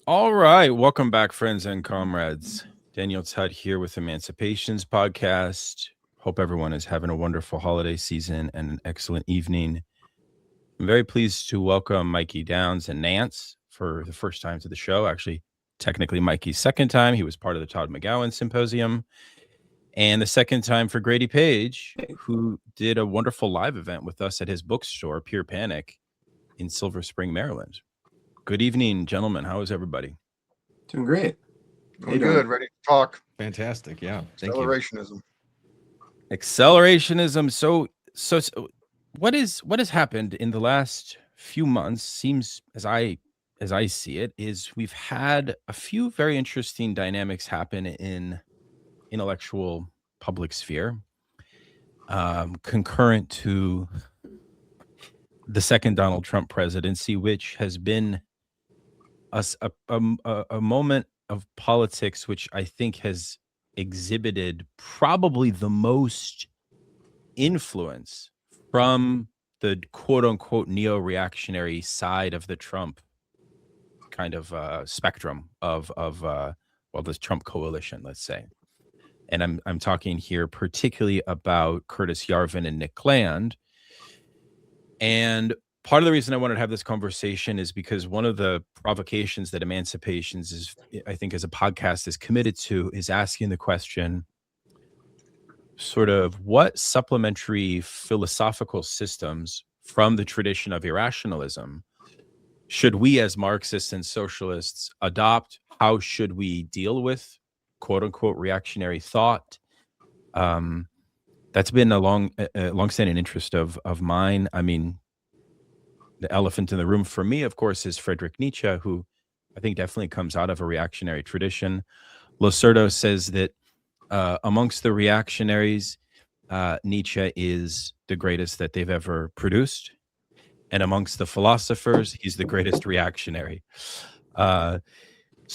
All right. Welcome back, friends and comrades. Daniel Tutt here with Emancipations podcast. Hope everyone is having a wonderful holiday season and an excellent evening. I'm very pleased to welcome Mikey Downs and Nance for the first time to the show. Actually, technically Mikey's second time. He was part of the Todd McGowan Symposium. And the second time for Grady Page, who did a wonderful live event with us at his bookstore, Pure Panic, in Silver Spring, Maryland. Good evening, gentlemen. How is everybody? Doing great. Doing good. Ready to talk. Fantastic. Yeah. Thank you. Accelerationism. So what has happened in the last few months seems, as I see it, is we've had a few very interesting dynamics happen in intellectual public sphere, concurrent to the second Donald Trump presidency, which has been a moment of politics which I think has exhibited probably the most influence from the quote-unquote neo-reactionary side of the Trump kind of spectrum of the Trump coalition, let's say. And I'm talking here particularly about Curtis Yarvin and Nick Land. And part of the reason I wanted to have this conversation is because one of the provocations that Emancipations is, I think, as a podcast is committed to, is asking the question, sort of, what supplementary philosophical systems from the tradition of irrationalism should we as Marxists and socialists adopt? How should we deal with quote unquote reactionary thought? That's been a long-standing interest of mine. I mean, the elephant in the room for me, of course, is Friedrich Nietzsche, who I think definitely comes out of a reactionary tradition. Losurdo says that amongst the reactionaries, Nietzsche is the greatest that they've ever produced. And amongst the philosophers, he's the greatest reactionary. So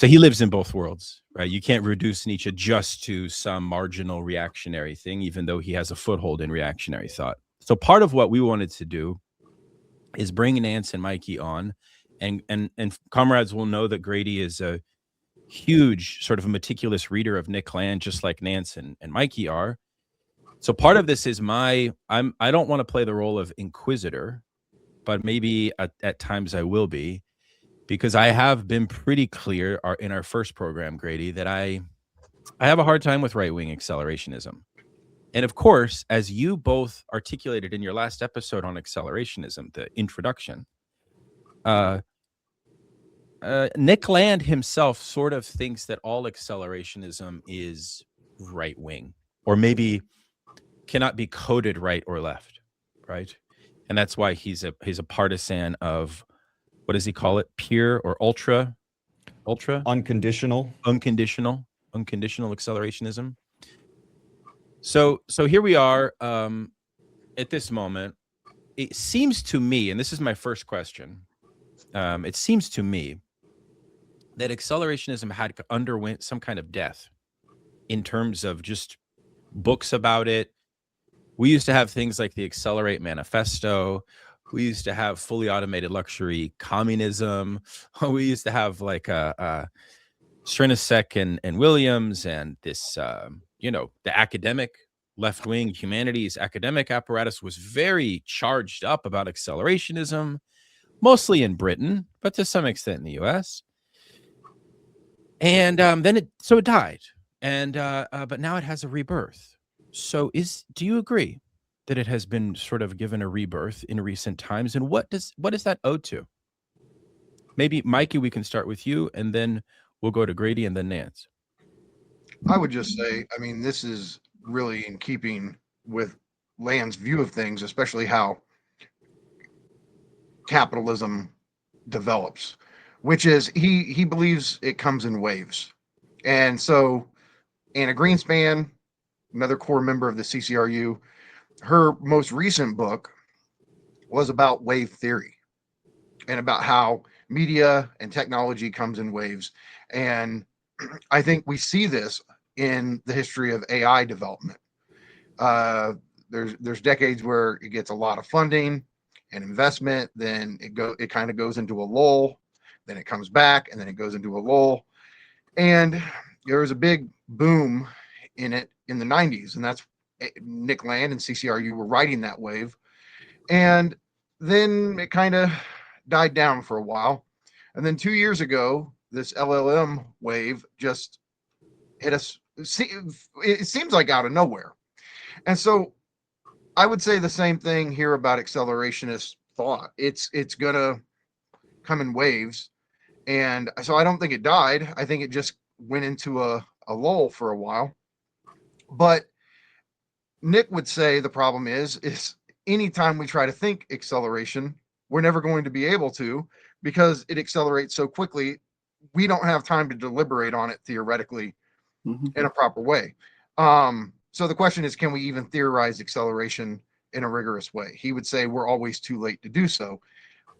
he lives in both worlds, right? You can't reduce Nietzsche just to some marginal reactionary thing, even though he has a foothold in reactionary thought. So part of what we wanted to do is bring Nance and Mikey on, and comrades will know that Grady is a huge sort of a meticulous reader of Nick Land, just like Nance and Mikey are. So part of this is I don't want to play the role of inquisitor, but maybe at times I will be, because I have been pretty clear in our first program, Grady, that I have a hard time with right-wing accelerationism. And of course, as you both articulated in your last episode on accelerationism, the introduction, Nick Land himself sort of thinks that all accelerationism is right-wing, or maybe cannot be coded right or left, right? And that's why he's a partisan of, what does he call it? Pure or ultra? Unconditional accelerationism. So here we are at this moment. It seems to me, and this is my first question, it seems to me that accelerationism had underwent some kind of death in terms of just books about it. We used to have things like the Accelerate Manifesto. We used to have fully automated luxury communism. We used to have like Srinisek and Williams, and this, the academic left-wing humanities academic apparatus was very charged up about accelerationism, mostly in Britain, but to some extent in the US. And then it died, and but now it has a rebirth. So do you agree that it has been sort of given a rebirth in recent times, and what does that owe to? Maybe Mikey, we can start with you, and then we'll go to Grady and then Nance. I would just say, I mean, this is really in keeping with Land's view of things, especially how capitalism develops, which is he believes it comes in waves. And so Anna Greenspan, another core member of the CCRU, her most recent book was about wave theory and about how media and technology comes in waves. And I think we see this in the history of AI development. There's decades where it gets a lot of funding and investment, then it kind of goes into a lull, then it comes back, and then it goes into a lull. And there was a big boom in it in the 90s, and that's Nick Land and CCRU were riding that wave. And then it kind of died down for a while. And then 2 years ago, this LLM wave just hit us. It seems like out of nowhere. And so I would say the same thing here about accelerationist thought. It's going to come in waves. And so I don't think it died. I think it just went into a lull for a while. But Nick would say the problem is anytime we try to think acceleration, we're never going to be able to, because it accelerates so quickly. We don't have time to deliberate on it theoretically in a proper way. So the question is, can we even theorize acceleration in a rigorous way? He would say we're always too late to do so.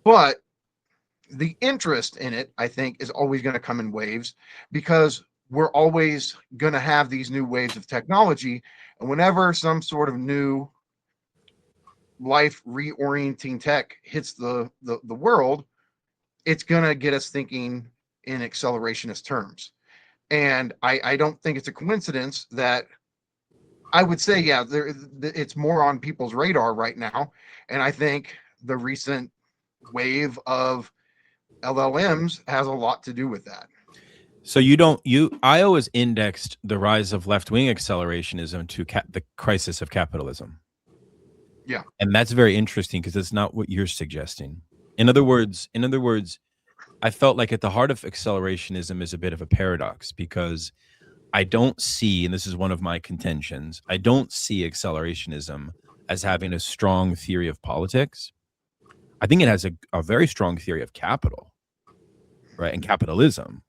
But the interest in it, I think, is always going to come in waves, because we're always going to have these new waves of technology. And whenever some sort of new life reorienting tech hits the world, it's going to get us thinking in accelerationist terms. And I don't think it's a coincidence that I would say, yeah, it's more on people's radar right now. And I think the recent wave of LLMs has a lot to do with that. So I always indexed the rise of left-wing accelerationism to the crisis of capitalism. Yeah. And that's very interesting, because it's not what you're suggesting. In other words, I felt like at the heart of accelerationism is a bit of a paradox, because I don't see, and this is one of my contentions, I don't see accelerationism as having a strong theory of politics. I think it has a very strong theory of capital, right, and capitalism,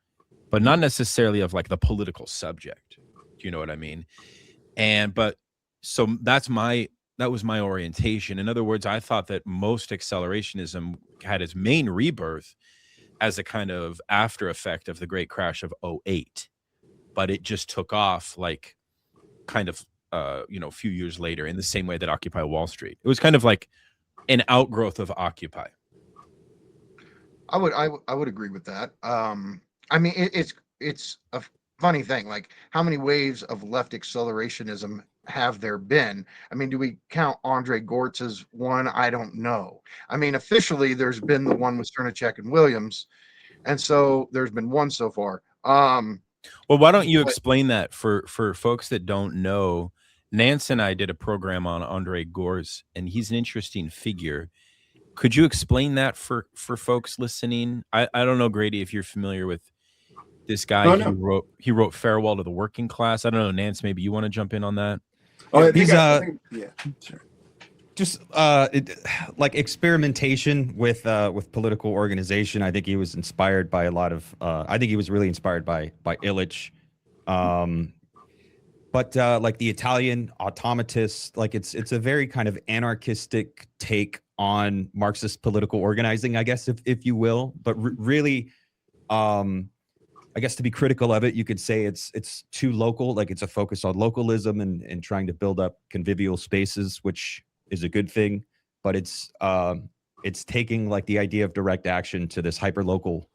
but not necessarily of like the political subject. Do you know what I mean? So that was my orientation. In other words, I thought that most accelerationism had its main rebirth as a kind of after effect of the great crash of 2008, but it just took off like kind of a few years later, in the same way that Occupy Wall Street. It was kind of like an outgrowth of Occupy. I would agree with that. I mean, it's a funny thing. Like, how many waves of left accelerationism have there been? I mean, do we count Andre Gortz's one? I don't know. I mean, officially, there's been the one with Cernicek and Williams, and so there's been one so far. Well, why don't you explain that for folks that don't know? Nance and I did a program on Andre Gorz, and he's an interesting figure. Could you explain that for folks listening? I don't know, Grady, if you're familiar with this guy. Oh, no. He wrote Farewell to the Working Class. I don't know, Nance, maybe you want to jump in on that? Oh, He's yeah, sure. just like experimentation with political organization. I think he was inspired by a lot of I think he was really inspired by Illich, but like the Italian automatists, like it's a very kind of anarchistic take on Marxist political organizing, I guess, if you will. But really, I guess to be critical of it, you could say it's too local. Like, it's a focus on localism and trying to build up convivial spaces, which is a good thing. But it's taking like the idea of direct action to this hyper-local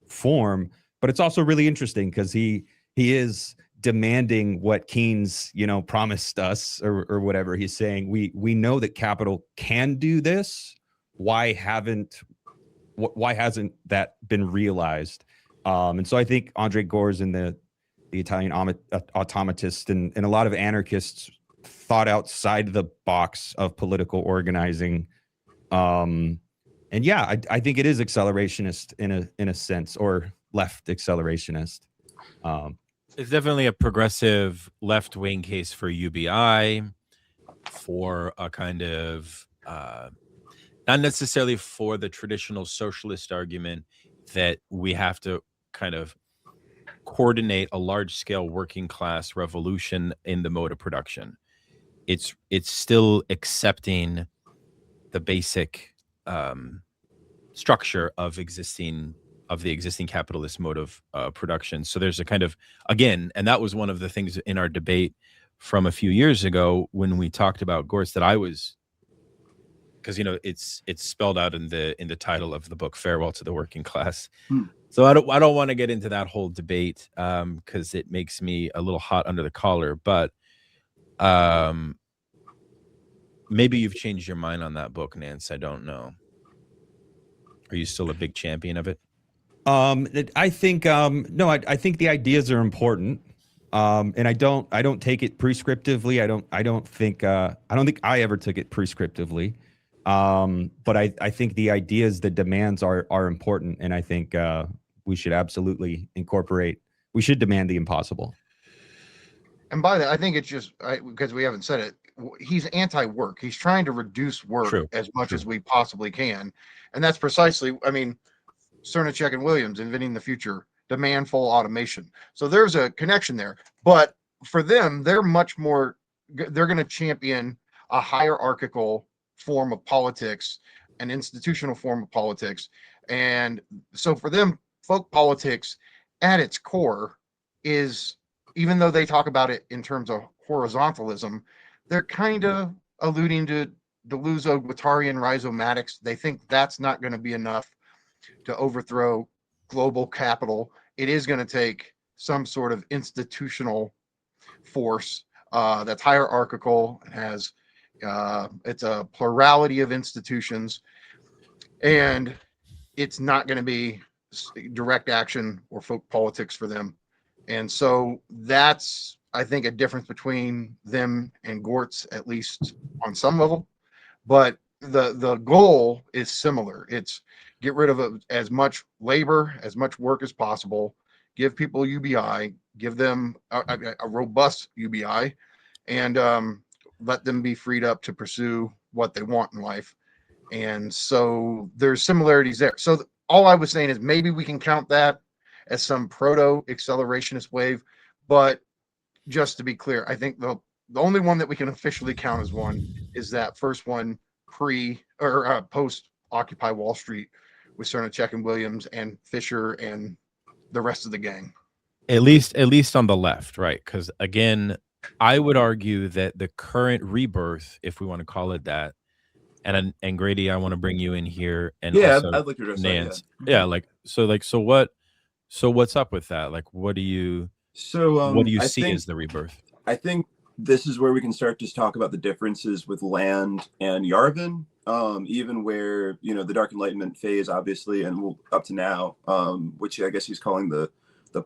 form. But it's also really interesting because he is demanding what Keynes, promised us or whatever. He's saying we know that capital can do this. Why hasn't that been realized? And so I think Andre Gorz and the Italian automatists and a lot of anarchists thought outside the box of political organizing. And yeah, I think it is accelerationist in a sense, or left accelerationist. It's definitely a progressive left-wing case for UBI, for a kind of not necessarily for the traditional socialist argument that we have to kind of coordinate a large-scale working class revolution in the mode of production. It's still accepting the basic structure of the existing capitalist mode of production. So there's a kind of, again, and that was one of the things in our debate from a few years ago when we talked about Gortz that I was, because it's spelled out in the title of the book, Farewell to the Working Class. So I don't want to get into that whole debate because it makes me a little hot under the collar. But maybe you've changed your mind on that book, Nance. I don't know. Are you still a big champion of it? I think no, I think the ideas are important. And I don't take it prescriptively. I don't think I ever took it prescriptively. But I think the ideas, the demands are important, and I think we should absolutely we should demand the impossible. And by that, I think it's just because we haven't said it. He's anti-work. He's trying to reduce work as much as we possibly can, and that's precisely. I mean, Cernacek and Williams inventing the future, demand full automation. So there's a connection there. But for them, they're much more. They're going to champion a hierarchical form of politics, an institutional form of politics, and so for them, folk politics, at its core, is, even though they talk about it in terms of horizontalism, they're kind of alluding to Deleuze-Guattarian rhizomatics. They think that's not going to be enough to overthrow global capital. It is going to take some sort of institutional force that's hierarchical, has it's a plurality of institutions, and it's not going to be direct action or folk politics for them. And so that's, I think, a difference between them and Gortz, at least on some level. But the goal is similar. It's get rid of as much labor, as much work as possible, give people UBI, give them a robust UBI, and let them be freed up to pursue what they want in life. And so there's similarities there. So all I was saying is maybe we can count that as some proto-accelerationist wave, but just to be clear, I think the only one that we can officially count as one is that first one post Occupy Wall Street with Cernacek and Williams and Fisher and the rest of the gang. At least on the left, right? Because again, I would argue that the current rebirth, if we want to call it that, and Grady, I want to bring you in here, and also I'd like to address Nance. that, yeah. So what's up with that? Like, what do you see as the rebirth? I think this is where we can start to talk about the differences with Land and Yarvin, even where, the Dark Enlightenment phase, obviously, and up to now, which I guess he's calling the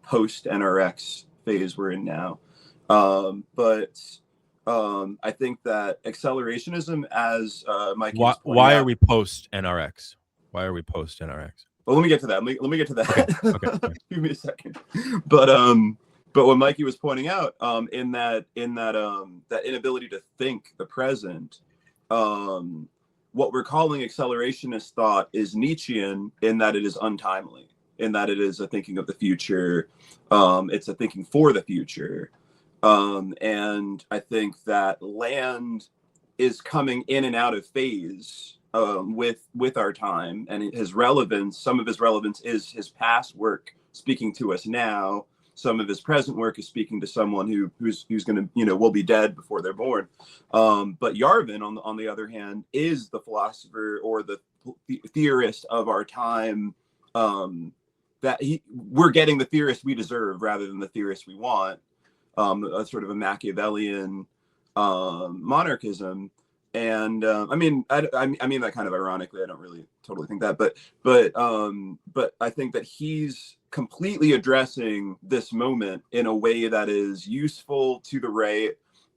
post NRX phase we're in now. But I think that accelerationism, as Mikey was pointing why out, are we post NRX? Why are we post NRX? Well, let me get to that. Let me get to that. Okay. Give me a second. But what Mikey was pointing out, in that inability to think the present, what we're calling accelerationist thought is Nietzschean in that it is untimely, in that it is a thinking of the future. It's a thinking for the future. And I think that Land is coming in and out of phase with our time, and his relevance. Some of his relevance is his past work speaking to us now. Some of his present work is speaking to someone who's going to, will be dead before they're born. But Yarvin, on the other hand, is the philosopher or the theorist of our time. We're getting the theorist we deserve rather than the theorist we want. A sort of a Machiavellian monarchism. And I mean that kind of ironically. I don't really totally think that, but I think that he's completely addressing this moment in a way that is useful to the right,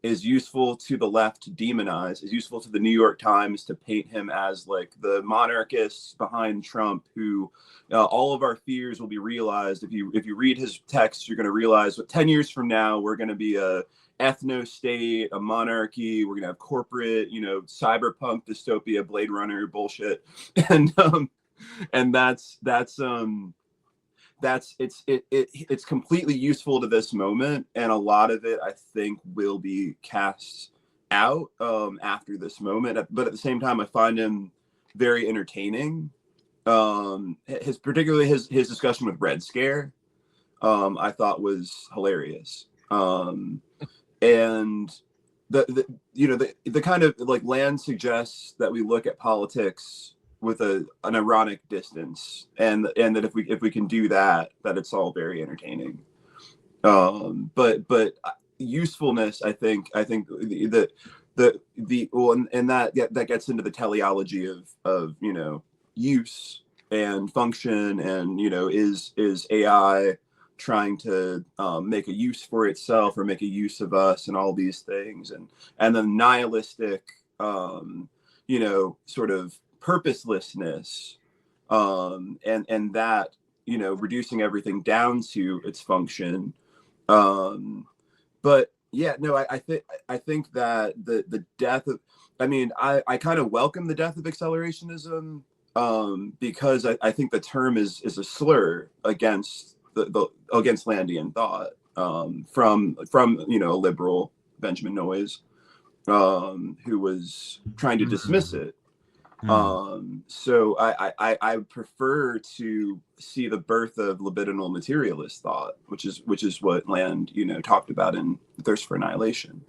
is useful to the left to demonize, is useful to the New York Times to paint him as like the monarchists behind Trump, who all of our fears will be realized. If you read his text, you're going to realize that 10 years from now, we're going to be a ethno-state, a monarchy. We're going to have corporate, cyberpunk dystopia, Blade Runner bullshit. And it's completely useful to this moment, and a lot of it I think will be cast out after this moment. But at the same time, I find him very entertaining. Particularly his discussion with Red Scare, I thought was hilarious. And the kind of like Land suggests that we look at politics an ironic distance, and that if we can do that, it's all very entertaining. But usefulness, I think the well, and that gets into the teleology of use and function, and is AI trying to make a use for itself or make a use of us, and all these things, and the nihilistic sort of purposelessness, and that reducing everything down to its function. But yeah, no, I think that the death of, I kind of welcome the death of accelerationism, because I think the term is a slur against against Landian thought, from a liberal, Benjamin Noyes, who was trying to dismiss it. So I prefer to see the birth of libidinal materialist thought, which is what Land talked about in Thirst for Annihilation.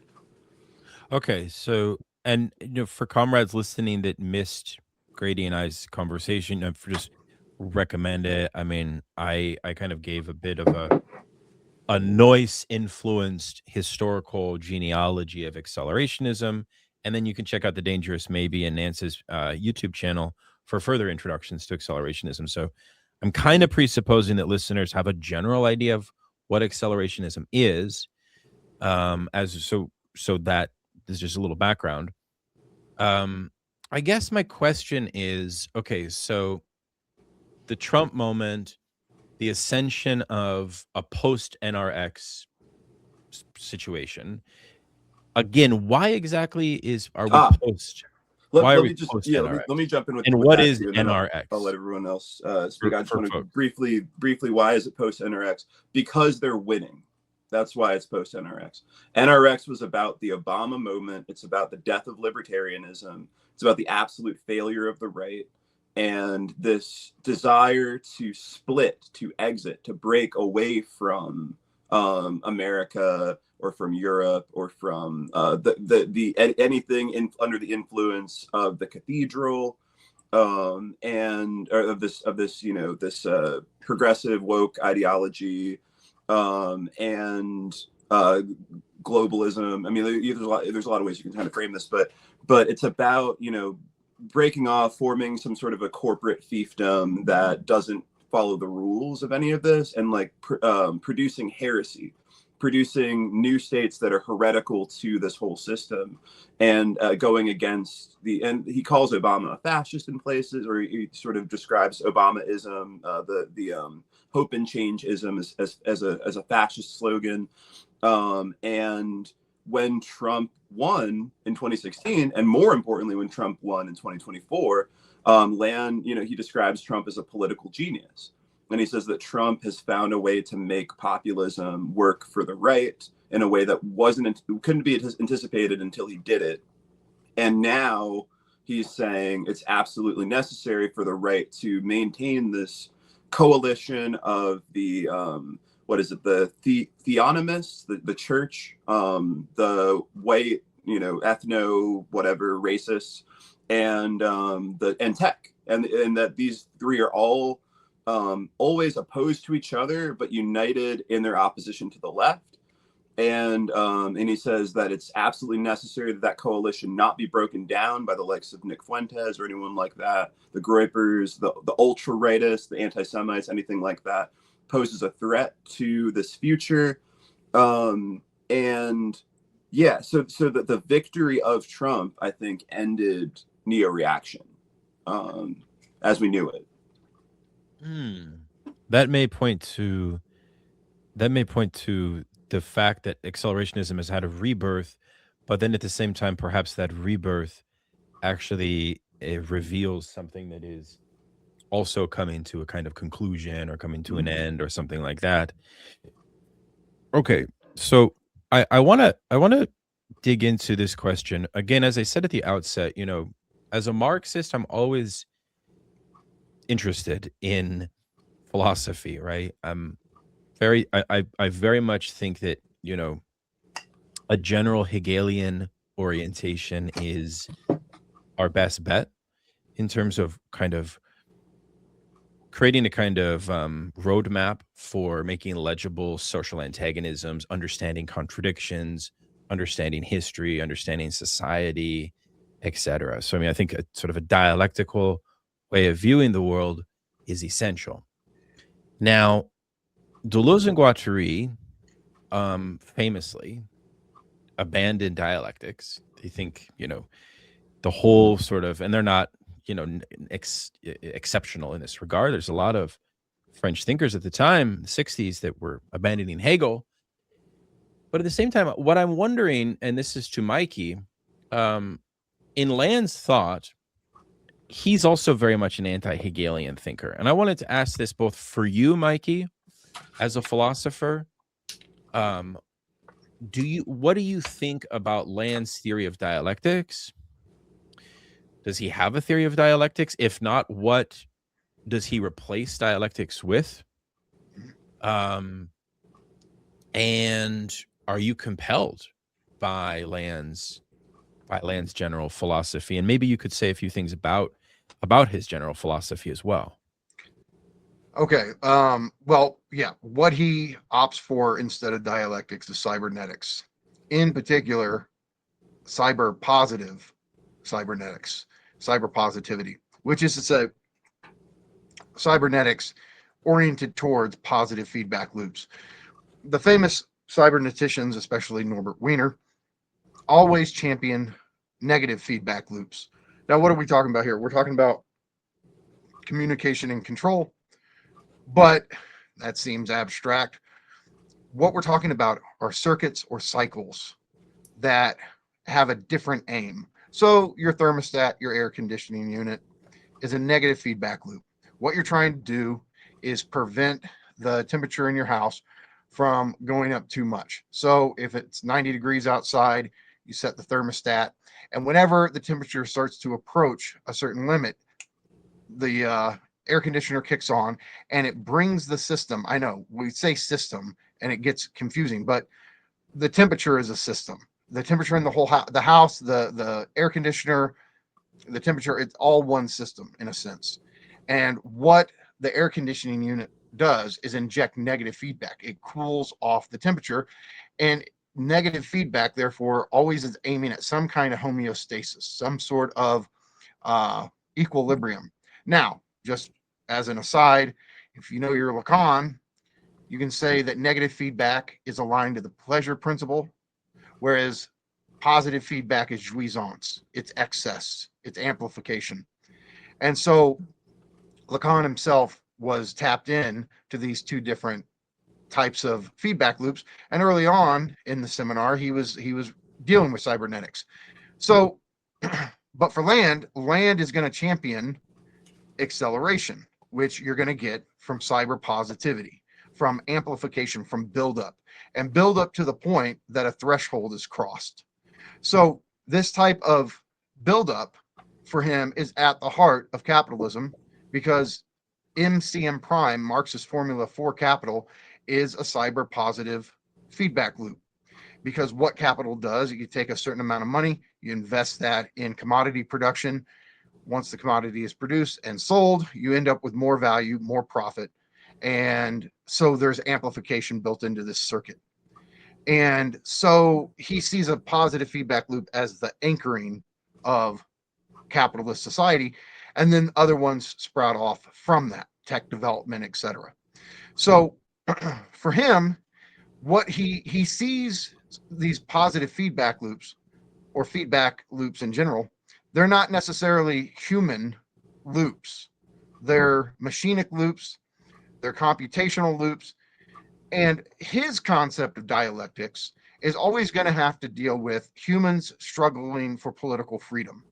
Okay, so, and for comrades listening that missed Grady and I's conversation, for just recommend it. I mean, I kind of gave a bit of a Noyce influenced historical genealogy of accelerationism. And then you can check out The Dangerous Maybe and Nance's YouTube channel for further introductions to accelerationism. So I'm kind of presupposing that listeners have a general idea of what accelerationism is, so that is just a little background. I guess my question is, okay, so the Trump moment, the ascension of a post-NRX situation. Again, why exactly are we post? Why are we post NRX? Let me jump in with what that is too, and NRX? I'll let everyone else speak. I just want to briefly, why is it post NRX? Because they're winning. That's why it's post NRX. NRX was about the Obama moment. It's about the death of libertarianism. It's about the absolute failure of the right, and this desire to split, to exit, to break away from America, or from Europe, or from anything under the influence of the cathedral, and or of this this progressive woke ideology, and globalism. I mean, there's a lot of ways you can kind of frame this, but it's about breaking off, forming some sort of a corporate fiefdom that doesn't follow the rules of any of this, and producing heresy, producing new states that are heretical to this whole system, and going against and he calls Obama a fascist in places, or he sort of describes Obamaism, the hope and change-ism as a fascist slogan. And when Trump won in 2016, and more importantly, when Trump won in 2024, Land, he describes Trump as a political genius. And he says that Trump has found a way to make populism work for the right in a way that couldn't be anticipated until he did it. And now he's saying it's absolutely necessary for the right to maintain this coalition of the the theonomists, the church, the white, ethno whatever racists, and tech, and that these three are all always opposed to each other, but united in their opposition to the left. And he says that it's absolutely necessary that coalition not be broken down by the likes of Nick Fuentes or anyone like that, the Groypers, the ultra-rightists, the anti-Semites, anything like that, poses a threat to this future. And yeah, so that the victory of Trump, I think, ended neo-reaction as we knew it. That may point to the fact that accelerationism has had a rebirth, but then at the same time, perhaps that rebirth actually reveals something that is also coming to a kind of conclusion, or coming to an end, or something like that. Okay, so I want to dig into this question again. As I said at the outset, as a Marxist, I'm always interested in philosophy, right? I very much think that a general Hegelian orientation is our best bet in terms of kind of creating a kind of roadmap for making legible social antagonisms, understanding contradictions, understanding history, understanding society, etc. So, I mean, I think a sort of a dialectical way of viewing the world is essential. Now, Deleuze and Guattari famously abandoned dialectics. They think, the whole sort of, and they're not, exceptional in this regard. There's a lot of French thinkers at the time, the 60s, that were abandoning Hegel. But at the same time, what I'm wondering, and this is to Mikey, in Land's thought, he's also very much an anti-Hegelian thinker. And I wanted to ask this both for you, Mikey, as a philosopher. What do you think about Land's theory of dialectics? Does he have a theory of dialectics? If not, what does he replace dialectics with? And are you compelled by Land's general philosophy? And maybe you could say a few things about his general philosophy as well. Okay. Well, yeah, what he opts for instead of dialectics is cybernetics. In particular, cyber positive cybernetics, cyber positivity, which is to say cybernetics oriented towards positive feedback loops. The famous cyberneticians, especially Norbert Wiener, always champion negative feedback loops. Now, what are we talking about here? We're talking about communication and control, but that seems abstract. What we're talking about are circuits or cycles that have a different aim. So your thermostat, your air conditioning unit, is a negative feedback loop. What you're trying to do is prevent the temperature in your house from going up too much. So if it's 90 degrees outside, you set the thermostat, and whenever the temperature starts to approach a certain limit, the air conditioner kicks on and it brings the system. I know we say system and it gets confusing, but the temperature is a system. The temperature in the whole house, the air conditioner, the temperature, it's all one system in a sense. And what the air conditioning unit does is inject negative feedback. It cools off the temperature, and negative feedback, therefore, always is aiming at some kind of homeostasis, some sort of equilibrium. Now, just as an aside, if you know your Lacan, you can say that negative feedback is aligned to the pleasure principle, whereas positive feedback is jouissance, it's excess, it's amplification. And so Lacan himself was tapped in to these two different types of feedback loops. And early on in the seminar, he was dealing with cybernetics. So, but for Land is going to champion acceleration, which you're going to get from cyber positivity, from amplification, from buildup, and build up to the point that a threshold is crossed. So this type of buildup for him is at the heart of capitalism, because MCM prime, Marx's formula for capital, is a cyber positive feedback loop. Because what capital does, you take a certain amount of money, you invest that in commodity production. Once the commodity is produced and sold, you end up with more value, more profit. And so there's amplification built into this circuit. And so he sees a positive feedback loop as the anchoring of capitalist society. And then other ones sprout off from that, tech development, etc. So for him, what he sees these positive feedback loops, or feedback loops in general, they're not necessarily human loops. They're machinic loops, they're computational loops. And his concept of dialectics is always going to have to deal with humans struggling for political freedom.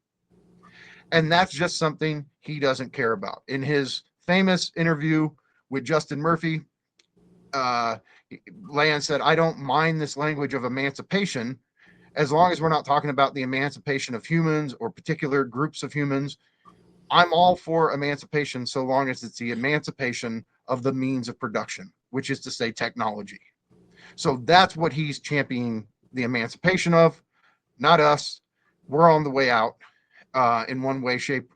And that's just something he doesn't care about. In his famous interview with Justin Murphy, Land said, I don't mind this language of emancipation as long as we're not talking about the emancipation of humans or particular groups of humans. I'm all for emancipation so long as it's the emancipation of the means of production, which is to say technology. So that's what he's championing the emancipation of, not us. We're on the way out in one way, shape,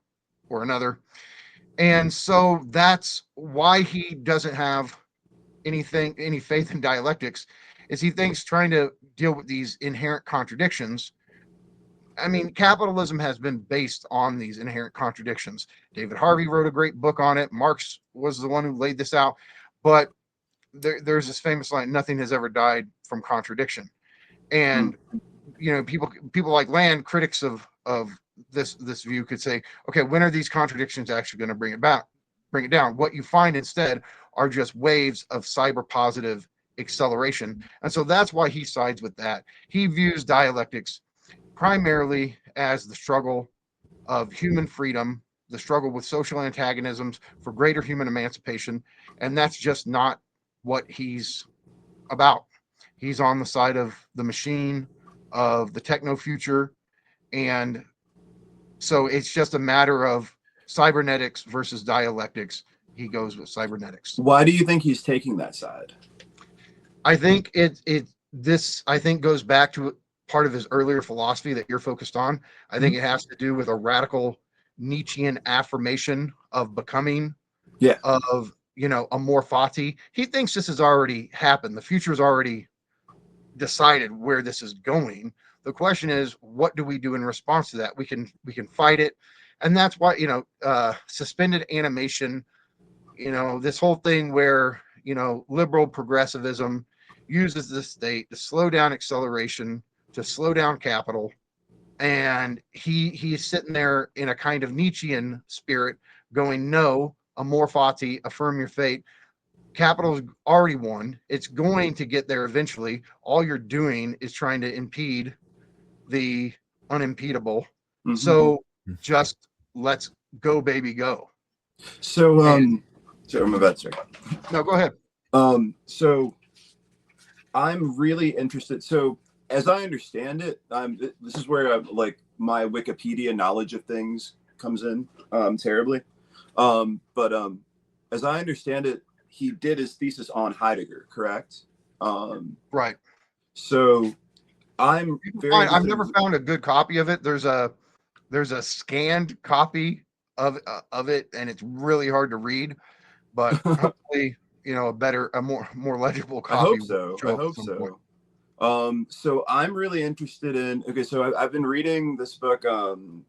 or another. And so that's why he doesn't have any faith in dialectics, is he thinks trying to deal with these inherent contradictions. I mean, capitalism has been based on these inherent contradictions. David Harvey wrote a great book on it. Marx was the one who laid this out. But there's this famous line: "Nothing has ever died from contradiction." And people like Land, critics of this view, could say, okay, when are these contradictions actually going to bring it down? What you find instead are just waves of cyber positive acceleration. And so that's why he sides with that. He views dialectics primarily as the struggle of human freedom, the struggle with social antagonisms for greater human emancipation. And that's just not what he's about. He's on the side of the machine, of the techno future. And so it's just a matter of cybernetics versus dialectics. He goes with cybernetics. Why do you think he's taking that side? I think this goes back to part of his earlier philosophy that you're focused on. I think it has to do with a radical Nietzschean affirmation of becoming, of amor fati. He thinks this has already happened. The future is already decided where this is going. The question is, what do we do in response to that? We can fight it, and that's why suspended animation. This whole thing where liberal progressivism uses the state to slow down acceleration, to slow down capital, and he's sitting there in a kind of Nietzschean spirit, going, "No, amor fati, affirm your fate. Capital's already won. It's going to get there eventually. All you're doing is trying to impede the unimpedable. So just let's go, baby, go." So, so I'm about to start. No, go ahead. So I'm really interested. So as I understand it, this is where my Wikipedia knowledge of things comes in terribly. But as I understand it, he did his thesis on Heidegger, correct? Right. So I've never found a good copy of it. There's a scanned copy of it, and it's really hard to read. But hopefully, a more legible copy. I hope so. So I'm really interested in. Okay, so I've been reading this book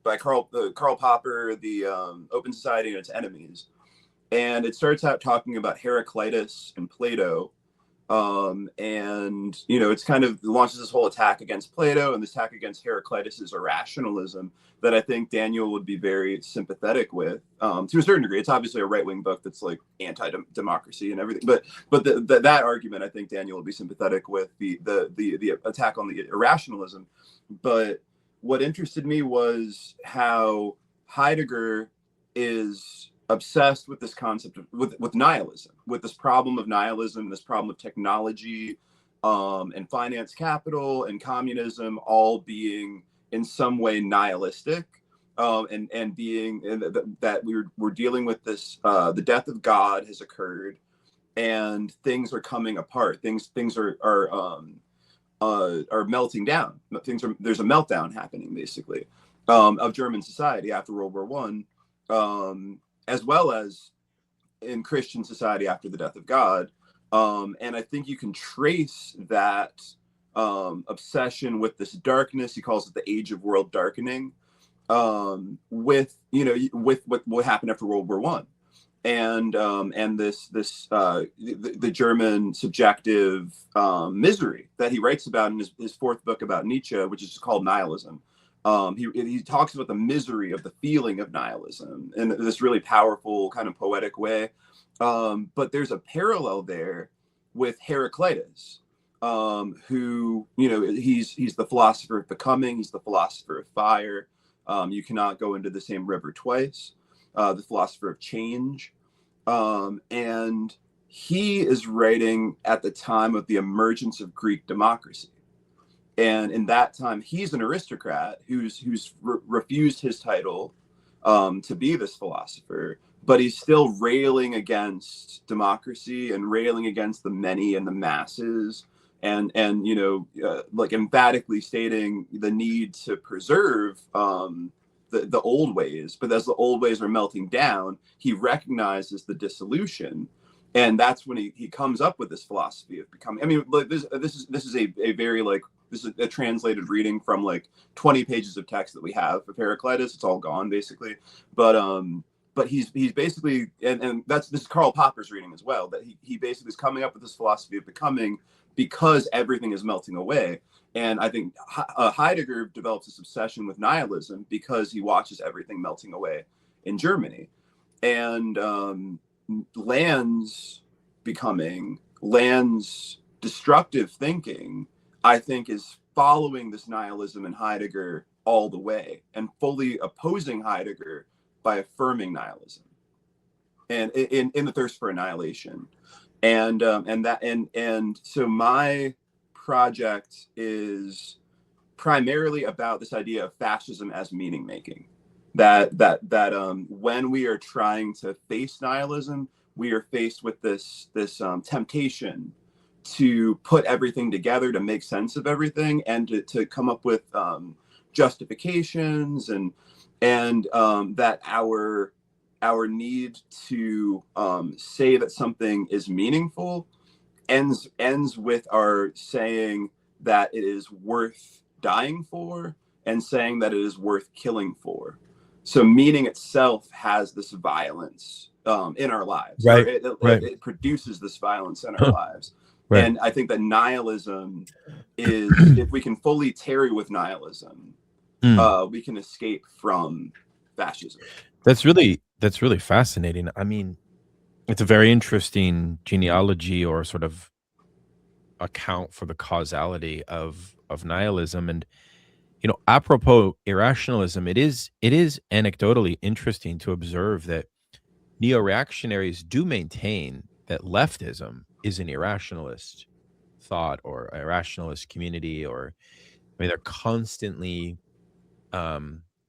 by Karl Popper, the Open Society and Its Enemies, and it starts out talking about Heraclitus and Plato. And it's kind of launches this whole attack against Plato and this attack against Heraclitus's irrationalism that I think Daniel would be very sympathetic with, to a certain degree. It's obviously a right-wing book that's like anti-democracy and everything, but that argument I think Daniel would be sympathetic with, the attack on the irrationalism. But what interested me was how Heidegger is obsessed with this concept of with nihilism, with this problem of nihilism, this problem of technology, and finance capital and communism all being in some way nihilistic, and being that we're dealing with this, the death of God has occurred and things are coming apart, things are melting down, there's a meltdown happening basically, of German society after World War I, as well as in Christian society after the death of God. And I think you can trace that obsession with this darkness. He calls it the age of world darkening, with what happened after World War I. And the German subjective misery that he writes about in his fourth book about Nietzsche, which is called Nihilism. He talks about the misery of the feeling of nihilism in this really powerful kind of poetic way. But there's a parallel there with Heraclitus, who, he's the philosopher of becoming, he's the philosopher of fire. You cannot go into the same river twice. The philosopher of change. And he is writing at the time of the emergence of Greek democracy. And in that time, he's an aristocrat who's refused his title to be this philosopher, but he's still railing against democracy and railing against the many and the masses, and like emphatically stating the need to preserve the the old ways, but as the old ways are melting down, he recognizes the dissolution, and that's when he comes up with this philosophy of becoming. I mean, like this is a very like, this is a translated reading from like 20 pages of text that we have of Heraclitus. It's all gone basically, but he's basically, and this is Karl Popper's reading as well, that he basically is coming up with this philosophy of becoming because everything is melting away. And I think Heidegger develops this obsession with nihilism because he watches everything melting away in Germany. And Land's destructive thinking, I think, is following this nihilism in Heidegger all the way and fully opposing Heidegger by affirming nihilism and in the thirst for annihilation. And so my project is primarily about this idea of fascism as meaning making. That when we are trying to face nihilism, we are faced with this temptation to put everything together, to make sense of everything, and to come up with justifications, and that our need to say that something is meaningful ends with our saying that it is worth dying for and saying that it is worth killing for. So meaning itself has this violence in our lives. Right. It produces this violence in our lives. Right. And I think that nihilism is, if we can fully tarry with nihilism, we can escape from fascism. That's really fascinating. I mean, it's a very interesting genealogy or sort of account for the causality of nihilism. And apropos irrationalism, it is anecdotally interesting to observe that neo-reactionaries do maintain that leftism is an irrationalist thought or a rationalist community, or I mean, they're constantly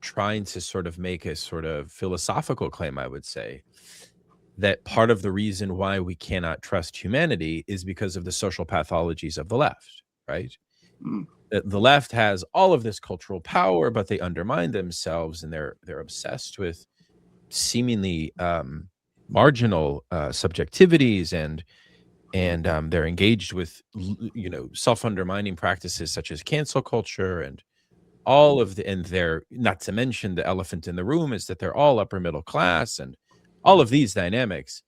trying to sort of make a sort of philosophical claim, I would say, that part of the reason why we cannot trust humanity is because of the social pathologies of the left, right? The left has all of this cultural power, but they undermine themselves, and they're obsessed with seemingly marginal subjectivities, and they're engaged with self-undermining practices such as cancel culture, and all of and they're, not to mention the elephant in the room is that they're all upper middle class and all of these dynamics.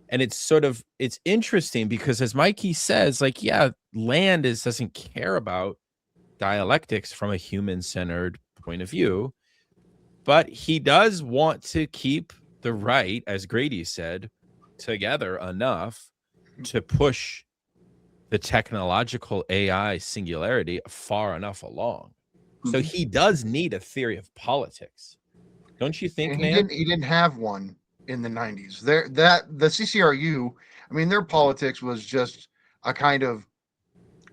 And it's interesting because, as Mikey says, like, yeah, Land doesn't care about dialectics from a human-centered point of view, but he does want to keep the right, as Grady said, together enough to push the technological AI singularity far enough along. So he does need a theory of politics, don't you think? And he didn't have one in the 90s. The CCRU, I mean, their politics was just a kind of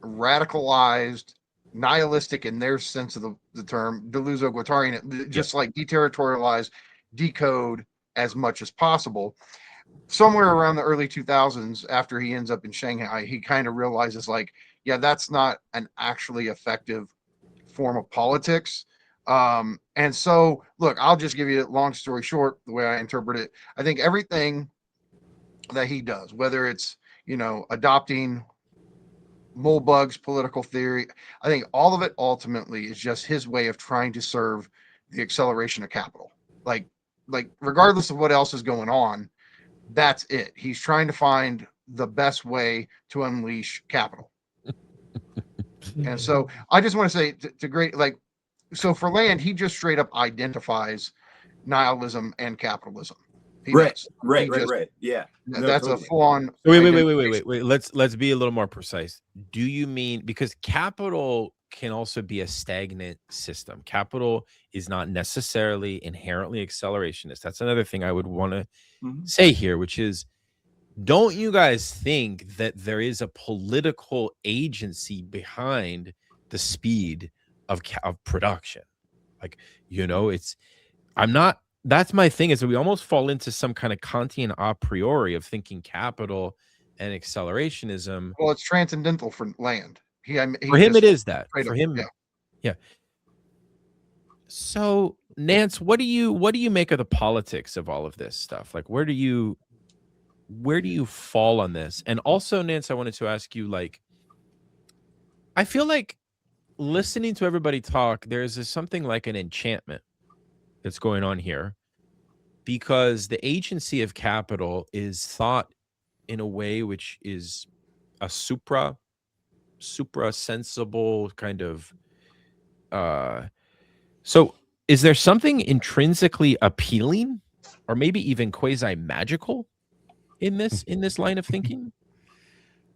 radicalized, nihilistic in their sense of the term, Deleuze-Guattarian, just like deterritorialize, decode as much as possible. Somewhere around the early 2000s, after he ends up in Shanghai, he kind of realizes, like, yeah, that's not an actually effective form of politics. And so, look, I'll just give you a long story short, the way I interpret it. I think everything that he does, whether it's, adopting Mulbug's political theory, I think all of it ultimately is just his way of trying to serve the acceleration of capital. Like regardless of what else is going on, that's it. He's trying to find the best way to unleash capital. And so I just want to say to Grady, like, so for Land, he just straight up identifies nihilism and capitalism. Right. Yeah. That's totally a full-on. Wait. Let's be a little more precise. Do you mean, because capital can also be a stagnant system? Capital is not necessarily inherently accelerationist. That's another thing I would want to say here, which is, don't you guys think that there is a political agency behind the speed of production? Like, that's my thing, is that we almost fall into some kind of Kantian a priori of thinking capital and accelerationism. Well, it's transcendental for Land. For him, it is that. For him, yeah. So Nance, what do you make of the politics of all of this stuff? Like, where do you fall on this? And also, Nance, I wanted to ask you, like, I feel like listening to everybody talk, there's something like an enchantment that's going on here, because the agency of capital is thought in a way which is a supra sensible kind of so is there something intrinsically appealing or maybe even quasi magical in this line of thinking?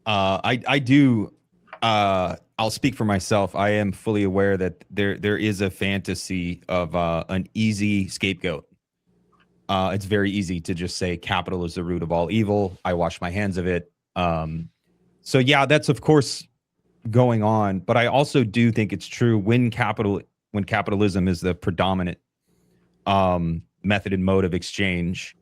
I do. I'll speak for myself. I am fully aware that there is a fantasy of an easy scapegoat. It's very easy to just say capital is the root of all evil. I wash my hands of it. So yeah, that's of course going on. But I also do think it's true when capitalism is the predominant method and mode of exchange,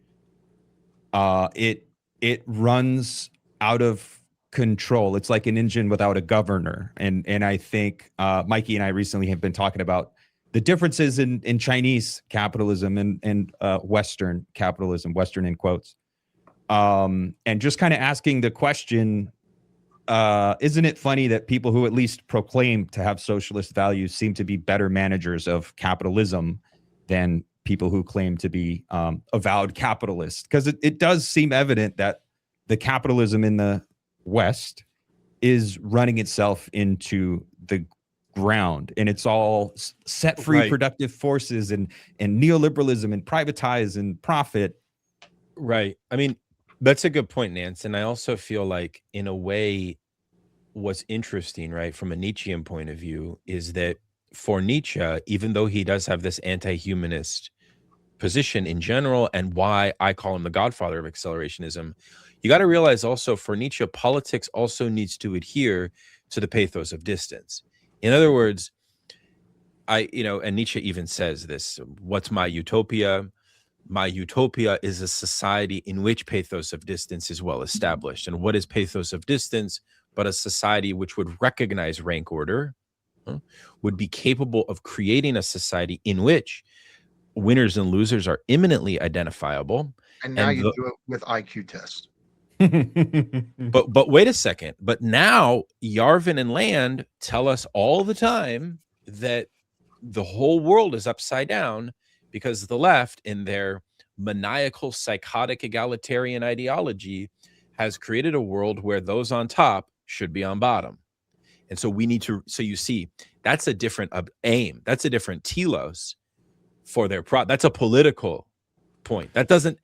it runs out of control. It's like an engine without a governor. And I think Mikey and I recently have been talking about the differences in Chinese capitalism and Western capitalism, Western in quotes, and just kind of asking the question, isn't it funny that people who at least proclaim to have socialist values seem to be better managers of capitalism than people who claim to be avowed capitalists? Because it does seem evident that the capitalism in the West is running itself into the ground, and it's all set free Right. productive forces and neoliberalism and privatize and profit. Right. I mean, that's a good point, Nance. And I also feel like, in a way, what's interesting, right, from a Nietzschean point of view, is that for Nietzsche, even though he does have this anti-humanist position in general, and why I call him the godfather of accelerationism, you got to realize also, for Nietzsche, politics also needs to adhere to the pathos of distance. In other words, and Nietzsche even says this, what's my utopia? My utopia is a society in which pathos of distance is well established. And what is pathos of distance but a society which would recognize rank order, would be capable of creating a society in which winners and losers are imminently identifiable. And now you do it with IQ tests. But wait a second. But now Yarvin and Land tell us all the time that the whole world is upside down, because the left, in their maniacal, psychotic, egalitarian ideology, has created a world where those on top should be on bottom. And so we need to, so you see, that's a different aim. That's a different telos for their that's a political point. That doesn't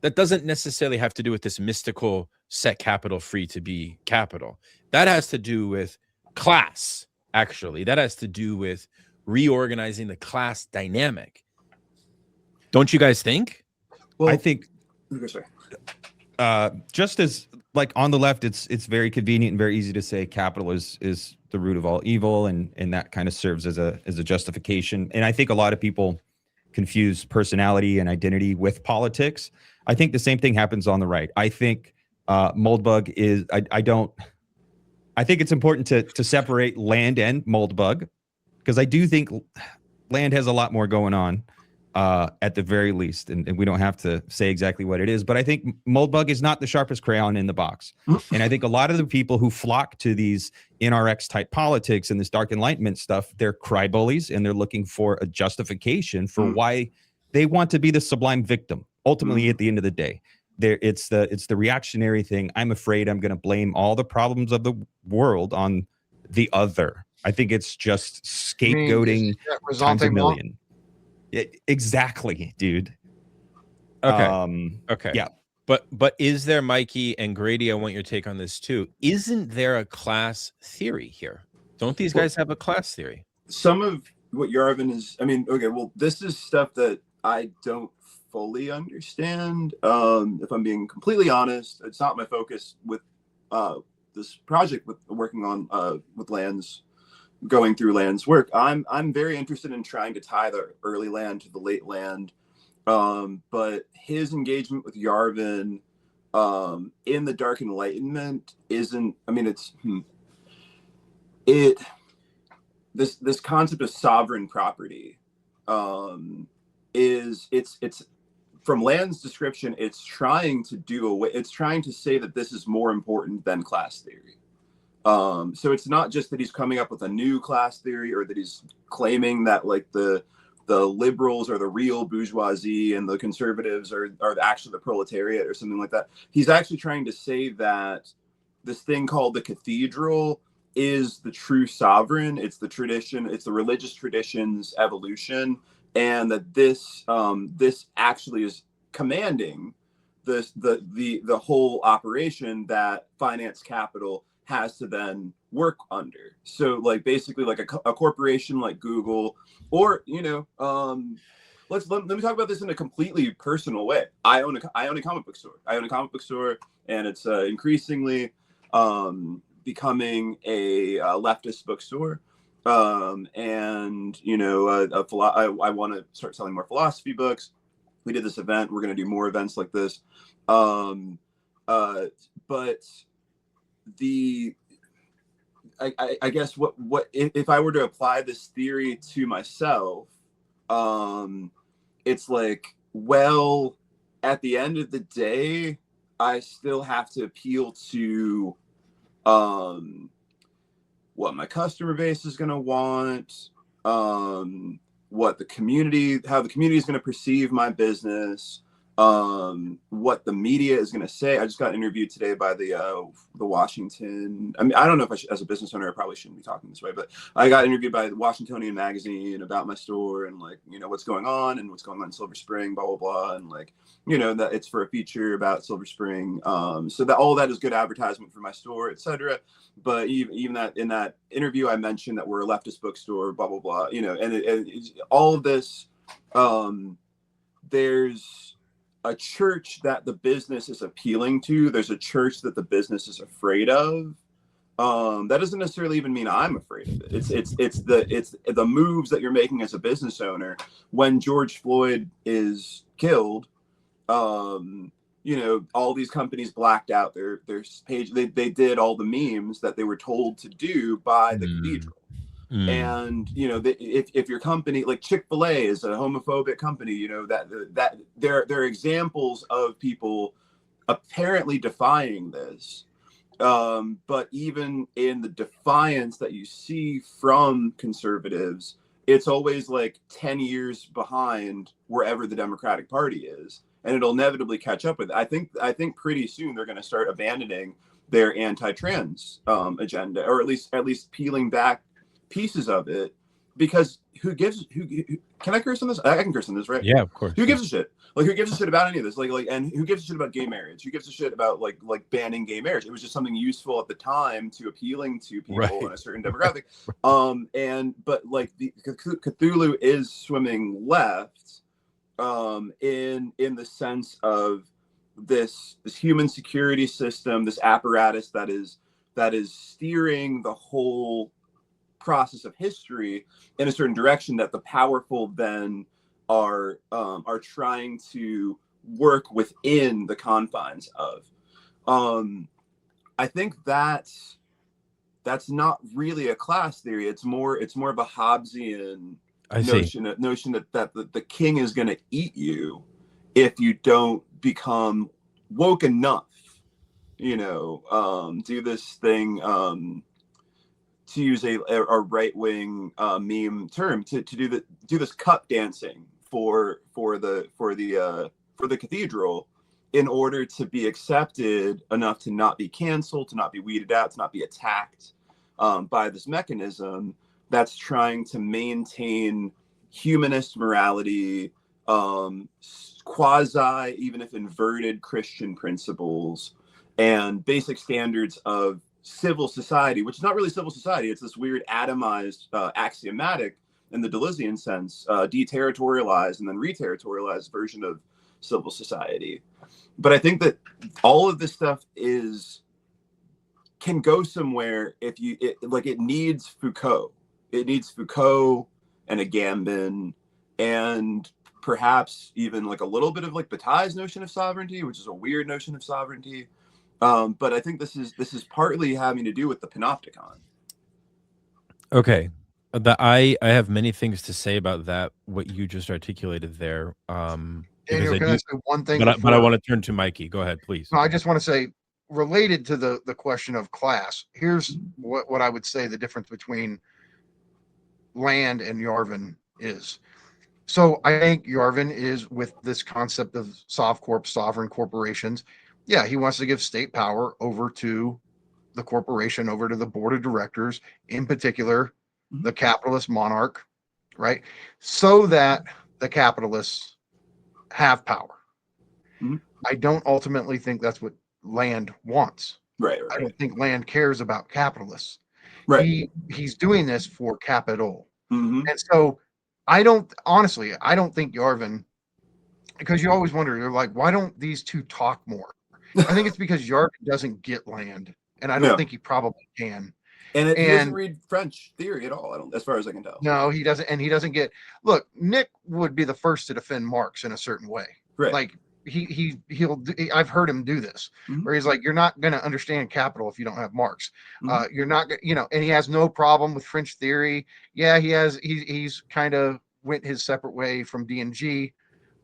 necessarily have to do with this mystical set capital free to be capital. That has to do with class, actually. That has to do with reorganizing the class dynamic. Don't you guys think? Well, I think sorry. Just as, like, on the left, it's very convenient and very easy to say capital is the root of all evil, and that kind of serves as a justification. And I think a lot of people confuse personality and identity with politics. I think the same thing happens on the right. I think Moldbug is, I think it's important to separate Land and Moldbug, because I do think Land has a lot more going on at the very least, and we don't have to say exactly what it is, but I think Moldbug is not the sharpest crayon in the box. And I think a lot of the people who flock to these NRX type politics and this dark enlightenment stuff, they're cry bullies, and they're looking for a justification for why they want to be the sublime victim. Ultimately, at the end of the day, it's the reactionary thing. I'm afraid I'm going to blame all the problems of the world on the other. I think it's just scapegoating times a million. Exactly, dude. Okay. Okay. Yeah. But is there, Mikey and Grady, I want your take on this too. Isn't there a class theory here? Don't these guys have a class theory? Some of what Yarvin is, I mean, okay, well, this is stuff that I don't fully understand. If I'm being completely honest, it's not my focus with this project with working on with Land's, going through Land's work. I'm very interested in trying to tie the early Land to the late Land. But his engagement with Yarvin in the Dark Enlightenment isn't, I mean, this concept of sovereign property is it's from Land's description, it's trying to it's trying to say that this is more important than class theory. So it's not just that he's coming up with a new class theory, or that he's claiming that like the liberals are the real bourgeoisie and the conservatives are actually the proletariat or something like that. He's actually trying to say that this thing called the cathedral is the true sovereign. It's the tradition, it's the religious tradition's evolution, and that this actually is commanding the whole operation that finance capital has to then work under. So like basically like a corporation like Google, or let me talk about this in a completely personal way. I own a comic book store. And it's increasingly becoming a leftist bookstore. And I want to start selling more philosophy books. We did this event. We're going to do more events like this. But I guess what if I were to apply this theory to myself, it's like, well, at the end of the day, I still have to appeal to what my customer base is going to want, how the community is going to perceive my business, what the media is going to say. I just got interviewed today by the Washington. I mean, I don't know if as a business owner, I probably shouldn't be talking this way, but I got interviewed by the Washingtonian magazine about my store and like, what's going on in Silver Spring, blah, blah, blah. And like, that it's for a feature about Silver Spring. So that all that is good advertisement for my store, etc. But even that in that interview, I mentioned that we're a leftist bookstore, blah, blah, blah, and all of this, there's a church that the business is appealing to. There's a church that the business is afraid of. That doesn't necessarily even mean I'm afraid of it. It's the moves that you're making as a business owner. When George Floyd is killed, all these companies blacked out their page. They did all the memes that they were told to do by the cathedral. And if your company like Chick-fil-A is a homophobic company, that there are examples of people apparently defying this, but even in the defiance that you see from conservatives, it's always like 10 years behind wherever the Democratic Party is, and it'll inevitably catch up with it. I think pretty soon they're going to start abandoning their anti-trans agenda, or at least peeling back pieces of it, because who can I curse on this? I can curse on this, right? Yeah, of course. Who gives a shit? Like, who gives a shit about any of this? Like, and who gives a shit about gay marriage? Who gives a shit about like banning gay marriage? It was just something useful at the time to appealing to people in a certain demographic. But like the Cthulhu is swimming left, in the sense of this human security system, this apparatus that is steering the whole process of history in a certain direction that the powerful then are trying to work within the confines of. I think that's not really a class theory. It's more of a Hobbesian notion that the king is going to eat you if you don't become woke enough, do this thing, to use a right-wing meme term, to do this cup dancing for the cathedral, in order to be accepted enough to not be canceled, to not be weeded out, to not be attacked by this mechanism that's trying to maintain humanist morality, quasi, even if inverted, Christian principles and basic standards of civil society, which is not really civil society. It's this weird atomized, axiomatic, in the Deleuzian sense, deterritorialized and then reterritorialized version of civil society. But I think that all of this stuff can go somewhere if it needs Foucault. It needs Foucault and Agamben, and perhaps even like a little bit of like Bataille's notion of sovereignty, which is a weird notion of sovereignty. But I think this is partly having to do with the panopticon. Okay. I have many things to say about that, what you just articulated there. Because Daniel, I can I do, say one thing but I before? want to turn to Mikey. Go ahead, please. No, I just want to say, related to the question of class, here's what I would say the difference between Land and Yarvin is. So I think Yarvin is with this concept of SovCorp, sovereign corporations. Yeah, he wants to give state power over to the corporation, over to the board of directors, in particular, the capitalist monarch, right? So that the capitalists have power. Mhm. I don't ultimately think that's what Land wants. Right. I don't think Land cares about capitalists. Right. He's doing this for capital. Mm-hmm. And so I don't think Yarvin, because you always wonder, you're like, why don't these two talk more? I think it's because Yarvin doesn't get Land, and I don't No. think he probably can. And he doesn't And read French theory at all. As far as I can tell. no, he doesn't, and he doesn't get. Look, Nick would be the first to defend Marx in a certain way. Right. Like I've heard him do this, where he's like, you're not going to understand capital if you don't have Marx. You're not, and he has no problem with French theory. Yeah, he's kind of went his separate way from D&G,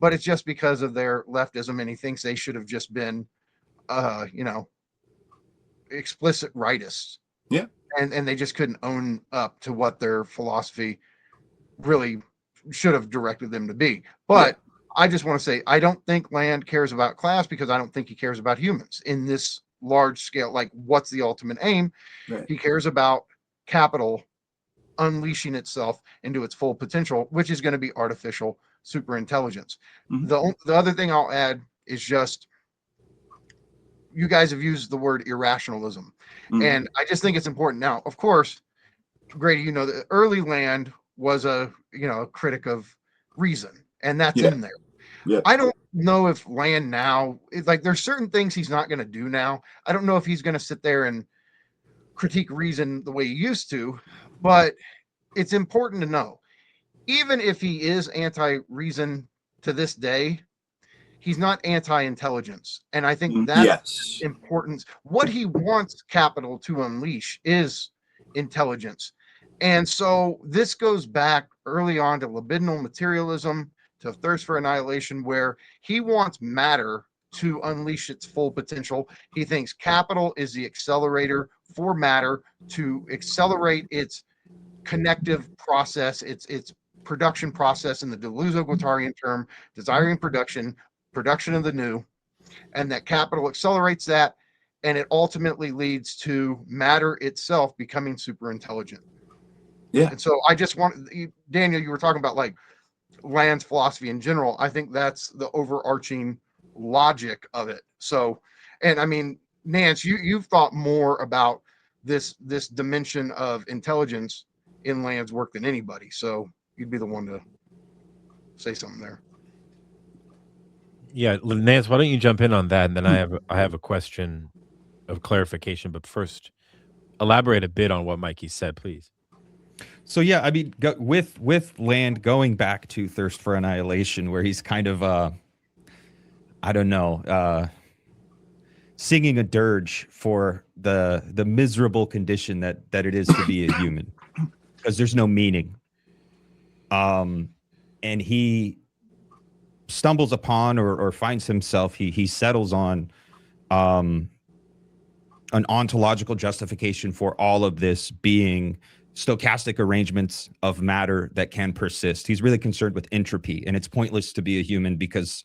but it's just because of their leftism, and he thinks they should have just been, explicit rightists. Yeah. And they just couldn't own up to what their philosophy really should have directed them to be. But I just want to say, I don't think Land cares about class, because I don't think he cares about humans in this large scale. Like, what's the ultimate aim? Right. He cares about capital unleashing itself into its full potential, which is going to be artificial super intelligence. The other thing I'll add is just, you guys have used the word irrationalism, and I just think it's important. Now, of course, Grady, the early Land was a critic of reason, and that's in there. Yeah. I don't know if Land now, like, there's certain things he's not going to do now. I don't know if he's going to sit there and critique reason the way he used to, but it's important to know, even if he is anti-reason to this day, he's not anti-intelligence. And I think that's important. What he wants capital to unleash is intelligence. And so this goes back early on to libidinal materialism, to thirst for annihilation, where he wants matter to unleash its full potential. He thinks capital is the accelerator for matter to accelerate its connective process, its production process, in the Deleuze-Guattarian term, desiring production of the new, and that capital accelerates that, and it ultimately leads to matter itself becoming super intelligent. Yeah. And so I just want, Daniel, you were talking about like Land's philosophy in general. I think that's the overarching logic of it. So, and I mean, Nance, you've thought more about this dimension of intelligence in Land's work than anybody. So you'd be the one to say something there. Yeah, Nance, why don't you jump in on that, and then I have a question of clarification. But first, elaborate a bit on what Mikey said, please. So yeah, I mean, with Land going back to Thirst for Annihilation, where he's kind of I don't know, singing a dirge for the miserable condition that it is to be a human, because there's no meaning. And he stumbles upon or finds himself, he settles on an ontological justification for all of this being stochastic arrangements of matter that can persist. He's really concerned with entropy, and it's pointless to be a human because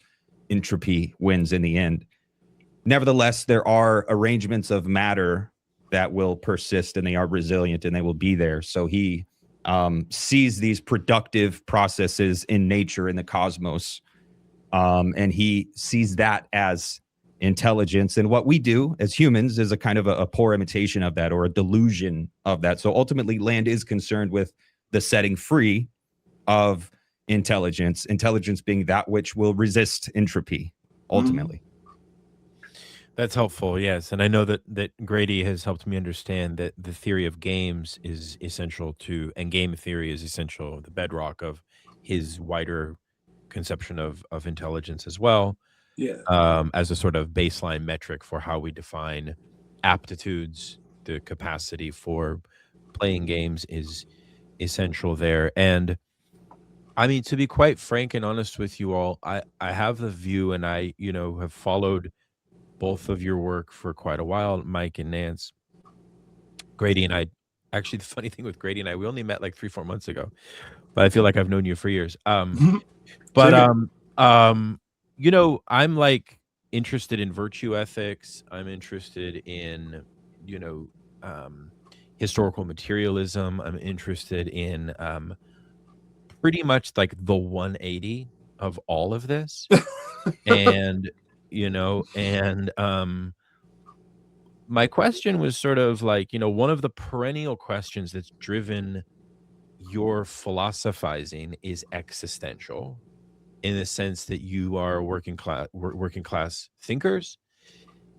entropy wins in the end. Nevertheless, there are arrangements of matter that will persist, and they are resilient, and they will be there. So he sees these productive processes in nature, in the cosmos, and he sees that as intelligence. And what we do as humans is a kind of a poor imitation of that, or a delusion of that. So ultimately, Land is concerned with the setting free of intelligence being that which will resist entropy, ultimately. That's helpful, yes. And I know that Grady has helped me understand that the theory of games is essential to, and game theory is essential, the bedrock of his wider conception of intelligence as well. Yeah. As a sort of baseline metric for how we define aptitudes, the capacity for playing games is essential there. And I mean, to be quite frank and honest with you all, I have the view, and I, have followed both of your work for quite a while, Mike and Nance. Grady and I, actually, the funny thing with Grady and I, we only met like 3-4 months ago, but I feel like I've known you for years. But I'm like interested in virtue ethics. I'm interested in, historical materialism. I'm interested in pretty much like the 180 of all of this. And, my question was sort of like, one of the perennial questions that's driven your philosophizing is existential, in the sense that you are working class thinkers,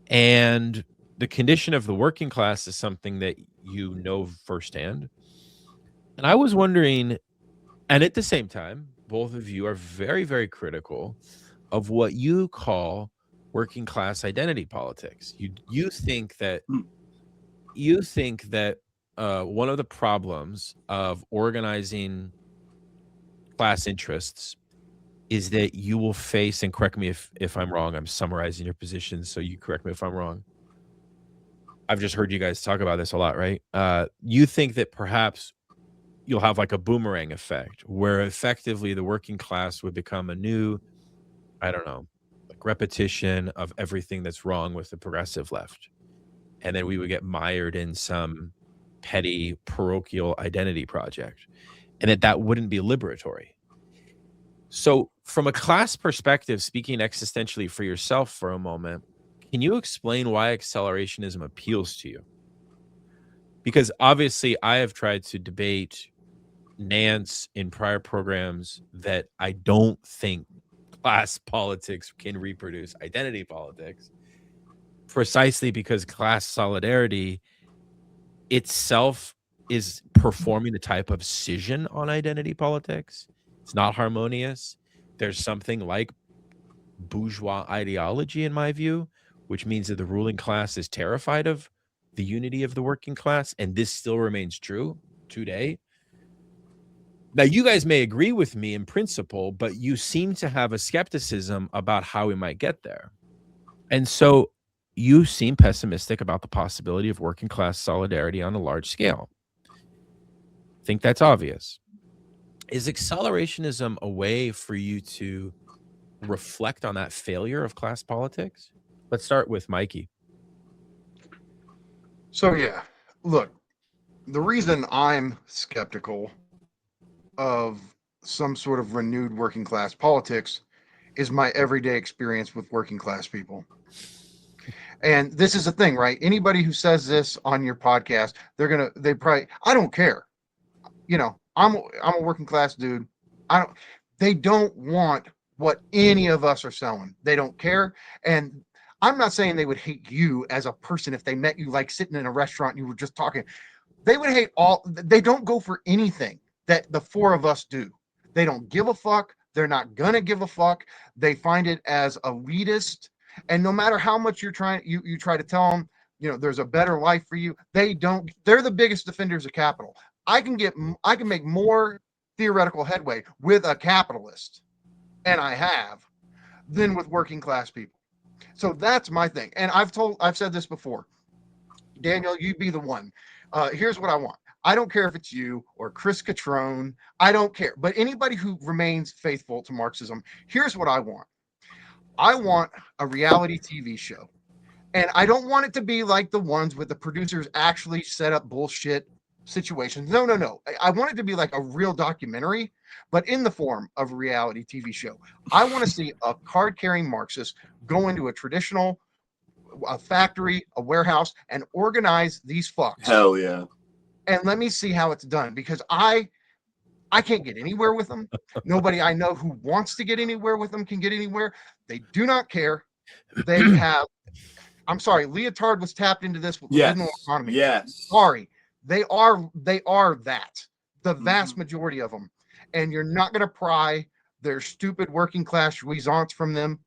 and the condition of the working class is something that you know firsthand. And I was wondering, and at the same time, both of you are very, very critical of what you call working class identity politics. You think that one of the problems of organizing class interests is that you will face, and correct me if I'm wrong, I'm summarizing your position, so you correct me if I'm wrong. I've just heard you guys talk about this a lot, right? You think that perhaps you'll have like a boomerang effect, where effectively the working class would become a new, I don't know, like repetition of everything that's wrong with the progressive left. And then we would get mired in some petty parochial identity project, and that wouldn't be liberatory. So from a class perspective, speaking existentially for yourself for a moment, can you explain why accelerationism appeals to you? Because obviously I have tried to debate Nance in prior programs that I don't think class politics can reproduce identity politics, precisely because class solidarity itself is performing a type of scission on identity politics. It's not harmonious. There's something like bourgeois ideology, in my view, which means that the ruling class is terrified of the unity of the working class, and this still remains true today. Now, you guys may agree with me in principle, but you seem to have a skepticism about how we might get there. And so you seem pessimistic about the possibility of working class solidarity on a large scale. I think that's obvious. Is accelerationism a way for you to reflect on that failure of class politics? Let's start with Mikey. So yeah, look, the reason I'm skeptical of some sort of renewed working class politics is my everyday experience with working class people. And this is the thing, right? Anybody who says this on your podcast, they probably, I don't care. I'm a working class dude. They don't want what any of us are selling. They don't care. And I'm not saying they would hate you as a person if they met you like sitting in a restaurant and you were just talking. They would hate they don't go for anything that the four of us do. They don't give a fuck. They're not gonna give a fuck. They find it as elitist. And no matter how much you try to tell them, there's a better life for you, they're the biggest defenders of capital. I can make more theoretical headway with a capitalist, and I have, than with working class people. So that's my thing. And I've said this before. Daniel, you be the one. Here's what I want. I don't care if it's you or Chris Catrone. I don't care. But anybody who remains faithful to Marxism, here's what I want. I want a reality TV show. And I don't want it to be like the ones with the producers actually set up bullshit situations. No. I want it to be like a real documentary, but in the form of a reality TV show. I want to see a card-carrying Marxist go into a factory, a warehouse, and organize these fucks. Hell yeah. And let me see how it's done, because I can't get anywhere with them. Nobody I know who wants to get anywhere with them can get anywhere. They do not care. They have, I'm sorry, Leotard was tapped into this with the Yes. digital economy. Yes. Sorry. They are that. The vast majority of them. And you're not going to pry their stupid working class jouissance from them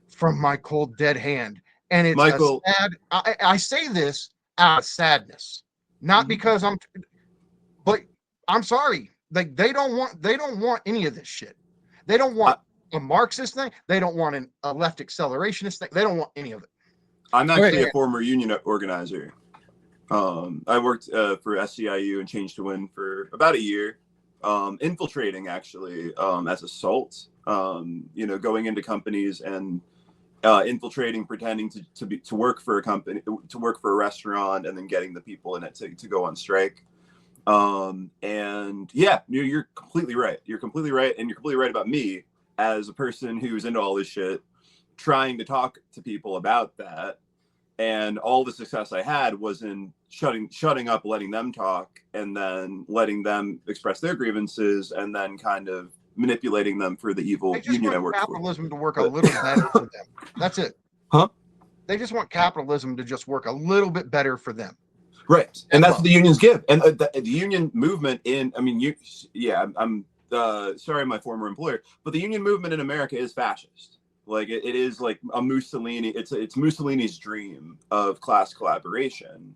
from my cold dead hand. And it's Michael, I say this out of sadness, not because but I'm sorry, like they don't want any of this shit. They don't want a Marxist thing. They don't want a left accelerationist thing. They don't want any of it. I'm actually a former union organizer. I worked for SCIU and Change to Win for about a year, infiltrating actually as assault. Going into companies and infiltrating, pretending to work for a company, to work for a restaurant, and then getting the people in it to go on strike. And yeah, you're completely right. You're completely right, and you're completely right about me as a person who's into all this shit, trying to talk to people about that. And all the success I had was in shutting up, letting them talk, and then letting them express their grievances, and then kind of manipulating them for the evil union I work for. Capitalism to work a little better for them. That's it. Huh? They just want capitalism to just work a little bit better for them. Right, and that's what the unions give. And the union movement I'm sorry, my former employer, but the union movement in America is fascist. Like it is like a Mussolini. It's Mussolini's dream of class collaboration,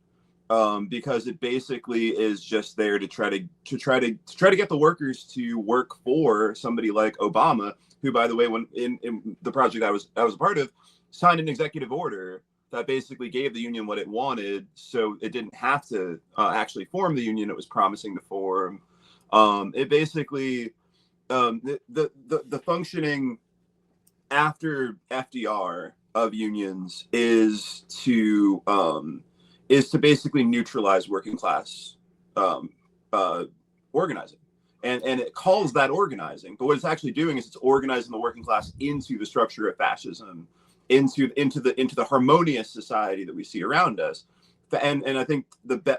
because it basically is just there to try to get the workers to work for somebody like Obama, who, by the way, when in the project I was a part of, signed an executive order that basically gave the union what it wanted, so it didn't have to actually form the union it was promising to form. It basically the functioning after FDR of unions is to basically neutralize working class organizing, and it calls that organizing, but what it's actually doing is it's organizing the working class into the structure of fascism, into the harmonious society that we see around us. And I think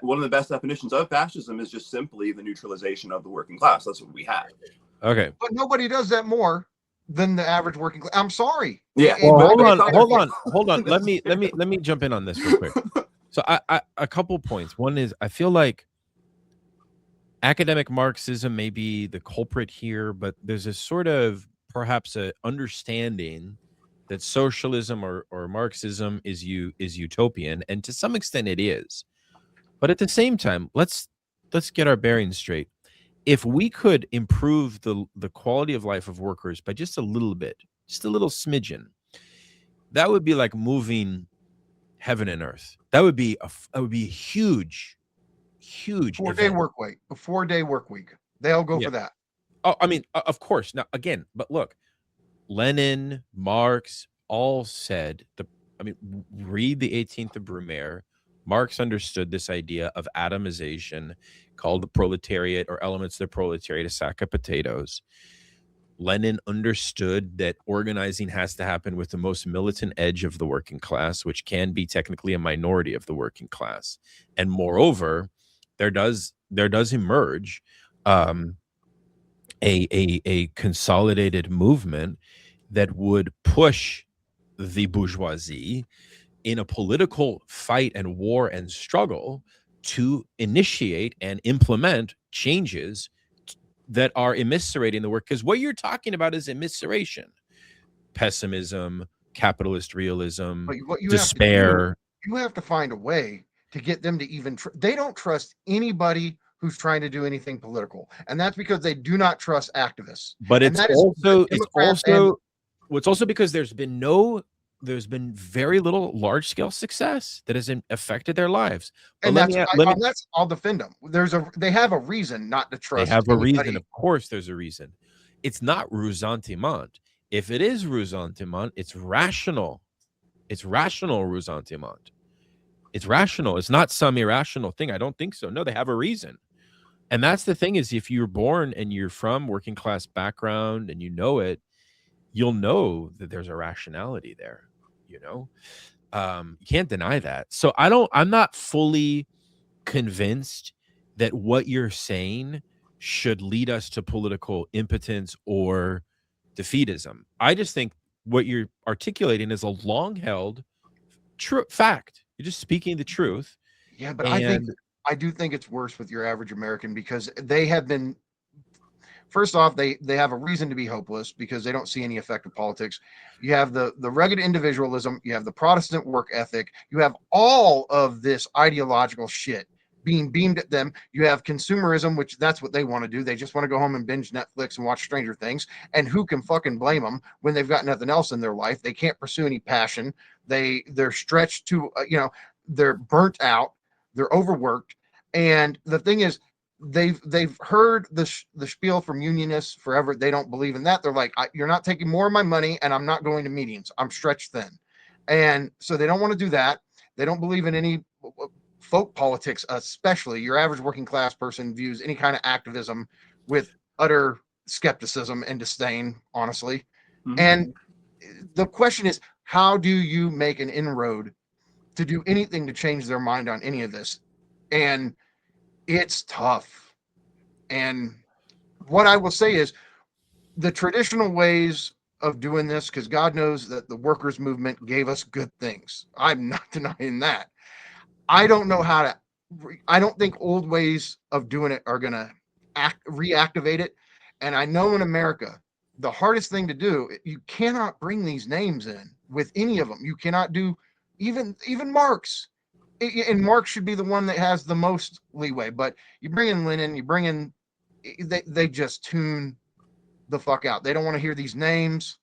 one of the best definitions of fascism is just simply the neutralization of the working class. That's what we have. Okay, but nobody does that more than the average working class. I'm sorry. Yeah. Well, hold on. Let me jump in on this real quick. So I a couple points. One is I feel like academic Marxism may be the culprit here, but there's a sort of perhaps a understanding that socialism or Marxism is utopian, and to some extent it is. But at the same time, let's get our bearings straight. If we could improve the quality of life of workers by just a little bit, just a little smidgen, that would be like moving heaven and earth. That would be a huge 4-day work week. A 4-day work week. They'll go for that. Oh, I mean, of course. Now again, but look, Lenin, Marx all said read the 18th of Brumaire. Marx understood this idea of atomization, called the proletariat or elements of the proletariat, a sack of potatoes. Lenin understood that organizing has to happen with the most militant edge of the working class, which can be technically a minority of the working class. And moreover, there does emerge a consolidated movement that would push the bourgeoisie in a political fight and war and struggle to initiate and implement changes that are eviscerating the work. Because what you're talking about is evisceration, pessimism, capitalist realism, despair. You have to find a way to get them to even they don't trust anybody who's trying to do anything political, and that's because they do not trust activists. But it's also because there's been very little large scale success that has affected their lives. But and I'll defend them. They have a reason not to trust. They have a reason. Of course, there's a reason. It's not ressentiment. If it is ressentiment, it's rational. It's rational ressentiment. It's rational. It's not some irrational thing. I don't think so. No, they have a reason. And that's the thing, is if you're born and you're from working class background and you know it, you'll know that there's a rationality there. You can't deny that. So I'm not fully convinced that what you're saying should lead us to political impotence or defeatism. I just think what you're articulating is a long-held true fact. You're just speaking the truth. Yeah, but I do think it's worse with your average American, because they have been, first off, they have a reason to be hopeless because they don't see any effective politics. You have the rugged individualism, you have the Protestant work ethic, you have all of this ideological shit being beamed at them. You have consumerism, which that's what they want to do. They just want to go home and binge Netflix and watch Stranger Things. And who can fucking blame them when they've got nothing else in their life? They can't pursue any passion. They're stretched to, they're burnt out. They're overworked. And the thing is, they've heard the spiel from unionists forever. They don't believe in that. They're like, you're not taking more of my money, and I'm not going to meetings. I'm stretched thin. And so they don't want to do that. They don't believe in any folk politics, especially. Your average working class person views any kind of activism with utter skepticism and disdain, honestly. Mm-hmm. And the question is, how do you make an inroad to do anything to change their mind on any of this? And it's tough. And what I will say is, the traditional ways of doing this, because God knows that the workers' movement gave us good things. I'm not denying that. I don't know how to, I don't think old ways of doing it are going to reactivate it. And I know in America, the hardest thing to do, you cannot bring these names in with any of them. You cannot do even Marx. And Marx should be the one that has the most leeway. But you bring in Lenin, you bring in, they just tune the fuck out. They don't want to hear these names.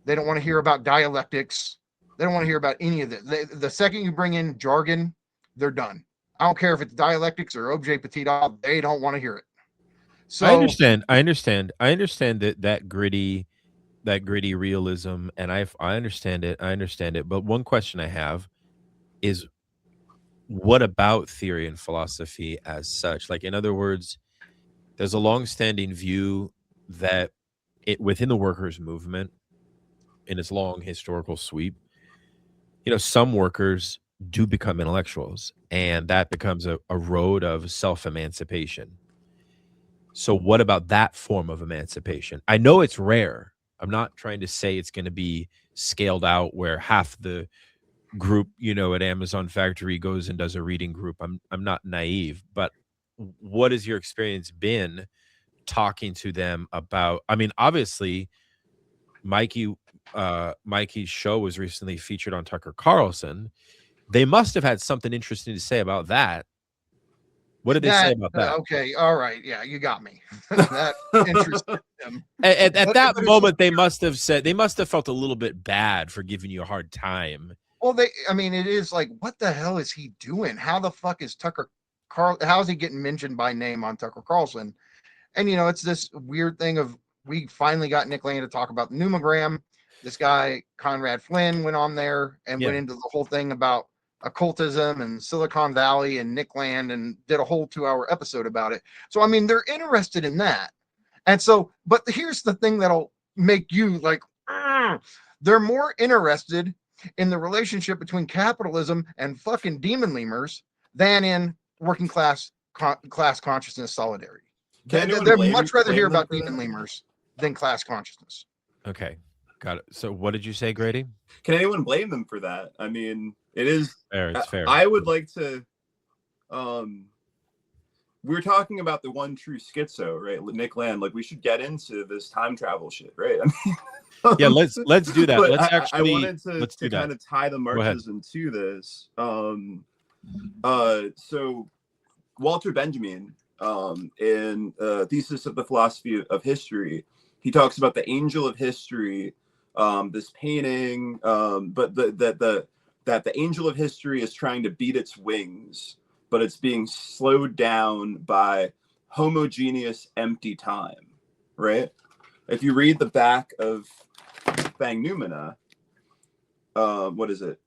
They don't want to hear about dialectics. They don't want to hear about any of this. The second you bring in jargon, they're done. I don't care if it's dialectics or objet petit, they don't want to hear it. So I understand that gritty realism, and I understand it. But one question I have is, what about theory and philosophy as such? Like, in other words, there's a long-standing view that within the workers' movement, in its long historical sweep, some workers do become intellectuals, and that becomes a road of self-emancipation. So what about that form of emancipation? I know it's rare. I'm not trying to say it's going to be scaled out where half the group, at Amazon Factory goes and does a reading group. I'm not naive, but what has your experience been talking to them about? I mean, obviously, Mikey's show was recently featured on Tucker Carlson. They must have had something interesting to say about that. What did they say about that? Okay, all right, yeah, you got me. That interested them. At that moment, they must have felt a little bit bad for giving you a hard time. Well, it is like, what the hell is he doing? How the fuck is how is he getting mentioned by name on Tucker Carlson? And, it's this weird thing of, we finally got Nick Land to talk about the pneumogram. This guy, Conrad Flynn, went on there and went into the whole thing about occultism and Silicon Valley and Nick Land, and did a whole 2-hour episode about it. So, they're interested in that. And so, but here's the thing that'll make you like, they're more interested in the relationship between capitalism and fucking demon lemurs than in working class consciousness solidarity. They'd much rather hear about demon lemurs than class consciousness. Okay, got it. So what did you say, Grady? Can anyone blame them for that? I mean, it is fair. It's fair. I would like to. We were talking about the one true schizo, right? Nick Land. Like, we should get into this time travel shit, right? Yeah, let's do that. I wanted to kind of tie the marches into this. So Walter Benjamin, in Thesis of the Philosophy of History, he talks about the angel of history, this painting, but that the angel of history is trying to beat its wings, but it's being slowed down by homogeneous empty time, right? If you read the back of Bang Noumena, what is it?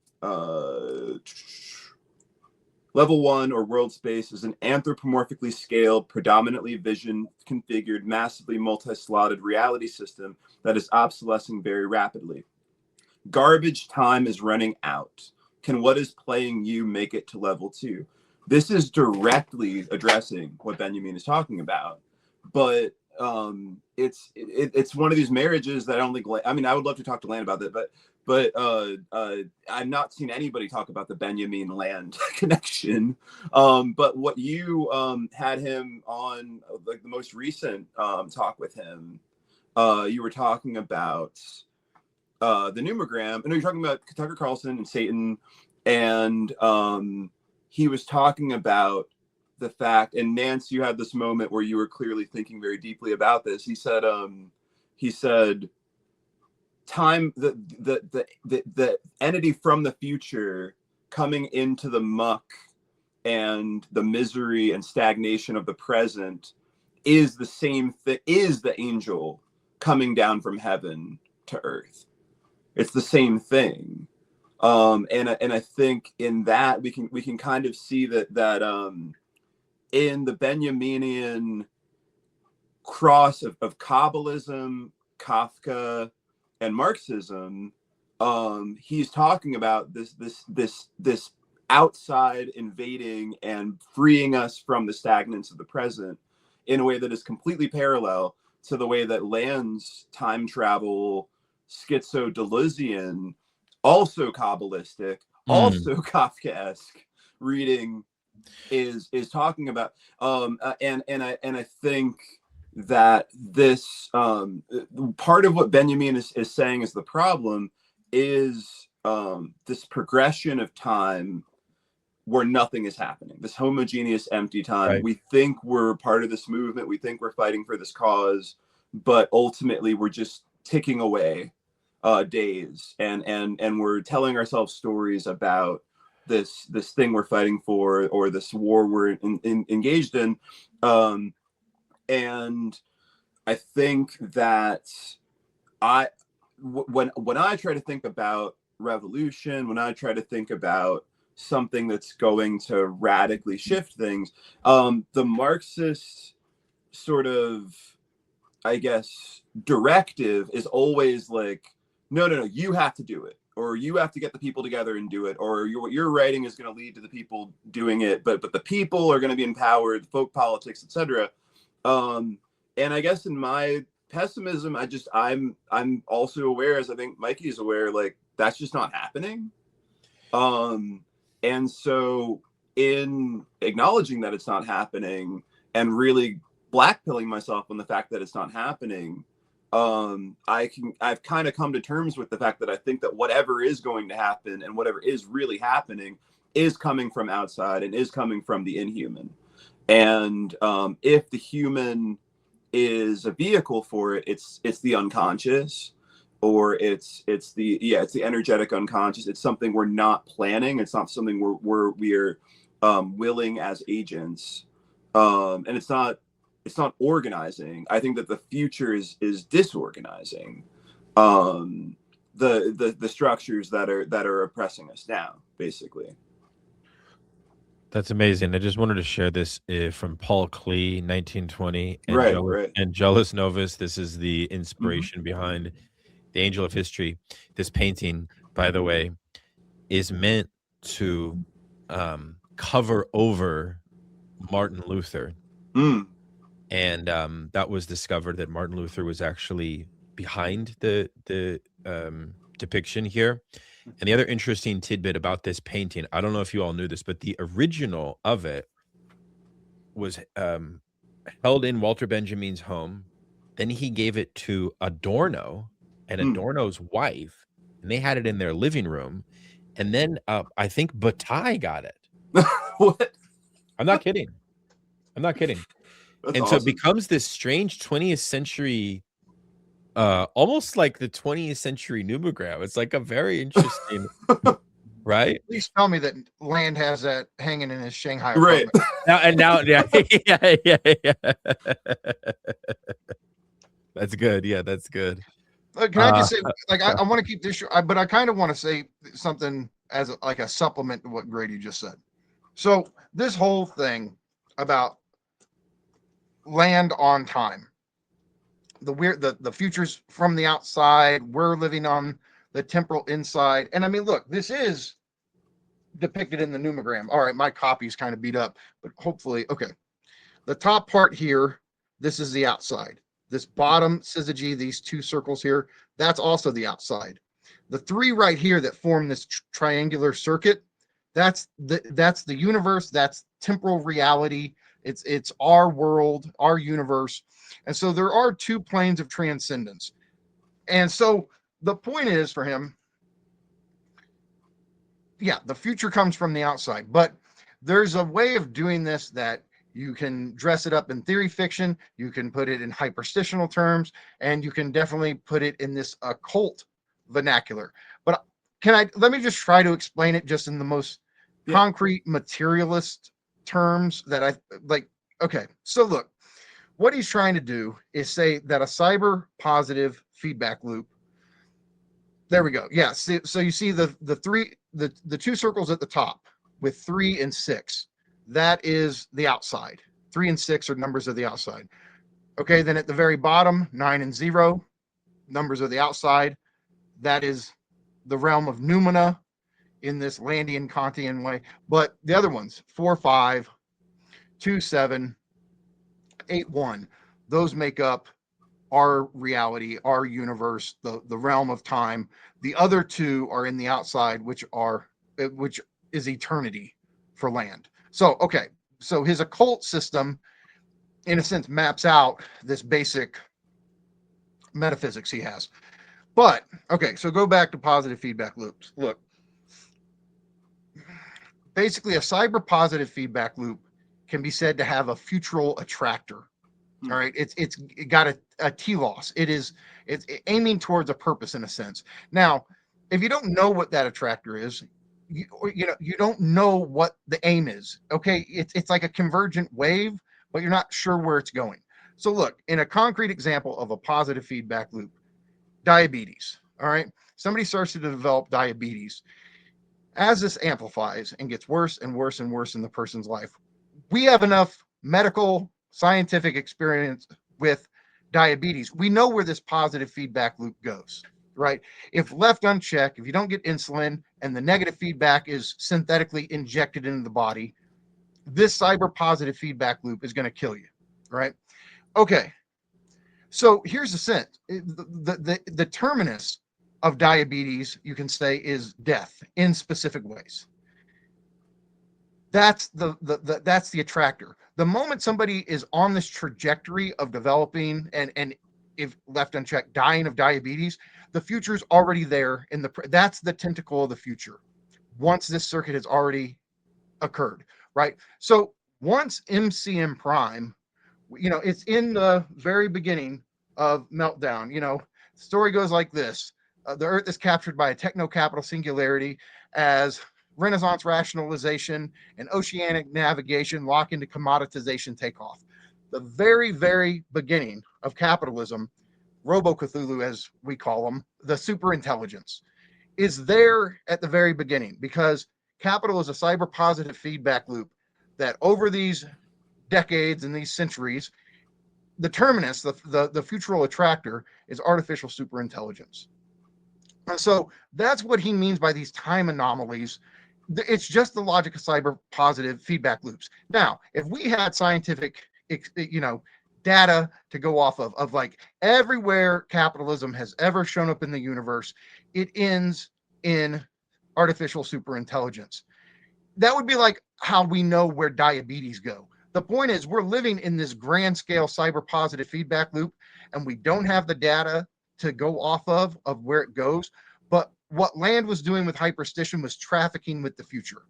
Level 1, or world space, is an anthropomorphically scaled, predominantly vision configured, massively multi-slotted reality system that is obsolescing very rapidly. Garbage time is running out. Can what is playing you make it to level 2? This is directly addressing what Benjamin is talking about, but it's one of these marriages that I don't think. I mean, I would love to talk to Land about that, but I've not seen anybody talk about the Benjamin Land connection. But what you had him on, like the most recent talk with him, you were talking about the pneumogram. I know you're talking about Tucker Carlson and Satan, and he was talking about the fact, and Nance, you had this moment where you were clearly thinking very deeply about this. He said time, the entity from the future coming into the muck and the misery and stagnation of the present is the same thing, is the angel coming down from heaven to earth. It's the same thing. And I think in that we can kind of see that in the Benjaminian cross of Kabbalism, Kafka, and Marxism, he's talking about this outside invading and freeing us from the stagnance of the present in a way that is completely parallel to the way that Land's time travel, schizo-Deleuzian, also Kabbalistic, also Kafkaesque reading is talking about. And I think that this part of what Benjamin is saying is the problem is this progression of time where nothing is happening, this homogeneous empty time. Right. We think we're part of this movement, we think we're fighting for this cause, but ultimately we're just ticking away days, and we're telling ourselves stories about this thing we're fighting for, or this war we're engaged in. And I think that when I try to think about revolution, when I try to think about something that's going to radically shift things, the Marxist sort of, I guess, directive is always like, no, you have to do it, or you have to get the people together and do it, or what you're writing is going to lead to the people doing it, but the people are going to be empowered, folk politics, etc. And I guess in my pessimism, I'm also aware, as I think Mikey is aware, like that's just not happening. And so in acknowledging that it's not happening and really blackpilling myself on the fact that it's not happening, I've kind of come to terms with the fact that I think that whatever is going to happen and whatever is really happening is coming from outside and is coming from the inhuman. And if the human is a vehicle for it, it's the unconscious, or it's the energetic unconscious. It's something we're not planning. It's not something we're willing as agents, and it's not organizing. I think that the future is disorganizing the structures that are oppressing us now, basically. That's amazing. I just wanted to share this from Paul Klee, 1920, Right. Angelus Novus. This is the inspiration behind The Angel of History. This painting, by the way, is meant to cover over Martin Luther. And that was discovered that Martin Luther was actually behind the depiction here. And the other interesting tidbit about this painting, I don't know if you all knew this, but the original of it was held in Walter Benjamin's home. Then he gave it to Adorno and Adorno's wife, and they had it in their living room. And then I think Bataille got it. What? I'm not kidding. That's and awesome. So it becomes this strange 20th century, almost like the 20th century numogram. It's like a very interesting, right? Please tell me that Land has that hanging in his Shanghai Right. apartment. Yeah. That's good. Yeah, that's good. Can I just say, like, I want to keep this short, but I kind of want to say something as like a supplement to what Grady just said. So this whole thing about land on time, the futures from the outside, we're living on the temporal inside. And I mean, look, this is depicted in the numogram. All right, my copy's kind of beat up, but hopefully, okay. The top part here, this is the outside. This bottom syzygy, these two circles here, that's also the outside. The three right here that form this triangular circuit, that's the universe, that's temporal reality. It's our world, our universe. And so there are two planes of transcendence. And so the point is for him, yeah, the future comes from the outside, but there's a way of doing this that You can dress it up in theory fiction. You can put it in hyperstitional terms, and you can definitely put it in this occult vernacular. But let me just try to explain it just in the most concrete materialist terms that I like. Okay, so look, what he's trying to do is say that a cyber positive feedback loop. There we go. Yeah. So you see the two circles at the top with 3 and 6. That is the outside. 3 and 6 are numbers of the outside. Okay. Then at the very bottom, 9 and 0, numbers of the outside. That is the realm of noumena in this Landian Kantian way. But the other ones, 4, 5, 2, 7, 8, 1, those make up our reality, our universe, the realm of time. The other two are in the outside, which is eternity for land. So, okay, so his occult system, in a sense, maps out this basic metaphysics he has. But, okay, so go back to positive feedback loops. Look, basically a cyber positive feedback loop can be said to have a futural attractor. All right, it's got a telos. It's aiming towards a purpose in a sense. Now, if you don't know what that attractor is, you don't know what the aim is. Okay, it's like a convergent wave, but you're not sure where it's going. So look, in a concrete example of a positive feedback loop, diabetes. All right, somebody starts to develop diabetes. As this amplifies and gets worse and worse and worse in the person's life, we have enough medical scientific experience with diabetes. We know where this positive feedback loop goes, right? If left unchecked, if you don't get insulin and the negative feedback is synthetically injected into the body, this cyber positive feedback loop is going to kill you, right? Okay. So here's the sense. The terminus of diabetes, you can say, is death in specific ways. That's the attractor. The moment somebody is on this trajectory of developing and if left unchecked, dying of diabetes, the future is already there. That's the tentacle of the future. Once this circuit has already occurred, right? So once MCM prime, it's in the very beginning of Meltdown. The story goes like this: the Earth is captured by a techno-capital singularity as Renaissance rationalization and oceanic navigation lock into commoditization takeoff. The very, very beginning of capitalism, Robo-Cthulhu, as we call them, the superintelligence, is there at the very beginning because capital is a cyber positive feedback loop that over these decades and these centuries, the terminus, the futural attractor, is artificial superintelligence. And so that's what he means by these time anomalies. It's just the logic of cyber positive feedback loops. Now, if we had scientific, data to go off of like everywhere capitalism has ever shown up in the universe, it ends in artificial superintelligence. That would be like how we know where diabetes go. The point is we're living in this grand scale cyber positive feedback loop, and we don't have the data to go off of where it goes. But what Land was doing with Hyperstition was trafficking with the future.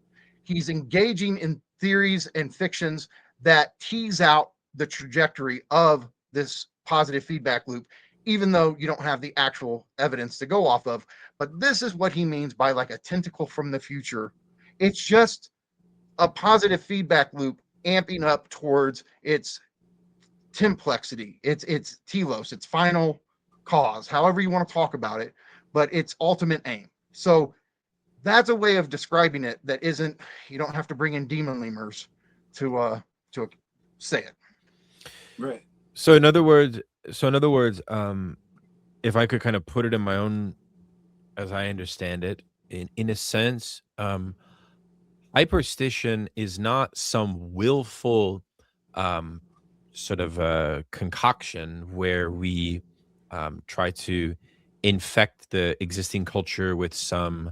He's engaging in theories and fictions that tease out the trajectory of this positive feedback loop, even though you don't have the actual evidence to go off of. But this is what he means by like a tentacle from the future. It's just a positive feedback loop amping up towards its templexity, its telos, its final cause, however you want to talk about it, but its ultimate aim. So that's a way of describing it that isn't, you don't have to bring in demon lemurs to say it. Right. So in other words, if I could kind of put it in my own, as I understand it, in a sense, Hyperstition is not some willful sort of concoction where we try to infect the existing culture with some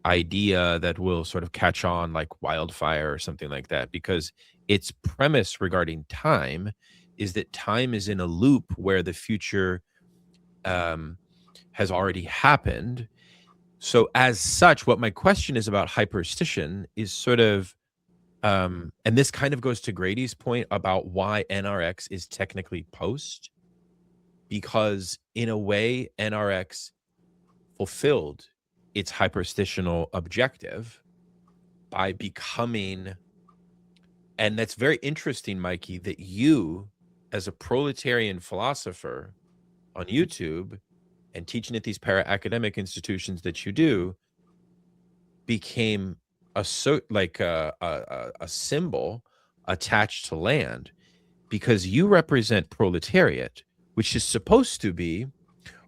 idea that will sort of catch on like wildfire or something like that, because its premise regarding time is that time is in a loop where the future has already happened. So as such, what my question is about Hyperstition is sort of and this kind of goes to Grady's point about why NRX is technically post, because in a way NRX fulfilled its hyperstitional objective by becoming, and that's very interesting, Mikey, that you, as a proletarian philosopher on YouTube and teaching at these para-academic institutions that you do, became a symbol attached to land, because you represent proletariat, which is supposed to be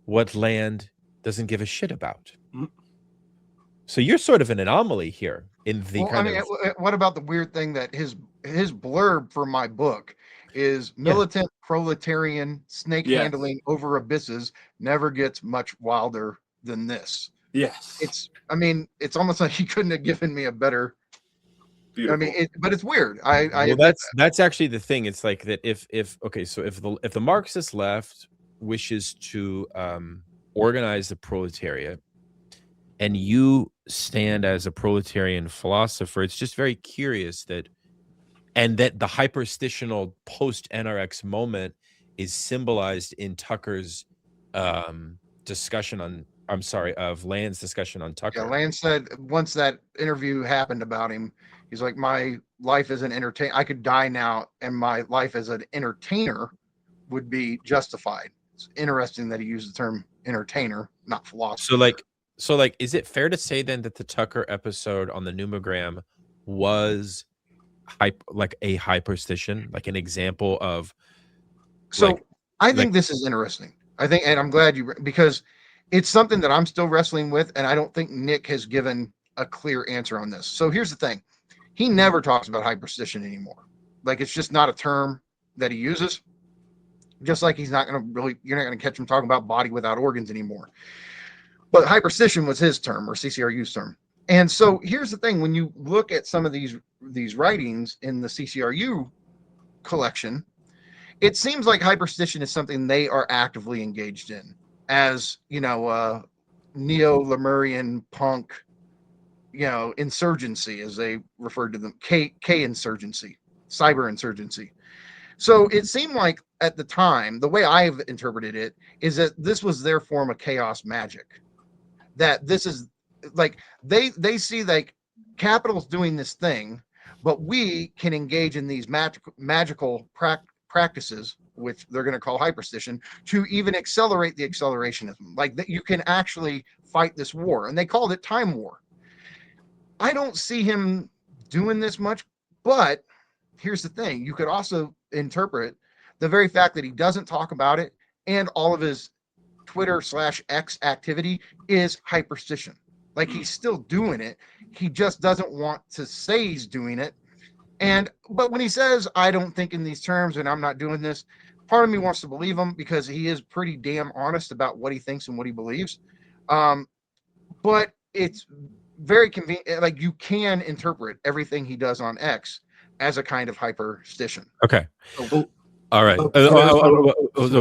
what land doesn't give a shit about. So you're sort of an anomaly here in the what about the weird thing that his blurb for my book is militant proletarian snake handling over abysses never gets much wilder than this. Yes. It's almost like he couldn't have given me a better. Beautiful. But it's weird. That's actually the thing. It's like that if the Marxist left wishes to organize the proletariat, and you stand as a proletarian philosopher, it's just very curious that the hyperstitional post-NRX moment is symbolized in Tucker's discussion on, of Land's discussion on Tucker. Yeah, Land said once that interview happened about him, he's like, my life as an entertainer, I could die now, and my life as an entertainer would be justified. It's interesting that he used the term entertainer, not philosopher. So is it fair to say then that the Tucker episode on the Numogram was a hyperstition, like an example of? So I think this is interesting. And I'm glad because it's something that I'm still wrestling with, and I don't think Nick has given a clear answer on this. So here's the thing. He never talks about hyperstition anymore. Like, it's just not a term that he uses. Just like you're not going to catch him talking about body without organs anymore. But hyperstition was his term, or CCRU's term. And so here's the thing. When you look at some of these writings in the CCRU collection, it seems like hyperstition is something they are actively engaged in, as, neo-Lemurian punk, insurgency, as they referred to them, K insurgency, cyber insurgency. So it seemed like at the time, the way I've interpreted it is that this was their form of chaos magic. That this is like, they see like capital's doing this thing, but we can engage in these magical practices, which they're going to call hyperstition, to even accelerate the accelerationism. Like, that you can actually fight this war, and they called it time war. I don't see him doing this much, but here's the thing. You could also interpret the very fact that he doesn't talk about it, and all of his Twitter/X activity is hyperstition. Like, he's still doing it. He just doesn't want to say he's doing it. But when he says, I don't think in these terms and I'm not doing this, part of me wants to believe him, because he is pretty damn honest about what he thinks and what he believes. But it's very convenient. Like, you can interpret everything he does on X as a kind of hyperstition. Okay. All right.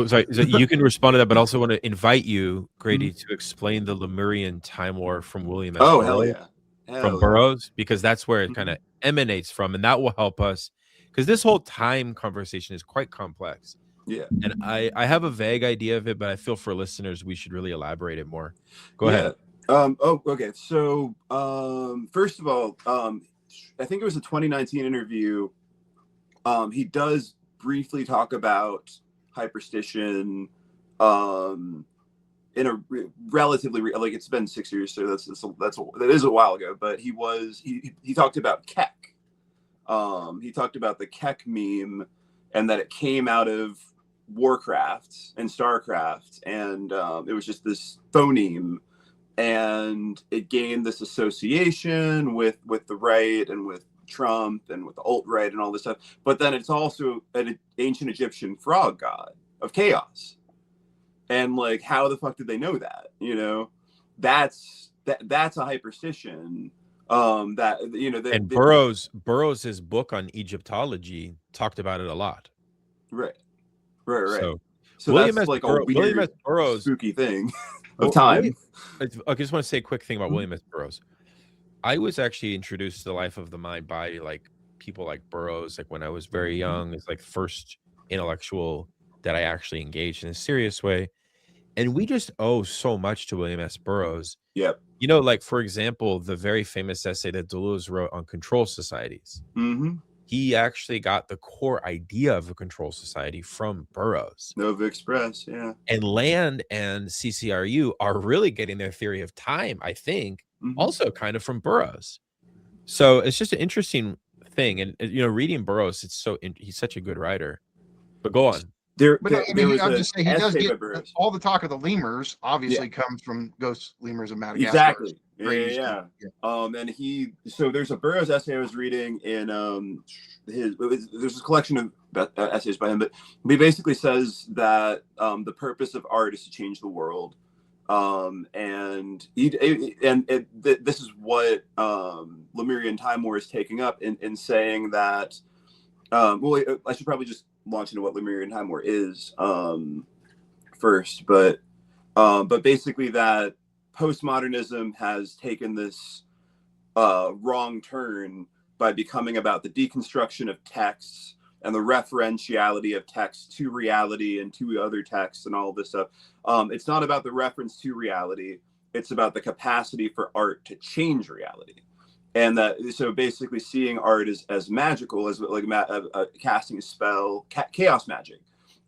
Sorry. So you can respond to that, but also want to invite you, Grady, to explain the Lemurian time war from William S. Hell yeah. From Burroughs, because that's where it kind of emanates from, and that will help us, because this whole time conversation is quite complex. Yeah. And I have a vague idea of it, but I feel for listeners we should really elaborate it more. Go ahead. Okay. So first of all, I think it was a 2019 interview. He does briefly talk about hyperstition in a relatively like, it's been 6 years, so that is a while ago, but he talked about Keck. He talked about the Keck meme, and that it came out of Warcraft and Starcraft, and it was just this phoneme, and it gained this association with the right and with Trump and with the alt-right and all this stuff. But then it's also an ancient Egyptian frog god of chaos. And like, how the fuck did they know that? That's a hyperstition. And Burroughs' book on Egyptology talked about it a lot. Right. So William that's S. like Burroughs, a weird, spooky thing of time. I just want to say a quick thing about William S. Burroughs. I was actually introduced to the Life of the Mind by like people like Burroughs, like when I was very young, is like the first intellectual that I actually engaged in a serious way. And we just owe so much to William S. Burroughs. Yep. You know, like, for example, the very famous essay that Deleuze wrote on control societies. Mm-hmm. He actually got the core idea of a control society from Burroughs. Nova Express, yeah. And Land and CCRU are really getting their theory of time, I think, also kind of from Burroughs. So it's just an interesting thing. And, you know, reading Burroughs, he's such a good writer. But go on. I'm just saying he does get all the talk of the lemurs. Obviously, comes from ghost lemurs of Madagascar. Exactly. Yeah. And there's a Burroughs essay I was reading in there's a collection of essays by him, but he basically says that the purpose of art is to change the world. This is what Lemurian Time War is taking up in saying that. I should probably just launch into what Lemurian Time War is first, but basically that postmodernism has taken this wrong turn by becoming about the deconstruction of texts and the referentiality of text to reality and to other texts and all of this stuff. It's not about the reference to reality. It's about the capacity for art to change reality. And so basically seeing art as magical, as like casting a spell, chaos magic,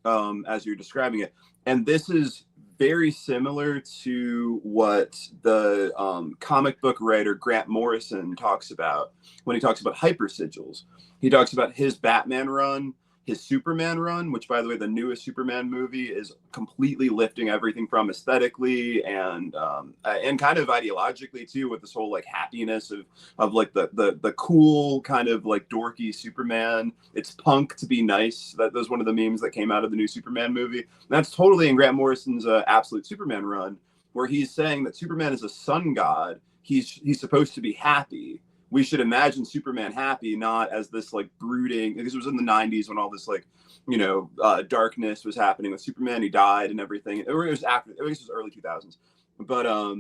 as you're describing it. And this is very similar to what the comic book writer Grant Morrison talks about when he talks about hypersigils. He talks about his Batman run, his Superman run, which, by the way, the newest Superman movie is completely lifting everything from aesthetically and kind of ideologically too, with this whole like happiness of like the cool kind of like dorky Superman. It's punk to be nice. That was one of the memes that came out of the new Superman movie. And that's totally in Grant Morrison's Absolute Superman run, where he's saying that Superman is a sun god. He's supposed to be happy. We should imagine Superman happy, not as this like brooding, because it was in the 90s when all this like, you know, darkness was happening with Superman. He died and everything. It was early 2000s. But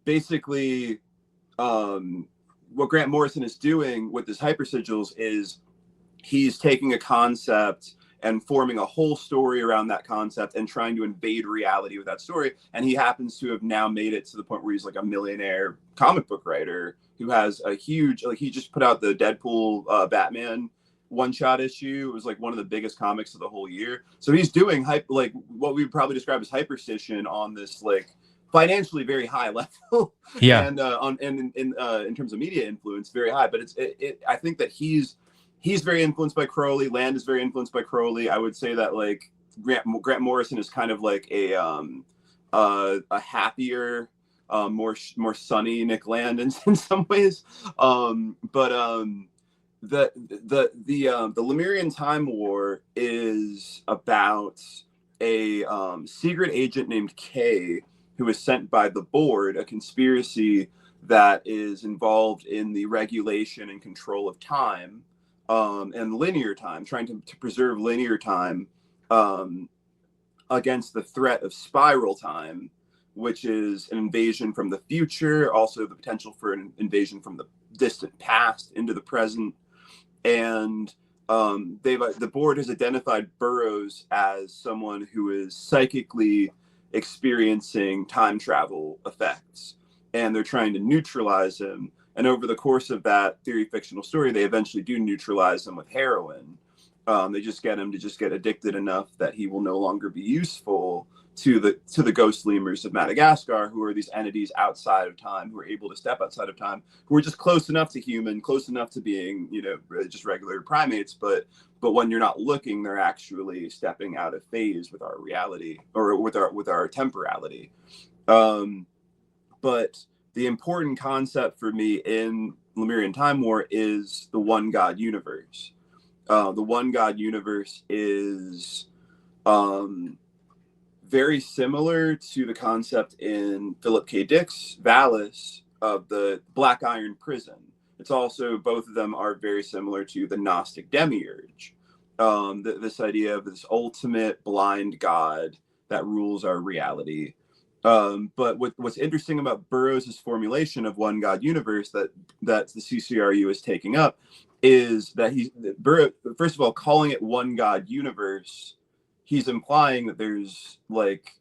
basically, what Grant Morrison is doing with his hypersigils is he's taking a concept and forming a whole story around that concept and trying to invade reality with that story. And he happens to have now made it to the point where he's like a millionaire comic book writer who has a huge, like he just put out the Deadpool Batman one-shot issue. It was like one of the biggest comics of the whole year. So he's doing like what we would probably describe as Hyperstition on this like financially very high level. Yeah. And in terms of media influence, very high. But I think that he's very influenced by Crowley. Land is very influenced by Crowley. I would say that like Grant Morrison is kind of like a happier, more sunny Nick Land in some ways. The Lemurian Time War is about a secret agent named K, who is sent by the board, a conspiracy that is involved in the regulation and control of time. And linear time, trying to preserve linear time against the threat of spiral time, which is an invasion from the future, also the potential for an invasion from the distant past into the present. And the board has identified Burroughs as someone who is psychically experiencing time travel effects, and they're trying to neutralize him. And over the course of that theory fictional story, they eventually do neutralize him with heroin. They just get him to just get addicted enough that he will no longer be useful to the ghost lemurs of Madagascar, who are these entities outside of time, who are able to step outside of time, who are just close enough to human, close enough to being, you know, just regular primates. But when you're not looking, they're actually stepping out of phase with our reality, or with our temporality. But the important concept for me in Lemurian Time War is the one God universe. The one God universe is very similar to the concept in Philip K. Dick's Valis of the Black Iron Prison. It's also, both of them are very similar to the Gnostic Demiurge. This idea of this ultimate blind God that rules our reality. But what's interesting about Burroughs' formulation of one God universe that the CCRU is taking up is that first of all, calling it one God universe, he's implying that there's like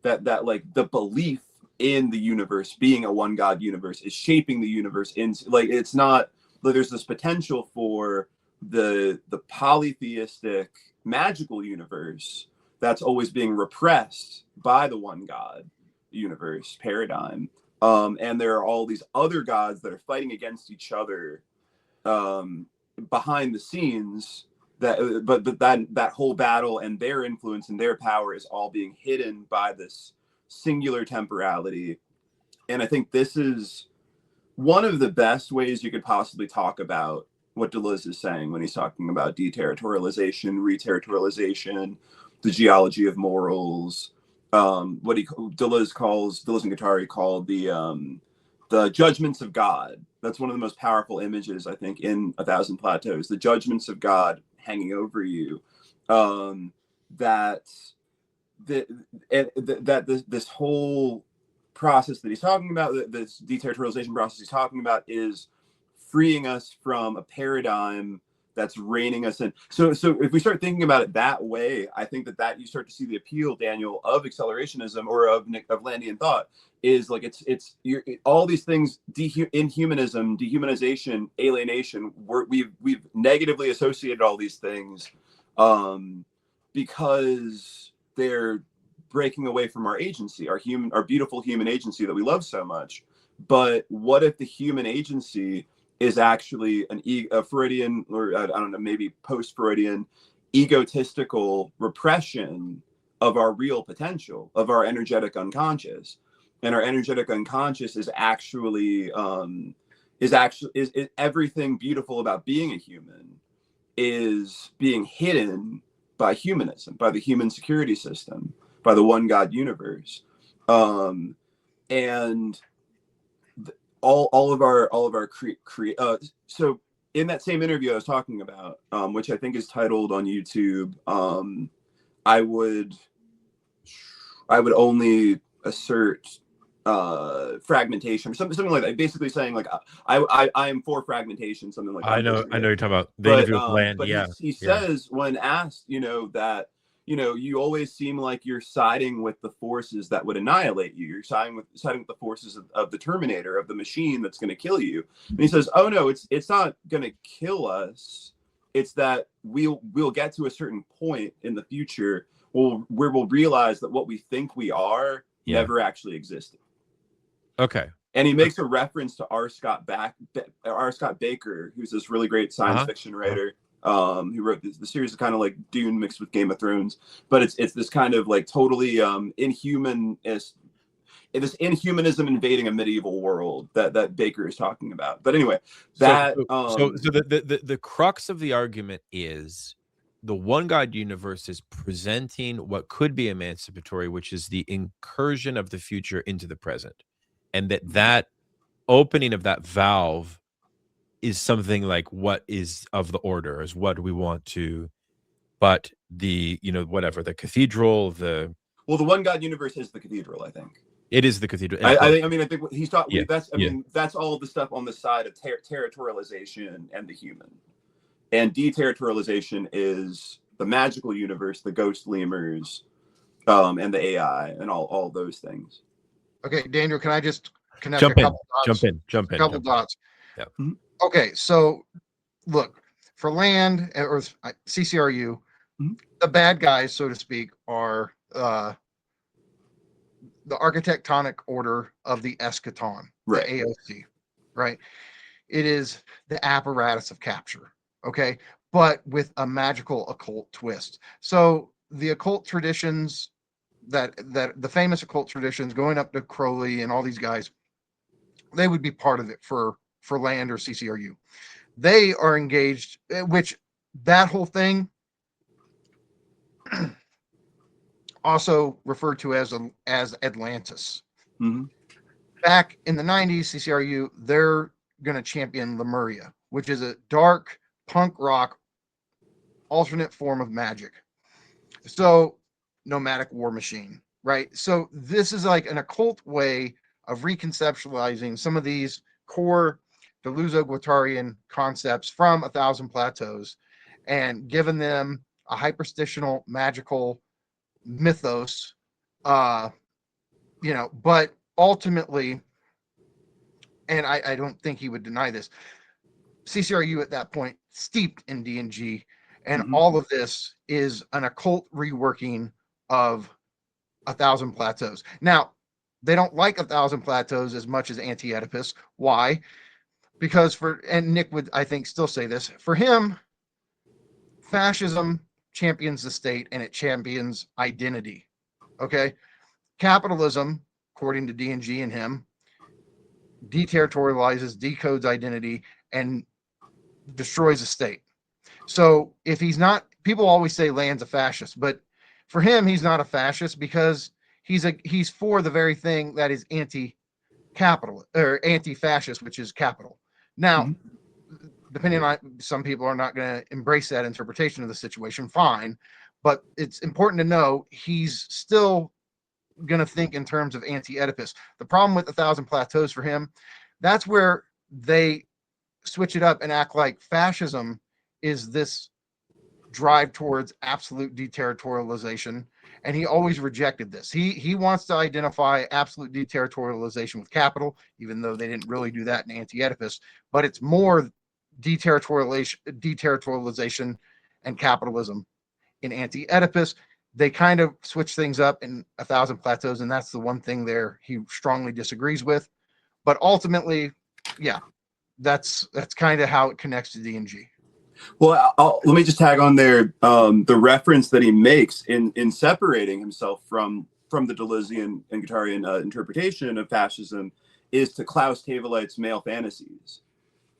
that like the belief in the universe being a one God universe is shaping the universe into like it's not like there's this potential for the polytheistic magical universe that's always being repressed by the one God universe paradigm. And there are all these other gods that are fighting against each other behind the scenes, but that whole battle and their influence and their power is all being hidden by this singular temporality. And I think this is one of the best ways you could possibly talk about what Deleuze is saying when he's talking about deterritorialization, reterritorialization, the geology of morals, what Deleuze and Guattari called the judgments of God. That's one of the most powerful images, I think, in A Thousand Plateaus, the judgments of God hanging over you. This whole process that he's talking about, this deterritorialization process he's talking about, is freeing us from a paradigm that's reining us in. So if we start thinking about it that way, I think that you start to see the appeal, Daniel, of accelerationism or of Landian thought is like all these things, inhumanism, dehumanization, alienation. We've negatively associated all these things because they're breaking away from our agency, our beautiful human agency that we love so much. But what if the human agency is actually a Freudian, or I don't know, maybe post-Freudian, egotistical repression of our real potential, of our energetic unconscious? And our energetic unconscious is actually everything beautiful about being a human is being hidden by humanism, by the human security system, by the one God universe. And all of our so in that same interview I was talking about, which I think is titled on YouTube, I would only assert fragmentation or something like that, basically saying like I am for fragmentation, something like that. I know you're talking about the But interview with Land. but Yeah, he says when asked, that you always seem like you're siding with the forces that would annihilate you. You're siding with the forces of the Terminator, of the machine that's going to kill you. And he says, oh no, it's not going to kill us. It's that we'll get to a certain point in the future where we'll realize that what we think we are never actually existed. Okay. And he makes a reference to R. Scott Baker, who's this really great science fiction writer. Who wrote the series of kind of like Dune mixed with Game of Thrones, but it's this kind of like totally inhumanism invading a medieval world that Baker is talking about. But anyway, the crux of the argument is the one God universe is presenting what could be emancipatory, which is the incursion of the future into the present, and that opening of that valve is something like what is of the order, is what we want to, but the whatever the cathedral, the one God universe is the cathedral. I think it is the cathedral. I think what he's talking. Yeah, that's all the stuff on the side of territorialization and the human, and deterritorialization is the magical universe, the ghost lemurs, and the AI and all those things. Okay, Daniel, can I just connect jump a couple in, dots? jump in. A couple dots. Yeah. Mm-hmm. Okay, so look, for Land or CCRU, the bad guys, so to speak, are the architectonic order of the eschaton, right. The AOC, right? It is the apparatus of capture, okay, but with a magical occult twist. So the occult traditions that the famous occult traditions going up to Crowley and all these guys, they would be part of it for Land or CCRU. They are engaged, which that whole thing also referred to as Atlantis. Mm-hmm. Back in the 90s, CCRU, they're going to champion Lemuria, which is a dark punk rock alternate form of magic. So nomadic war machine, right? So this is like an occult way of reconceptualizing some of these core Deleuze-Guattarian concepts from A Thousand Plateaus and given them a hyperstitional magical mythos, but ultimately, and I don't think he would deny this, CCRU at that point steeped in D&G, and all of this is an occult reworking of A Thousand Plateaus. Now, they don't like A Thousand Plateaus as much as Anti-Oedipus. Why? Because and Nick would, I think, still say this, for him, fascism champions the state and it champions identity. Okay? Capitalism, according to D&G and him, deterritorializes, decodes identity, and destroys the state. So if he's not, people always say Land's a fascist, but for him, he's not a fascist because he's for the very thing that is anti-capital or anti-fascist, which is capital. Now, depending on, some people are not going to embrace that interpretation of the situation, fine, but it's important to know he's still going to think in terms of Anti-Oedipus. The problem with A Thousand Plateaus for him, that's where they switch it up and act like fascism is this drive towards absolute deterritorialization, and he always rejected this. He wants to identify absolute deterritorialization with capital, even though they didn't really do that in Anti-Oedipus, but it's more deterritorialization and capitalism in Anti-Oedipus. They kind of switch things up in A Thousand Plateaus, and that's the one thing there he strongly disagrees with. But ultimately, yeah, that's kind of how it connects to D&G. Well, let me just tag on there the reference that he makes in separating himself from the Deleuzian and Guattarian interpretation of fascism is to Klaus Teweleit's male fantasies.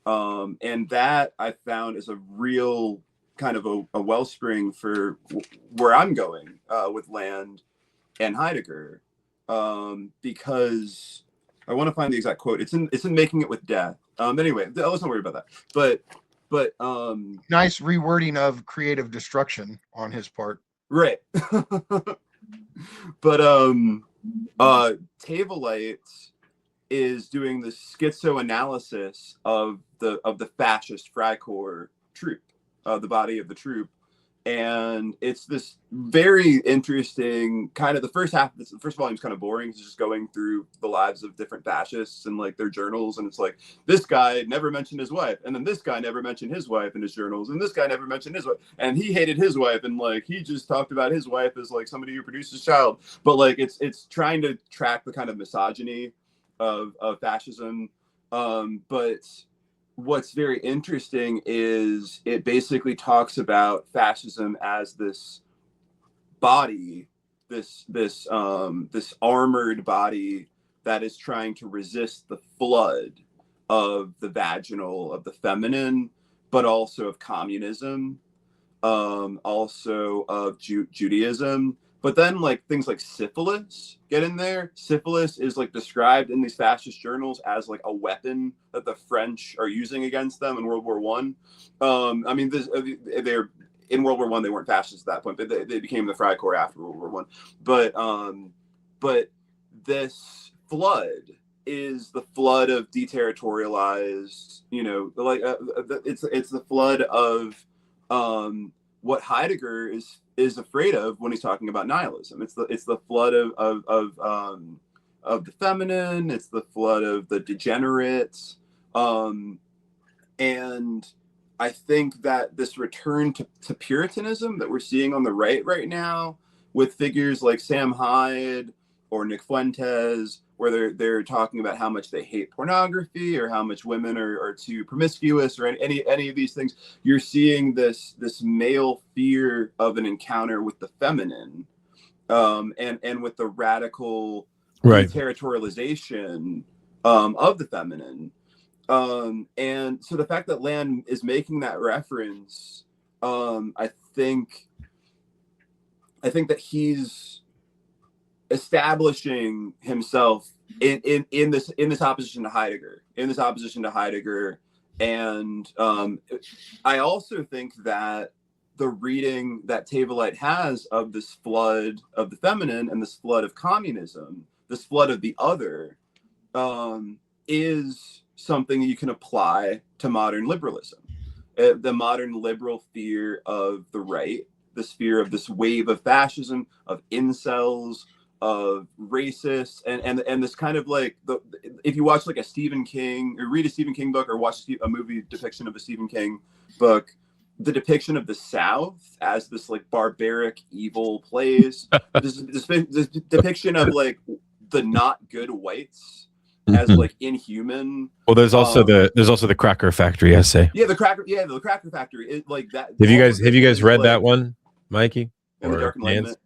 And that I found is a real kind of a wellspring for where I'm going with Land and Heidegger, because I want to find the exact quote. It's in Making It with Death. Anyway, let's not worry about that. But nice rewording of creative destruction on his part. Right. But Teweleit is doing the schizoanalysis of the fascist Freikorps troop, the body of the troop, and it's this very interesting kind of, the first volume is kind of boring. It's just going through the lives of different fascists and like their journals, and it's like, this guy never mentioned his wife, and then this guy never mentioned his wife in his journals, and this guy never mentioned his wife, and he hated his wife, and like he just talked about his wife as like somebody who produced his child. But like it's trying to track the kind of misogyny of fascism, but what's very interesting is it basically talks about fascism as this body, this armored body that is trying to resist the flood of the vaginal, of the feminine, but also of communism, also of Judaism. But then like things like syphilis get in there. Syphilis is like described in these fascist journals as like a weapon that the French are using against them in World War One. I mean, they're in World War One. They weren't fascists at that point, but they became the Freikorps after World War One. But this flood is the flood of deterritorialized, like it's the flood of what Heidegger is afraid of when he's talking about nihilism. It's the flood of the feminine. It's the flood of the degenerates, and I think that this return to Puritanism that we're seeing on the right now, with figures like Sam Hyde or Nick Fuentes, where they're talking about how much they hate pornography or how much women are too promiscuous or any of these things. You're seeing this male fear of an encounter with the feminine, and with the radical territorialization of the feminine. And so the fact that Land is making that reference, I think that he's establishing himself in this opposition to Heidegger, and I also think that the reading that Teweleit has of this flood of the feminine and this flood of communism, this flood of the other, is something you can apply to modern liberalism. The modern liberal fear of the right, this fear of this wave of fascism, of incels, of racists, and this kind of like if you watch like a Stephen King or read a Stephen King book or watch a movie depiction of a Stephen King book, the depiction of the South as this like barbaric evil place, this depiction of like the not good whites as like inhuman. Well, there's also the Cracker Factory essay. Yeah, the Cracker Factory. It, like that. Have you guys read that one, Mikey? In the Dark Enlightenment.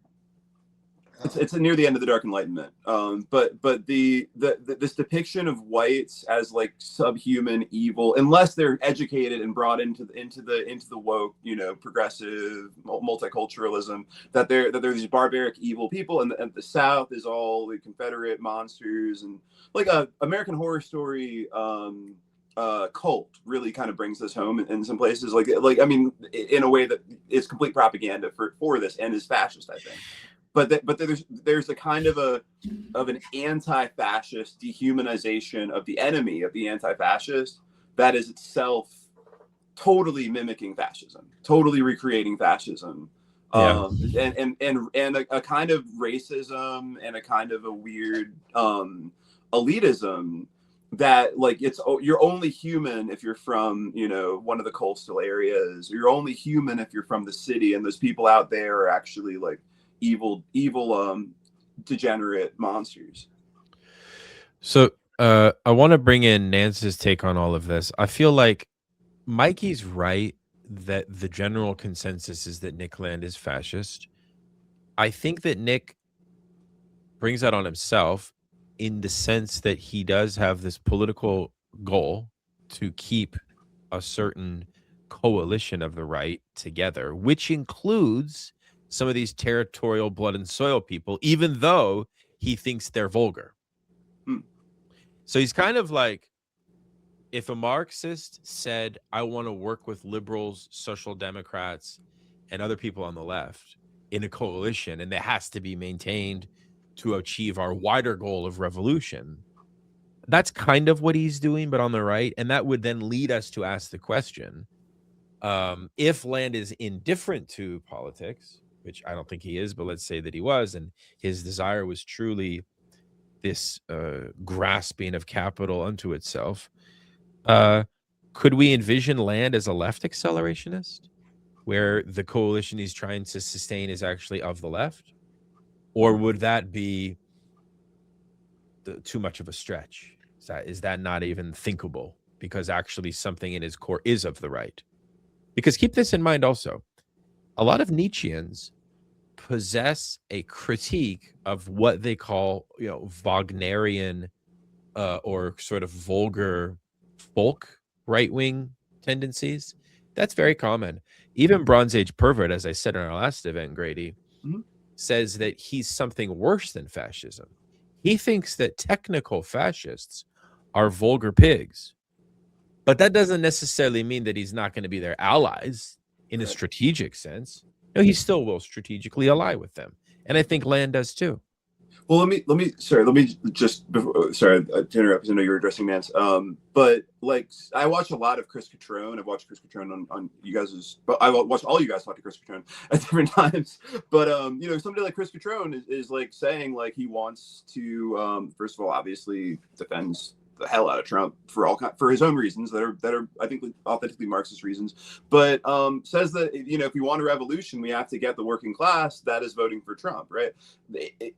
It's near the end of the Dark Enlightenment. But this depiction of whites as like subhuman evil, unless they're educated and brought into the woke, progressive multiculturalism, that they're these barbaric evil people, and the South is all the Confederate monsters, and like a American Horror Story cult really kind of brings this home in some places, like I mean, in a way that is complete propaganda for this and is fascist, I think. But there's a kind of an anti-fascist dehumanization of the enemy, of the anti-fascist, that is itself totally mimicking fascism, totally recreating fascism, and a kind of racism and a kind of a weird elitism that like you're only human if you're from one of the coastal areas. You're only human if you're from the city, and those people out there are actually like evil degenerate monsters. So I want to bring in Nance's take on all of this. I feel like Mikey's right that the general consensus is that Nick Land is fascist. I think that Nick brings that on himself in the sense that he does have this political goal to keep a certain coalition of the right together, which includes some of these territorial blood and soil people, even though he thinks they're vulgar. So he's kind of like, if a Marxist said, I want to work with liberals, social democrats, and other people on the left in a coalition, and that has to be maintained to achieve our wider goal of revolution, that's kind of what he's doing, but on the right. And that would then lead us to ask the question, if Land is indifferent to politics, which I don't think he is, but let's say that he was, and his desire was truly this grasping of capital unto itself, could we envision Land as a left accelerationist, where the coalition he's trying to sustain is actually of the left? Or would that be too much of a stretch? Is that not even thinkable? Because actually something in his core is of the right. Because keep this in mind also, a lot of Nietzscheans possess a critique of what they call, Wagnerian or sort of vulgar folk right-wing tendencies. That's very common. Even Bronze Age Pervert, as I said in our last event, Grady, says that he's something worse than fascism. He thinks that technical fascists are vulgar pigs. But that doesn't necessarily mean that he's not going to be their allies in a strategic sense. No, he still will strategically ally with them. And I think Land does too. Well, let me just sorry to interrupt, because I know you're addressing Nance. But like, I watch a lot of Chris Cutrone. I've watched Chris Cutrone on you guys's, but I watched all you guys talk to Chris Cutrone at different times. But somebody like Chris Cutrone is like saying like he wants to first of all, obviously defends the hell out of Trump for his own reasons that are I think authentically Marxist reasons, but says that if you want a revolution, we have to get the working class that is voting for Trump, right?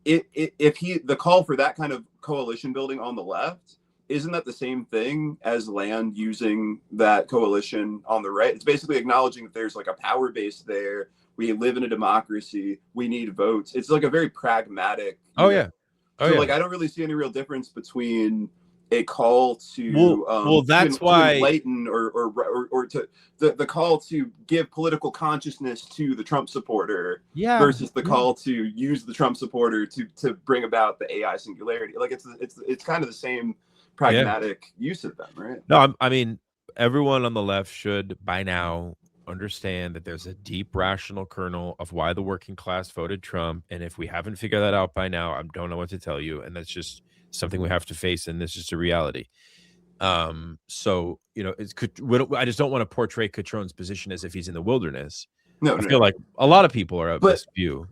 If the call for that kind of coalition building on the left, isn't that the same thing as Land using that coalition on the right? It's basically acknowledging that there's like a power base there. We live in a democracy. We need votes. It's like a very pragmatic. I don't really see any real difference between a call to that's to why enlighten or to the call to give political consciousness to the Trump supporter versus the call to use the Trump supporter to bring about the AI singularity. Like it's kind of the same pragmatic use of them, right? No, I mean, everyone on the left should by now understand that there's a deep rational kernel of why the working class voted Trump. And if we haven't figured that out by now, I don't know what to tell you. And that's just something we have to face, and this is a reality. So, you know, I just don't want to portray Catron's position as if he's in the wilderness. No, I feel like a lot of people are of this view.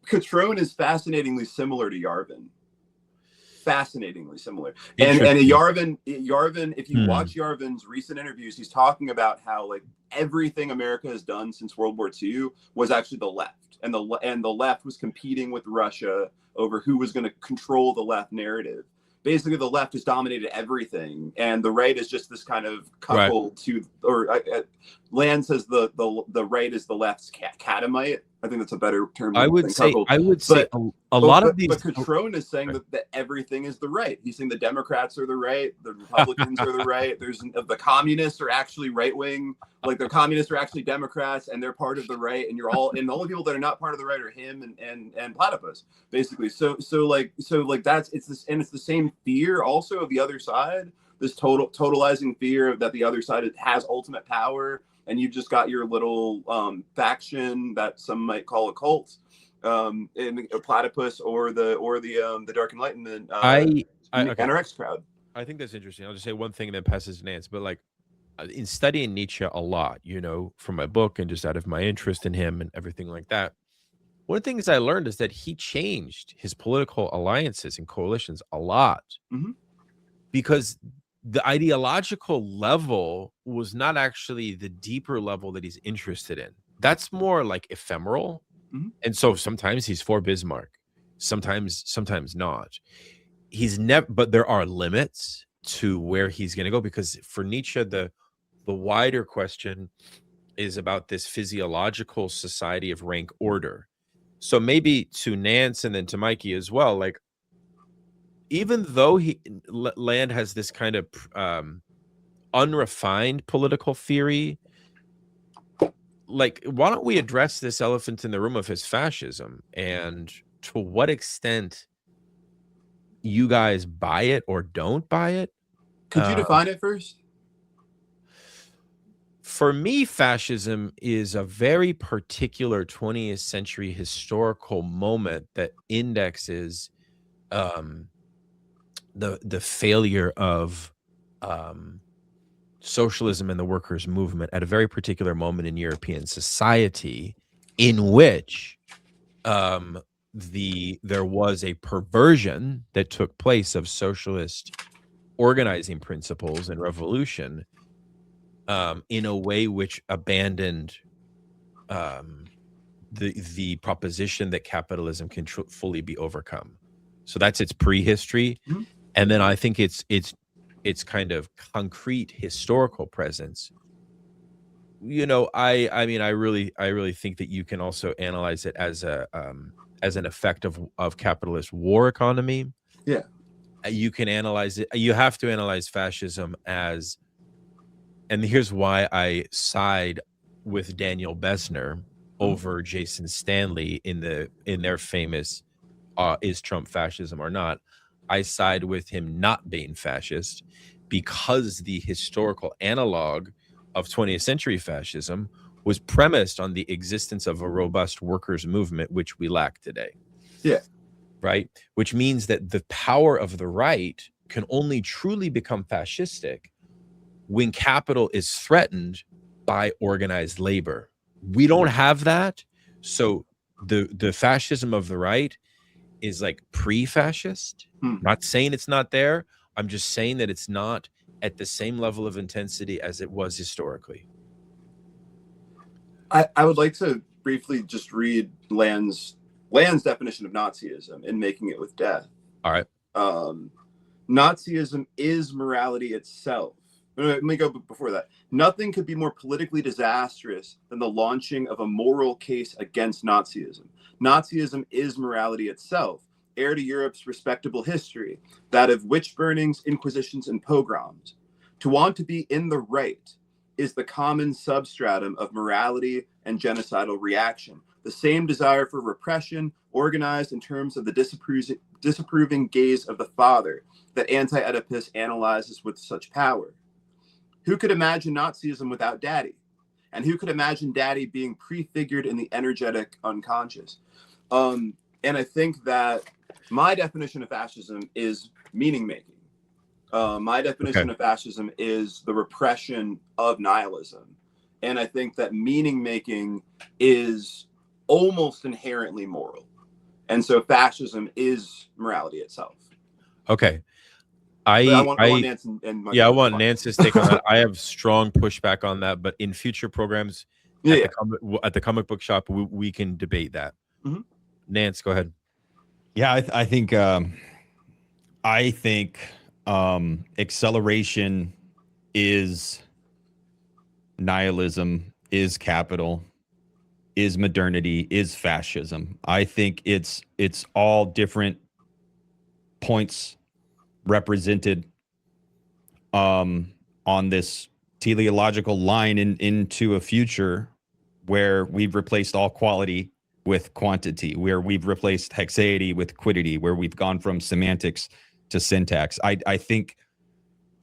Catron is fascinatingly similar to Yarvin. Fascinatingly similar. And Yarvin, if you watch Yarvin's recent interviews, he's talking about how like everything America has done since World War II was actually the left, and the left was competing with Russia over who was going to control the left narrative. Basically, the left has dominated everything, and the right is just this kind of couple to, or Land says the right is the left's catamite. I think that's a better term. I would say a lot of these. But Catron is saying that everything is the right. He's saying the Democrats are the right, the Republicans are the right. The communists are actually right wing. Like the communists are actually Democrats, and they're part of the right. And and the only people that are not part of the right are him and Platypus, basically. So it's the same fear also of the other side. This totalizing fear that the other side has ultimate power. And you've just got your little faction that some might call a cult, in a Platypus or the Dark Enlightenment NRX crowd. I think that's interesting. I'll just say one thing and then pass this to Nance. But like in studying Nietzsche a lot, you know, from my book and just out of my interest in him and everything like that, one of the things I learned is that he changed his political alliances and coalitions a lot, because the ideological level was not actually the deeper level that he's interested in. That's more like ephemeral. And so sometimes he's for Bismarck, sometimes not. He's never, but there are limits to where he's going to go, because for Nietzsche, the wider question is about this physiological society of rank order. So maybe to Nance and then to Mikey as well, like, even though Land has this kind of unrefined political theory, like, why don't we address this elephant in the room of his fascism, and to what extent you guys buy it or don't buy it? Could you define it first? For me, fascism is a very particular 20th century historical moment that indexes the failure of socialism and the workers' movement at a very particular moment in European society, in which there was a perversion that took place of socialist organizing principles and revolution in a way which abandoned the proposition that capitalism can fully be overcome. So that's its prehistory. And then I think it's kind of concrete historical presence. You know, I mean, I really think that you can also analyze it as an effect of capitalist war economy. Yeah. You can analyze it. You have to analyze fascism as, and here's why I side with Daniel Bessner over Jason Stanley in their famous "Is Trump fascism or not?" I side with him not being fascist, because the historical analog of 20th century fascism was premised on the existence of a robust workers' movement, which we lack today. Yeah. Right? Which means that the power of the right can only truly become fascistic when capital is threatened by organized labor. We don't have that. So the fascism of the right is like pre-fascist. Not saying it's not there. I'm just saying that it's not at the same level of intensity as it was historically. I would like to briefly just read Land's definition of Nazism in Making It with Death. All right. Nazism is morality itself. Let me go before that. Nothing could be more politically disastrous than the launching of a moral case against Nazism. Nazism is morality itself, heir to Europe's respectable history, that of witch burnings, inquisitions, and pogroms. To want to be in the right is the common substratum of morality and genocidal reaction. The same desire for repression, organized in terms of the disapproving gaze of the father, that anti-Oedipus analyzes with such power. Who could imagine Nazism without Daddy? And who could imagine Daddy being prefigured in the energetic unconscious? I think that my definition of fascism is meaning making. My definition of fascism is the repression of nihilism. And I think that meaning making is almost inherently moral. And so fascism is morality itself. Okay. I want Nance and I want Nance's take on that. I have strong pushback on that, but in future programs at the comic book shop, we can debate that. Mm-hmm. Nance, go ahead. Yeah, I think acceleration is nihilism, is capital, is modernity, is fascism. I think it's all different points represented on this teleological line into a future where we've replaced all quality with quantity, where we've replaced hexaity with quiddity, where we've gone from semantics to syntax. I think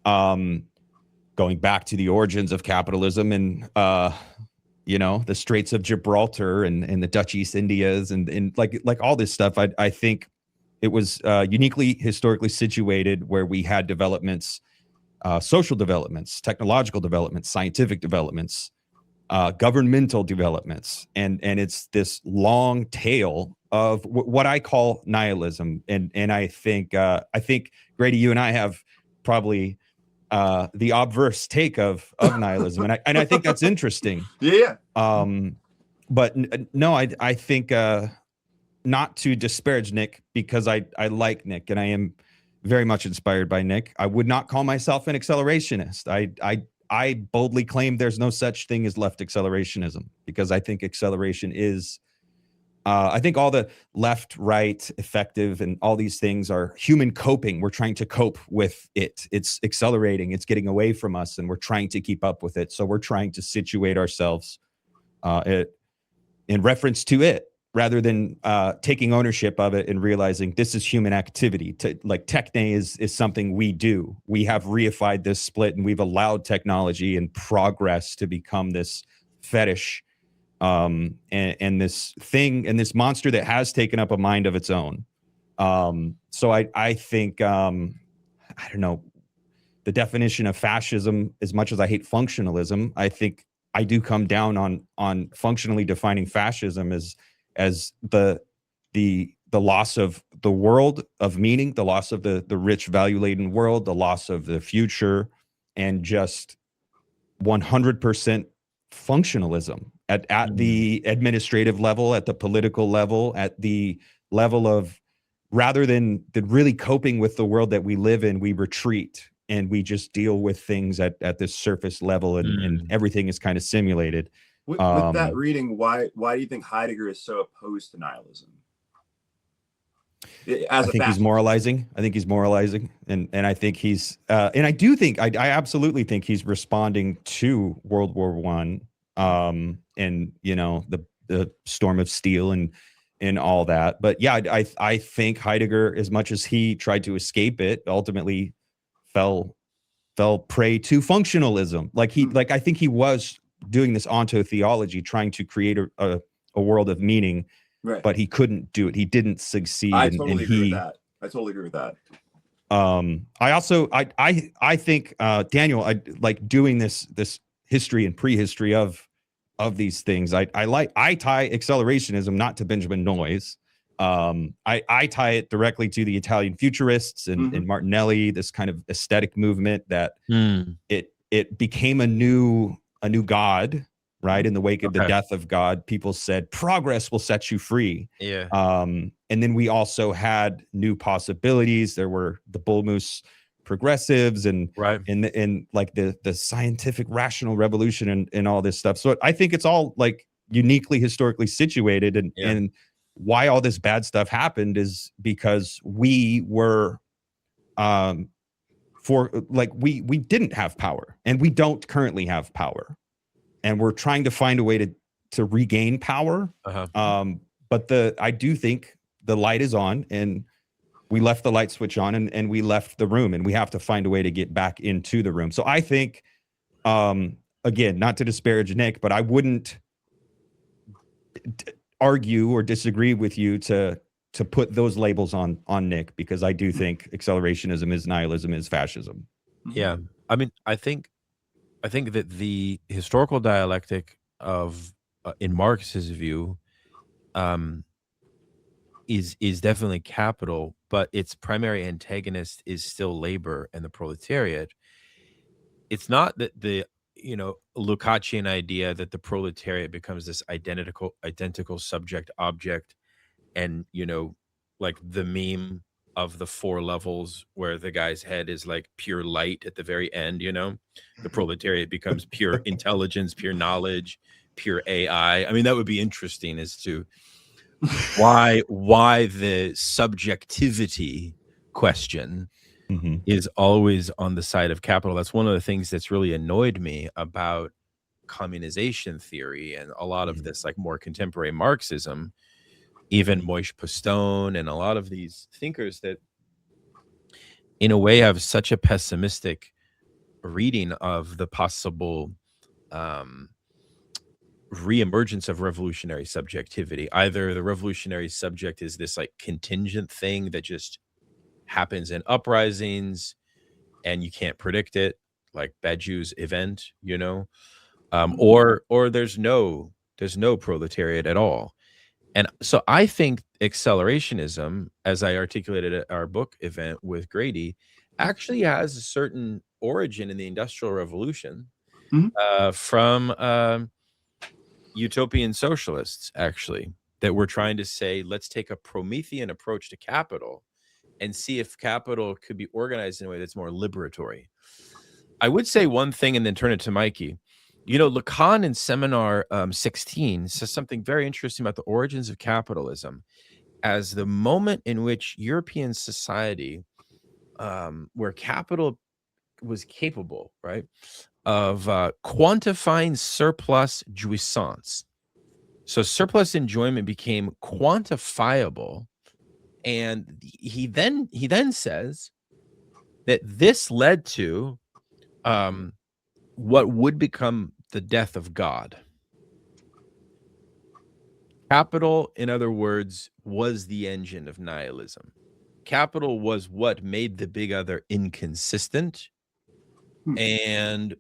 going back to the origins of capitalism and the Straits of Gibraltar and the Dutch East Indias and like all this stuff, I think it was uniquely historically situated where we had developments, social developments, technological developments, scientific developments, governmental developments, and it's this long tail of what I call nihilism. And I think Grady, you and I have probably the obverse take of nihilism, and I think that's interesting. Yeah. But no, I think not to disparage Nick, because I like Nick and I am very much inspired by Nick. I would not call myself an accelerationist. I boldly claim there's no such thing as left accelerationism, because I think acceleration is, I think all the left, right, effective, and all these things are human coping. We're trying to cope with it. It's accelerating. It's getting away from us, and we're trying to keep up with it. So we're trying to situate ourselves in reference to it, rather than taking ownership of it and realizing this is human activity. Like techne is something we do. We have reified this split, and we've allowed technology and progress to become this fetish, and this thing and this monster that has taken up a mind of its own. So I think I don't know, the definition of fascism, as much as I hate functionalism, I think I do come down on functionally defining fascism as the loss of the world of meaning, the loss of the rich, value-laden world, the loss of the future, and just 100% functionalism at the administrative level, at the political level, at the level of, rather than really coping with the world that we live in, we retreat and we just deal with things at this surface level, and everything is kind of simulated. With that reading, why do you think Heidegger is so opposed to nihilism? I think he's moralizing. And I think he's and I do think I absolutely think he's responding to World War I, and the storm of steel and all that. But yeah, I think Heidegger, as much as he tried to escape it, ultimately fell prey to functionalism. Like I think he was doing this ontotheology, trying to create a world of meaning, right, but he couldn't do it. He didn't succeed. I totally agree with that. I think Daniel, I like doing this history and prehistory of these things. I tie accelerationism not to Benjamin Noyes. I tie it directly to the Italian futurists and Martinelli, this kind of aesthetic movement that it became a new God, right? In the wake of the death of God, people said progress will set you free. Yeah. And then we also had new possibilities. There were the Bull Moose progressives and like the scientific rational revolution and all this stuff. So I think it's all like uniquely historically situated, and why all this bad stuff happened is because we were we didn't have power, and we don't currently have power, and we're trying to find a way to regain power. But I do think the light is on, and we left the light switch on, and we left the room, and we have to find a way to get back into the room. So I think, again, not to disparage Nick, but I wouldn't argue or disagree with you to to put those labels on Nick, because I do think accelerationism is nihilism, is fascism. Yeah. I mean, I think that the historical dialectic of in Marx's view is definitely capital, but its primary antagonist is still labor and the proletariat. It's not that the Lukácsian idea that the proletariat becomes this identical subject object, and like the meme of the 4 levels where the guy's head is like pure light at the very end, the proletariat becomes pure intelligence, pure knowledge, pure AI. I mean, that would be interesting as to why the subjectivity question is always on the side of capital. That's one of the things that's really annoyed me about communization theory and a lot of this like more contemporary Marxism, even Moishe Postone and a lot of these thinkers that in a way have such a pessimistic reading of the possible reemergence of revolutionary subjectivity. Either the revolutionary subject is this like contingent thing that just happens in uprisings and you can't predict it, like Baju's event, or there's no proletariat at all. And so I think accelerationism, as I articulated at our book event with Grady, actually has a certain origin in the Industrial Revolution from utopian socialists, actually, that were trying to say, let's take a Promethean approach to capital and see if capital could be organized in a way that's more liberatory. I would say one thing and then turn it to Mikey. Lacan in Seminar 16 says something very interesting about the origins of capitalism as the moment in which European society, where capital was capable, right, of quantifying surplus jouissance. So surplus enjoyment became quantifiable. And he then says that this led to what would become the death of God. Capital, in other words, was the engine of nihilism. Capital was what made the big other inconsistent. And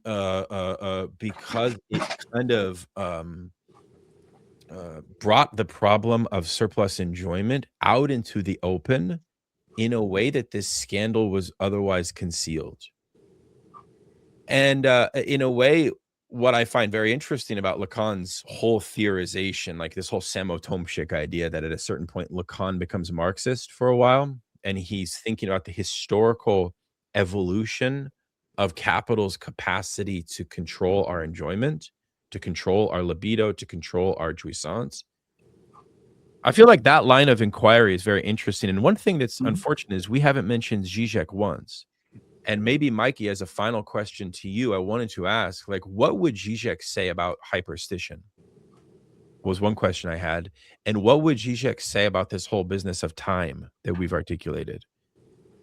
because it kind of brought the problem of surplus enjoyment out into the open in a way that this scandal was otherwise concealed. And in a way, what I find very interesting about Lacan's whole theorization, like this whole Samotomshik idea that at a certain point Lacan becomes Marxist for a while, and he's thinking about the historical evolution of capital's capacity to control our enjoyment, to control our libido, to control our jouissance. I feel like that line of inquiry is very interesting. And one thing that's unfortunate is we haven't mentioned Zizek once. And maybe, Mikey, as a final question to you, I wanted to ask, like, what would Zizek say about hyperstition? Was one question I had. And what would Zizek say about this whole business of time that we've articulated?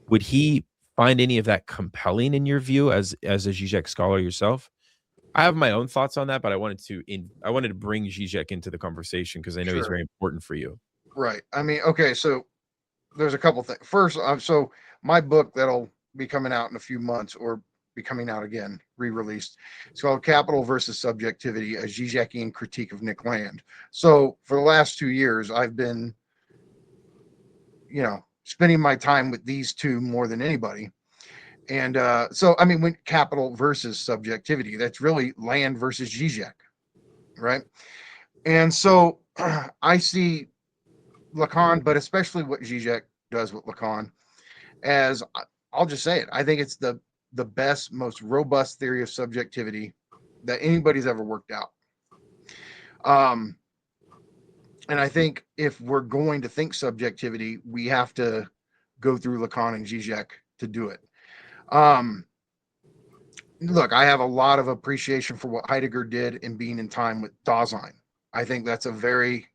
Would he find any of that compelling in your view as a Zizek scholar yourself? I have my own thoughts on that, but I wanted to bring Zizek into the conversation because I know he's very important for you. Right. I mean, okay, so there's a couple things. First, so my book that'll be coming out in a few months, or be coming out again, re-released. It's called Capital versus Subjectivity, a Zizekian Critique of Nick Land. So for the last 2 years, I've been, spending my time with these two more than anybody. And so, I mean, when capital versus subjectivity, that's really Land versus Zizek, right? And so I see Lacan, but especially what Zizek does with Lacan, as I'll just say it. I think it's the best, most robust theory of subjectivity that anybody's ever worked out. And I think if we're going to think subjectivity, we have to go through Lacan and Zizek to do it. Look, I have a lot of appreciation for what Heidegger did in Being in Time with Dasein. I think that's a very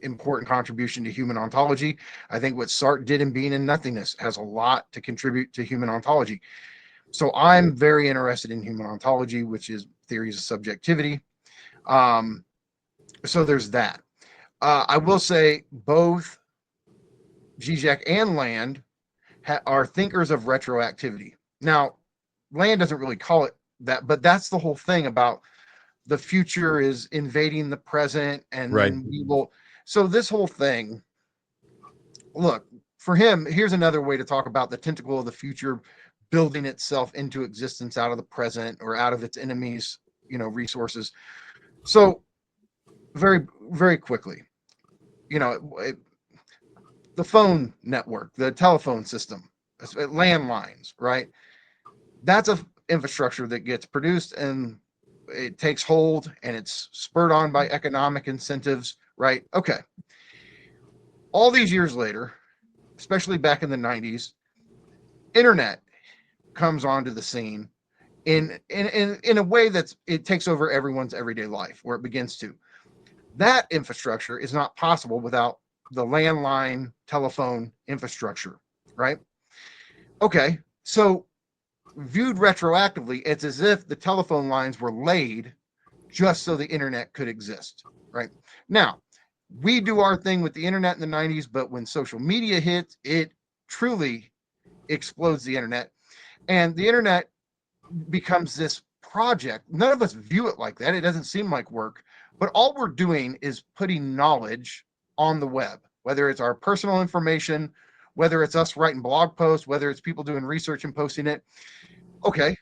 important contribution to human ontology. I think what Sartre did in Being in Nothingness has a lot to contribute to human ontology. So I'm very interested in human ontology, which is theories of subjectivity. So there's that. I will say both Zizek and Land are thinkers of retroactivity. Now, Land doesn't really call it that, but that's the whole thing about the future is invading the present, and Right. then we will. So this whole thing, look, for him, here's another way to talk about the tentacle of the future building itself into existence out of the present or out of its enemies, resources. So very, very quickly, the phone network, the telephone system, landlines, right? That's a infrastructure that gets produced and it takes hold and it's spurred on by economic incentives, right? Okay. All these years later, especially back in the 90s, internet comes onto the scene in a way it takes over everyone's everyday life, where it begins to. That infrastructure is not possible without the landline telephone infrastructure, right? Okay, so viewed retroactively, it's as if the telephone lines were laid just so the internet could exist, right? Now, we do our thing with the internet in the 90s, but when social media hits, it truly explodes the internet. And the internet becomes this project. None of us view it like that. It doesn't seem like work, but all we're doing is putting knowledge on the web, whether it's our personal information, whether it's us writing blog posts, whether it's people doing research and posting it. Okay,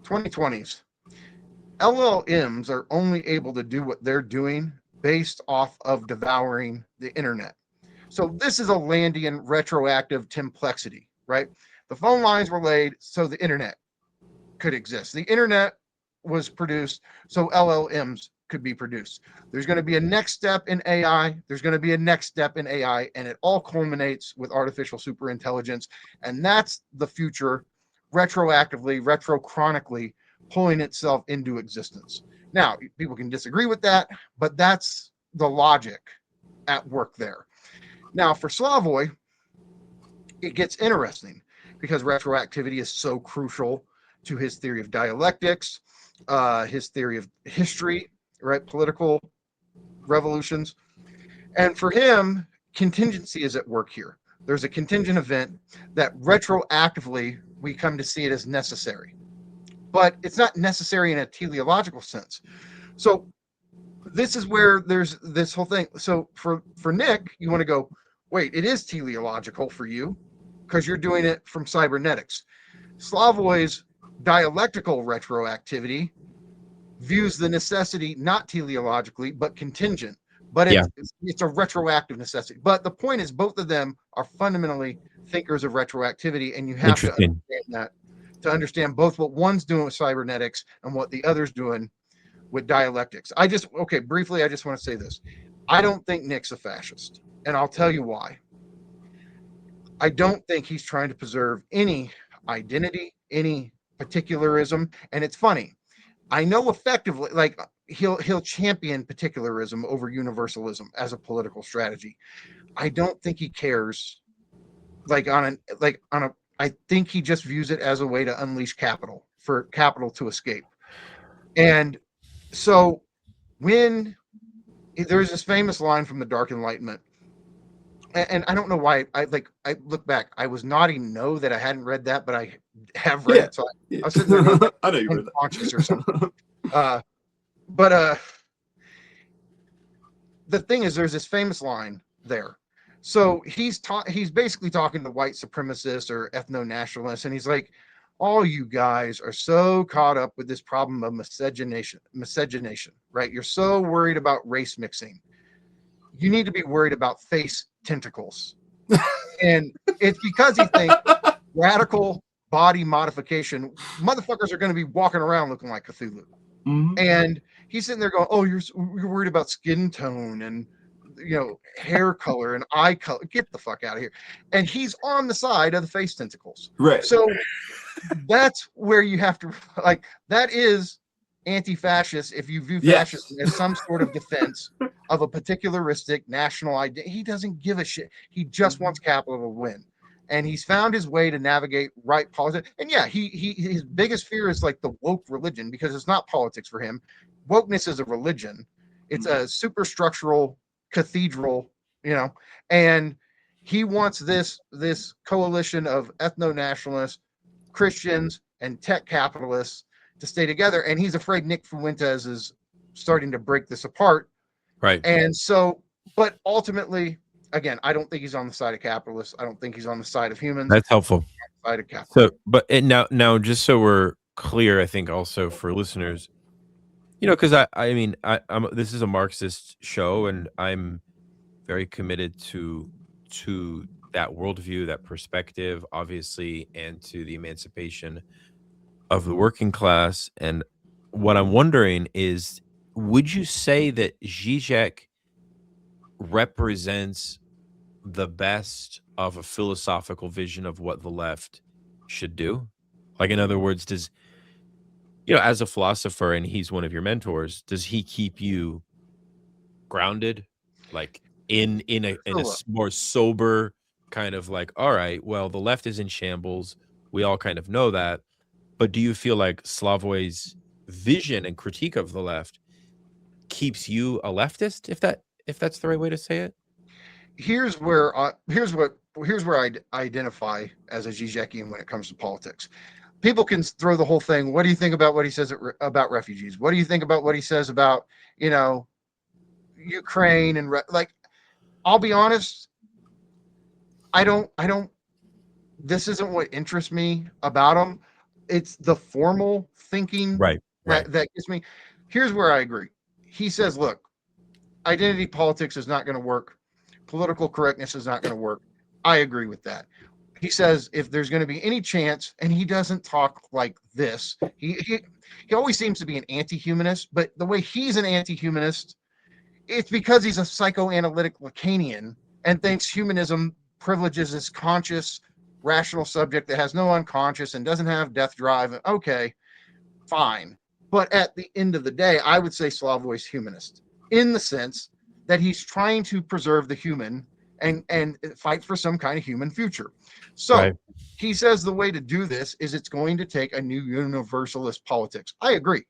2020s. LLMs are only able to do what they're doing based off of devouring the internet. So this is a Landian retroactive templexity, right? The phone lines were laid so the internet could exist. The internet was produced so LLMs could be produced. There's going to be a next step in AI. There's going to be a next step in AI, and it all culminates with artificial superintelligence. And that's the future retroactively, retrochronically pulling itself into existence. Now, people can disagree with that, but that's the logic at work there. Now, for Slavoj, it gets interesting because retroactivity is so crucial to his theory of dialectics, his theory of history, right? Political revolutions. And for him, contingency is at work here. There's a contingent event that retroactively we come to see it as necessary, but it's not necessary in a teleological sense. So this is where there's this whole thing. So for Nick, you want to go, wait, it is teleological for you because you're doing it from cybernetics. Slavoj's dialectical retroactivity views the necessity not teleologically, but contingent. But it's a retroactive necessity. But the point is, both of them are fundamentally thinkers of retroactivity, and you have to understand that to understand both what one's doing with cybernetics and what the other's doing with dialectics. Briefly, I just want to say this. I don't think Nick's a fascist, and I'll tell you why. I don't think he's trying to preserve any identity, any particularism, and it's funny. I know effectively, like he'll champion particularism over universalism as a political strategy. I don't think he cares. I think he just views it as a way to unleash capital, for capital to escape. And so when there's this famous line from the Dark Enlightenment, and I don't know why I look back, I was nodding no that I hadn't read that, but I have read it. So I was sitting there going, I know you read that. Unconscious or something. But the thing is, there's this famous line there. So he's basically talking to white supremacists or ethno-nationalists, and he's like, all you guys are so caught up with this problem of miscegenation, right? You're so worried about race mixing. You need to be worried about face tentacles. And it's because he thinks radical body modification, motherfuckers are going to be walking around looking like Cthulhu. Mm-hmm. And he's sitting there going, oh, you're worried about skin tone and hair color and eye color. Get the fuck out of here. And he's on the side of the face tentacles. Right. So that's where you have to, that is anti-fascist if you view fascism as some sort of defense of a particularistic national idea. He doesn't give a shit. He just wants capital to win. And he's found his way to navigate right politics. And his biggest fear is like the woke religion, because it's not politics for him. Wokeness is a religion. It's a superstructural cathedral, and He wants this coalition of ethno-nationalists, Christians, and tech capitalists to stay together, and he's afraid Nick Fuentes is starting to break this apart. Right. And so, but ultimately, again, I don't think he's on the side of capitalists. I don't think he's on the side of humans. That's helpful. Side of capitalists. So, but and now, just so we're clear, I think also for listeners, because I mean, I'm this is a Marxist show, and I'm very committed to that worldview, that perspective, obviously, and to the emancipation of the working class. And what I'm wondering is, would you say that Zizek represents the best of a philosophical vision of what the left should do? Like, in other words, does, as a philosopher, and he's one of your mentors, does he keep you grounded, like in a more sober kind of like, all right, well, the left is in shambles, we all kind of know that, but do you feel like Slavoy's vision and critique of the left keeps you a leftist, if that's the right way to say it? Here's where I identify as a Zizekian when it comes to politics. People can throw the whole thing. What do you think about what he says about refugees? What do you think about what he says about, Ukraine and like? I'll be honest. I don't. This isn't what interests me about him. It's the formal thinking that gets me. Here's where I agree. He says, look, identity politics is not going to work. Political correctness is not going to work. I agree with that. He says if there's going to be any chance, and he doesn't talk like this. He always seems to be an anti-humanist, but the way he's an anti-humanist, it's because he's a psychoanalytic Lacanian and thinks humanism privileges this conscious, rational subject that has no unconscious and doesn't have death drive. Okay, fine. But at the end of the day, I would say Slavoy's humanist in the sense that he's trying to preserve the human and fight for some kind of human future. So he says the way to do this is it's going to take a new universalist politics. I agree.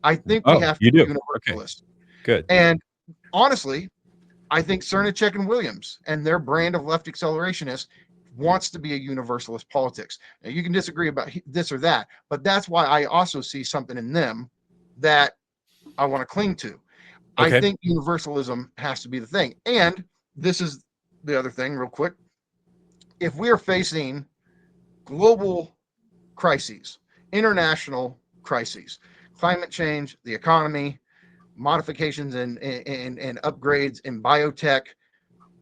I think we have to be universalist. Okay. Good. And honestly, I think Cernacek and Williams and their brand of left accelerationist wants to be a universalist politics. Now, you can disagree about this or that, but that's why I also see something in them that I want to cling to. I think universalism has to be the thing. And this is the other thing, real quick. If we are facing global crises, international crises, climate change, the economy, modifications and upgrades in biotech,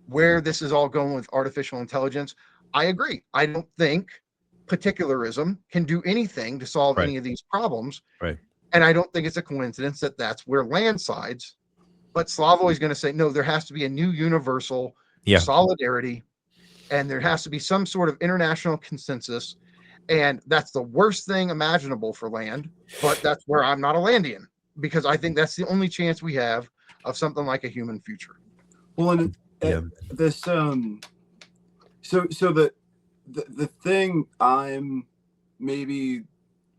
where this is all going with artificial intelligence, I agree. I don't think particularism can do anything to solve any of these problems. Right. And I don't think it's a coincidence that that's where land sides. But Slavoy is going to say, no, there has to be a new universal solidarity, and there has to be some sort of international consensus. And that's the worst thing imaginable for land. But that's where I'm not a Landian, because I think that's the only chance we have of something like a human future. Well, and this, so the thing I'm maybe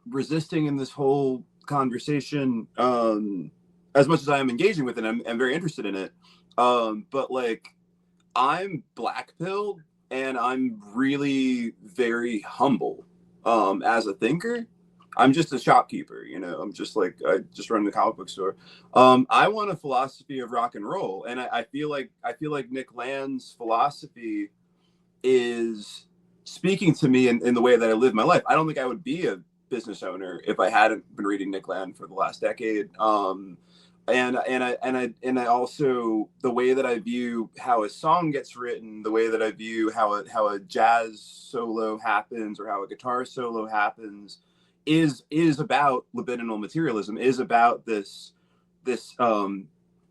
resisting in this whole conversation, as much as I am engaging with it, I'm very interested in it. But like, I'm black-pilled and I'm really very humble as a thinker. I'm just a shopkeeper, I'm just like, I just run the comic book store. I want a philosophy of rock and roll. And I feel like Nick Land's philosophy is speaking to me in the way that I live my life. I don't think I would be a business owner if I hadn't been reading Nick Land for the last decade. And I also, the way that I view how a song gets written, the way that I view how a jazz solo happens or how a guitar solo happens is about libidinal materialism, is about this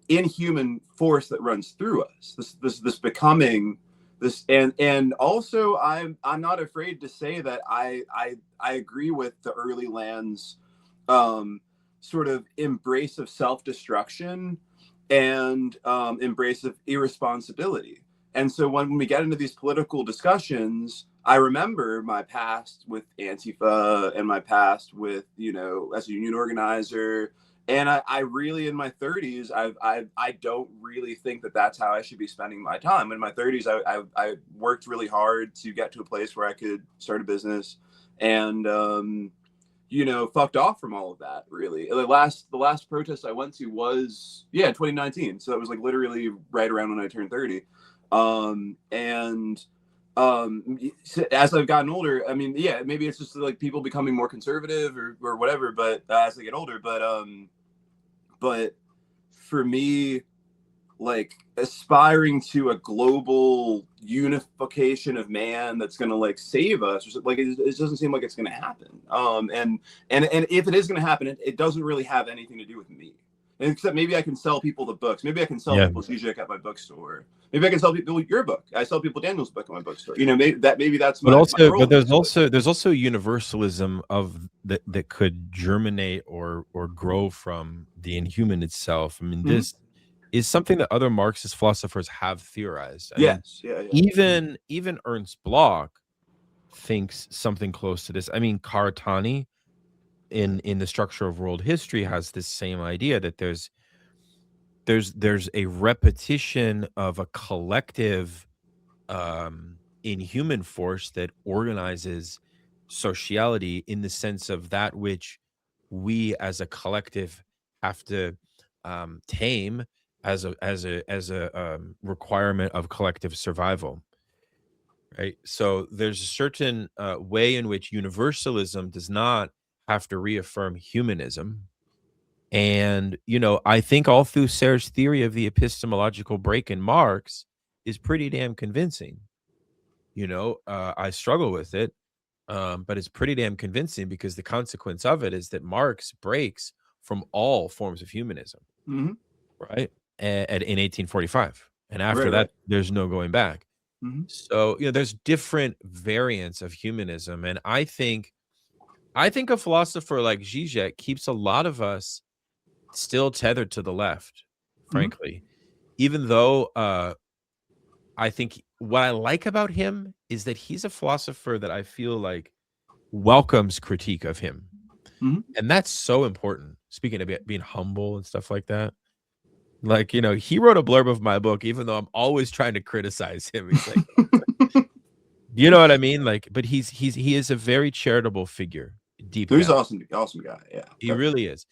inhuman force that runs through us, this becoming this. And also I'm not afraid to say that I agree with the early Land's sort of embrace of self-destruction and embrace of irresponsibility. And so when we get into these political discussions, I remember my past with Antifa and my past with, as a union organizer I really, in my 30s, I don't really think that that's how I should be spending my time. In my 30s, I worked really hard to get to a place where I could start a business, and you know, fucked off from all of that. Really, the last protest I went to was 2019. So that was like literally right around when I turned 30. As I've gotten older, I mean, yeah, maybe it's just like people becoming more conservative or whatever, but as they get older, but for me, like aspiring to a global unification of man that's going to like save us, like it doesn't seem like it's going to happen. And if it is going to happen, it doesn't really have anything to do with me. Except maybe I can sell people the books. Maybe I can sell people Zizek at my bookstore. Maybe I can sell people your book. I sell people Daniel's book at my bookstore. You know, maybe that's my role. But there's also universalism of that could germinate or grow from the inhuman itself. I mean, this is something that other Marxist philosophers have theorized. I mean, even Ernst Bloch thinks something close to this. I mean, Karatani in the structure of world history has this same idea that there's a repetition of a collective inhuman force that organizes sociality in the sense of that which we as a collective have to tame as a requirement of collective survival. Right. So there's a certain way in which universalism does not have to reaffirm humanism. And, you know, I think all through Serre's theory of the epistemological break in Marx is pretty damn convincing. You know, I struggle with it, but it's pretty damn convincing because the consequence of it is that Marx breaks from all forms of humanism, right? In 1845. And after that, there's no going back. So, you know, there's different variants of humanism. And I think a philosopher like Zizek keeps a lot of us still tethered to the left, frankly, even though I think what I like about him is that he's a philosopher that I feel like welcomes critique of him. And that's so important. Speaking of being humble and stuff like that. Like, you know, he wrote a blurb of my book, even though I'm always trying to criticize him. He's like, you know what I mean? Like, but he is a very charitable figure. Deep down. He's awesome guy. Yeah, he really is.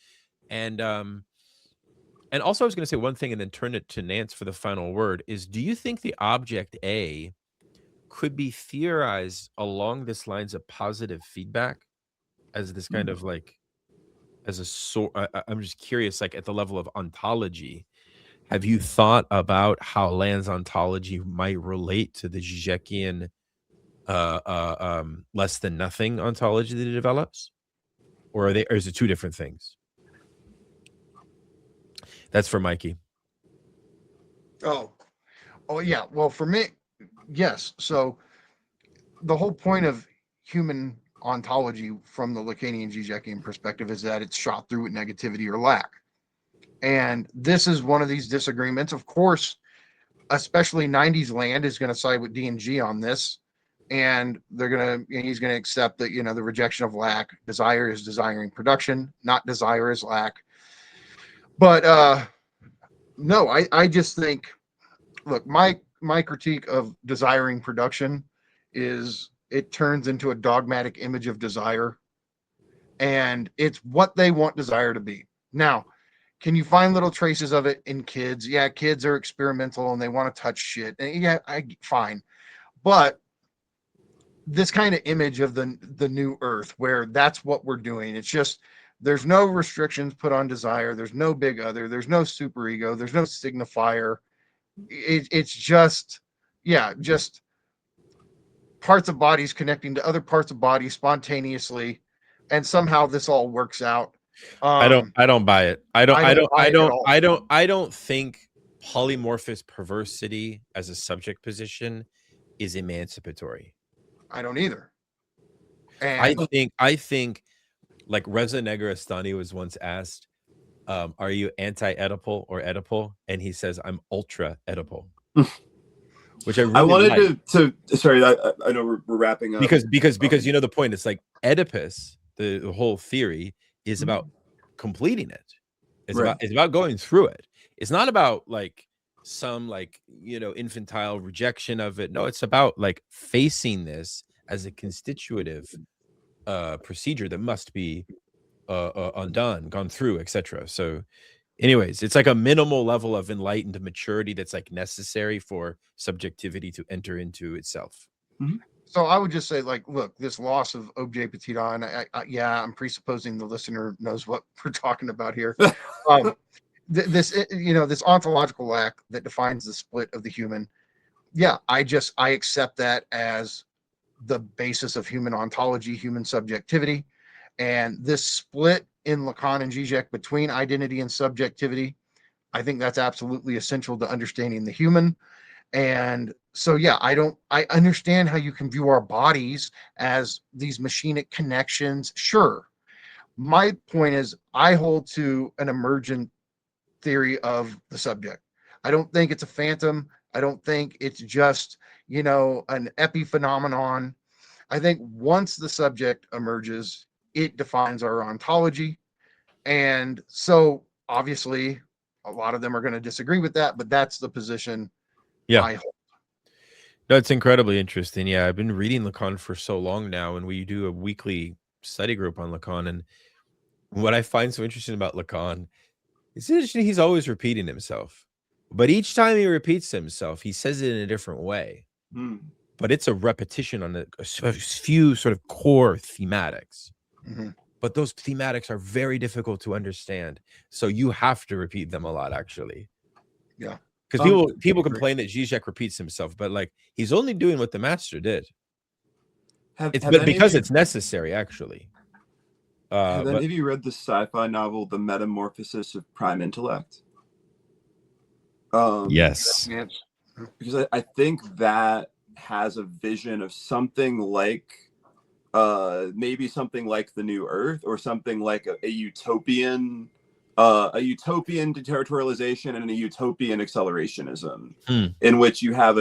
And also I was going to say one thing and then turn it to Nance for the final word is, do you think the object A could be theorized along this lines of positive feedback as this kind of like, as a sort, I'm just curious, like at the level of ontology, have you thought about how Land's ontology might relate to the Zizekian less than nothing ontology that it develops? Or is it two different things? That's for Mikey. Oh yeah. Well, for me, yes. So the whole point of human ontology from the Lacanian Zizekian perspective is that it's shot through with negativity or lack. And this is one of these disagreements. Of course, especially 90s Land is going to side with D&G on this. And he's going to accept that, you know, the rejection of lack. Desire is desiring production, not desire is lack. But no, I just think, look, my critique of desiring production is it turns into a dogmatic image of desire, and it's what they want desire to be. Now, can you find little traces of it in kids? Yeah, kids are experimental and they want to touch shit. And yeah, fine. But this kind of image of the new earth where that's what we're doing. It's just, there's no restrictions put on desire. There's no big other. There's no superego. There's no signifier. It's just, just parts of bodies connecting to other parts of bodies spontaneously. And somehow this all works out. I don't buy it. I don't think polymorphous perversity as a subject position is emancipatory. I don't either. And I think like Reza Negarestani was once asked, are you anti-Oedipal or Oedipal? And he says, I'm ultra Oedipal. Which I wanted to sorry, I know we're wrapping up. Because you know the point, it's like Oedipus, the whole theory is about completing it. It's about going through it. It's not about like some like, you know, infantile rejection of it. No, it's about like facing this as a constitutive procedure that must be undone, gone through, etc. So anyways, it's like a minimal level of enlightened maturity that's like necessary for subjectivity to enter into itself. Mm-hmm. So I would just say, like, look, this loss of objet petit a, and yeah, I'm presupposing the listener knows what we're talking about here. This, you know, this ontological lack that defines the split of the human. Yeah, I accept that as the basis of human ontology, human subjectivity, and this split in Lacan and Zizek between identity and subjectivity, I think that's absolutely essential to understanding the human. And so, yeah, I understand how you can view our bodies as these machinic connections. Sure. My point is, I hold to an emergent theory of the subject. I don't think it's a phantom. I don't think it's just, you know, an epiphenomenon. I think once the subject emerges, it defines our ontology. And so, obviously, a lot of them are going to disagree with that, but that's the position I hold. No, it's incredibly interesting. Yeah, I've been reading Lacan for so long now, and we do a weekly study group on Lacan. And what I find so interesting about Lacan is he's always repeating himself. But each time he repeats himself, he says it in a different way. But it's a repetition on a few sort of core thematics. But those thematics are very difficult to understand. So you have to repeat them a lot, actually. Yeah. Because people complain that Zizek repeats himself, but like he's only doing what the master did. Because it's necessary, actually. Have any of you read the sci-fi novel The Metamorphosis of Prime Intellect? Yes. Because I think that has a vision of something like maybe something like the New Earth, or something like a utopian deterritorialization and a utopian accelerationism, in which you have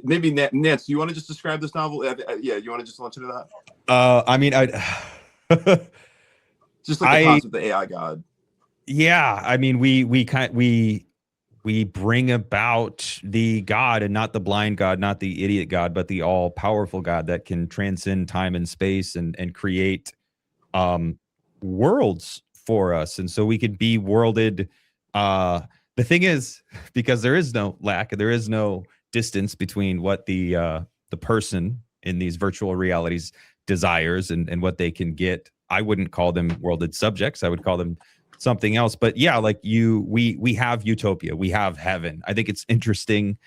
maybe Nance, you want to just describe this novel? Yeah, you want to just launch into that? I mean, just like the concept of the AI god. Yeah, I mean, we bring about the God, and not the blind God, not the idiot God, but the all-powerful God that can transcend time and space and create worlds for us. And so we could be worlded. The thing is, because there is no lack, there is no distance between what the person in these virtual realities desires and what they can get. I wouldn't call them worlded subjects. I would call them something else. But yeah, like we have utopia, we have heaven. I think it's interesting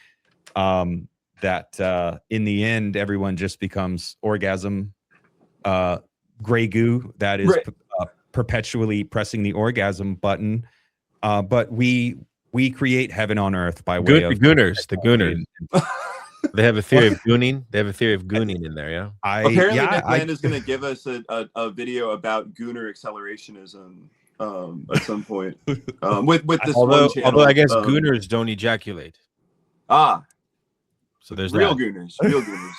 that in the end, everyone just becomes orgasm gray goo that is perpetually pressing the orgasm button. But we create heaven on earth by way of Gooners. The Gooners. They have a theory of gooning. They have a theory of gooning in there. Yeah. Apparently, Nick Land is going to give us a video about Gooner accelerationism at some point. With this one channel. Although I guess Gooners don't ejaculate. So there's real that. Gooners. Real Gooners.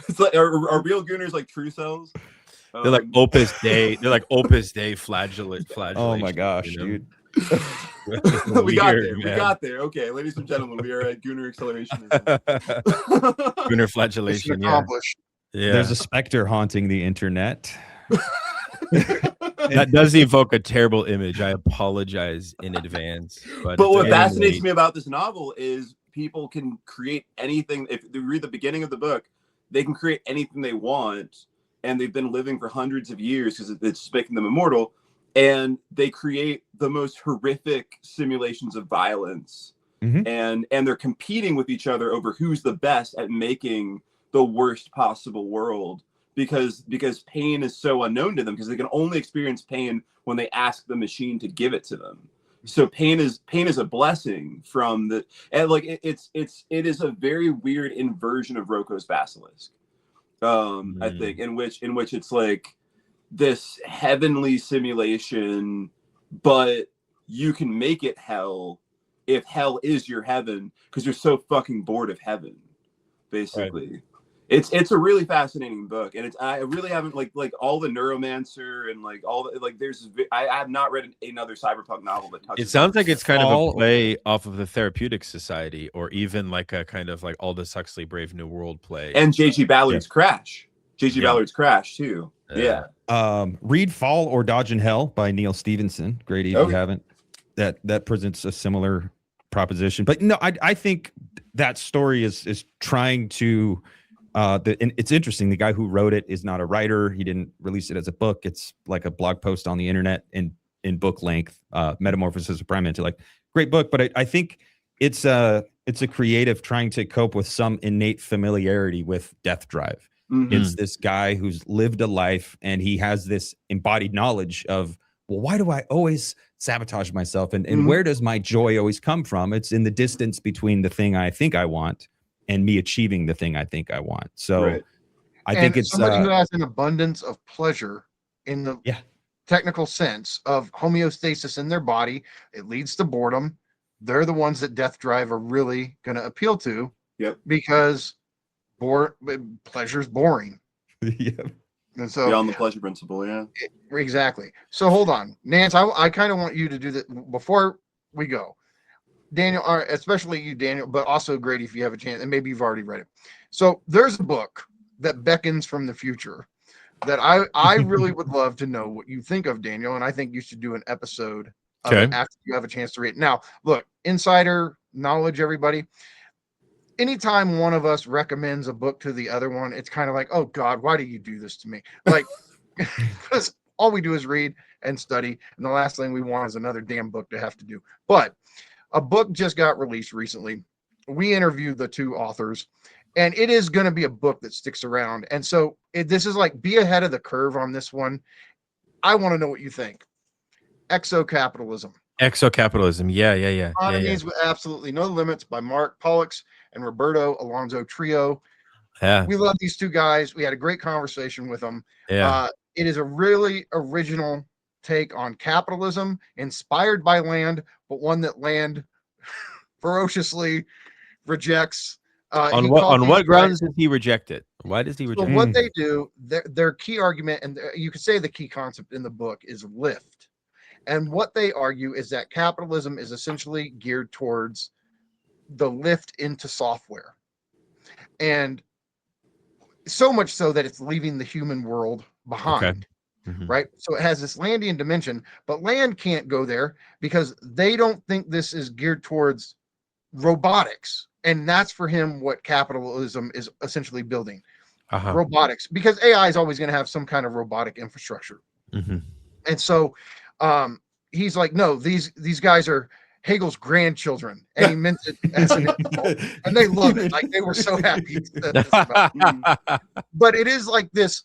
It's like are real Gooners like true cells? They're like Opus Dei. They're like Opus Dei flagellation. Oh my gosh, dude. We got there. Man. We got there. Okay, ladies and gentlemen, we are at Gooner acceleration. Gooner flagellation. Yeah. There's a specter haunting the internet. That does evoke a terrible image. I apologize in advance. But what fascinates me about this novel is people can create anything. If they read the beginning of the book, they can create anything they want, and they've been living for hundreds of years because it's making them immortal. And they create the most horrific simulations of violence, and they're competing with each other over who's the best at making the worst possible world, because pain is so unknown to them, because they can only experience pain when they ask the machine to give it to them. So pain is a blessing from the, and like it is a very weird inversion of Rocco's basilisk. I think in which it's like this heavenly simulation, but you can make it hell if hell is your heaven, because you're so fucking bored of heaven, basically. It's a really fascinating book, and I really haven't like all the Neuromancer and like all the, like I have not read another cyberpunk novel that touches. It sounds like it's kind of All- a play off of the Therapeutic Society, or even like a kind of like Aldous Huxley Brave New World play. and J.G. Ballard's Crash. J.G. Yeah. Ballard's Crash too. Yeah. Read Fall or Dodge in Hell by Neil Stephenson. Grady, if you haven't. That presents a similar proposition. But no, I think that story is trying to and it's interesting. The guy who wrote it is not a writer. He didn't release it as a book. It's like a blog post on the internet in book length. Metamorphosis of Prime Intellect. Great book, but I think it's a creative trying to cope with some innate familiarity with Death Drive. Mhm. It's this guy who's lived a life and he has this embodied knowledge of, well, why do I always sabotage myself? And where does my joy always come from? It's in the distance between the thing I think I want and me achieving the thing I think I want. So Right. I think it's somebody who has an abundance of pleasure in the Yeah. technical sense of homeostasis in their body. It leads to boredom. They're the ones that Death Drive are really going to appeal to. Yep. Because pleasure's boring. yeah. And so Beyond the pleasure principle, yeah. exactly. So hold on, Nance. I kind of want you to do that before we go. Daniel, or especially you, Daniel, but also Grady, if you have a chance, and maybe you've already read it. So there's a book that beckons from the future that I really would love to know what you think of, Daniel, and I think you should do an episode of it after you have a chance to read it. Now, look, insider knowledge, everybody. Anytime one of us recommends a book to the other one, it's kind of like, oh God, why do you do this to me? Like, because all we do is read and study, and the last thing we want is another damn book to have to do. But a book just got released recently. We interviewed the two authors, and it is going to be a book that sticks around. And so this is like, be ahead of the curve on this one. I want to know what you think. Exocapitalism. Exocapitalism. Yeah. Economies with Absolutely No Limits by Mark Pollux and Roberto Alonso Trio. Yeah. We love these two guys. We had a great conversation with them. Yeah. It is a really original take on capitalism, inspired by land, but one that land ferociously rejects. On what grounds does he reject it? Why does he reject it? What they do, their key argument, and you could say the key concept in the book, is lift. And what they argue is that capitalism is essentially geared towards the lift into software. And so much so that it's leaving the human world behind. Okay. Mm-hmm. Right? So it has this Landian dimension, but land can't go there because they don't think this is geared towards robotics. And that's for him what capitalism is essentially building. Robotics, because AI is always going to have some kind of robotic infrastructure. Mm-hmm. And so he's like, no, these guys are Hegel's grandchildren, and he meant it as an insult, and they love it. Like, they were so happy. But it is like this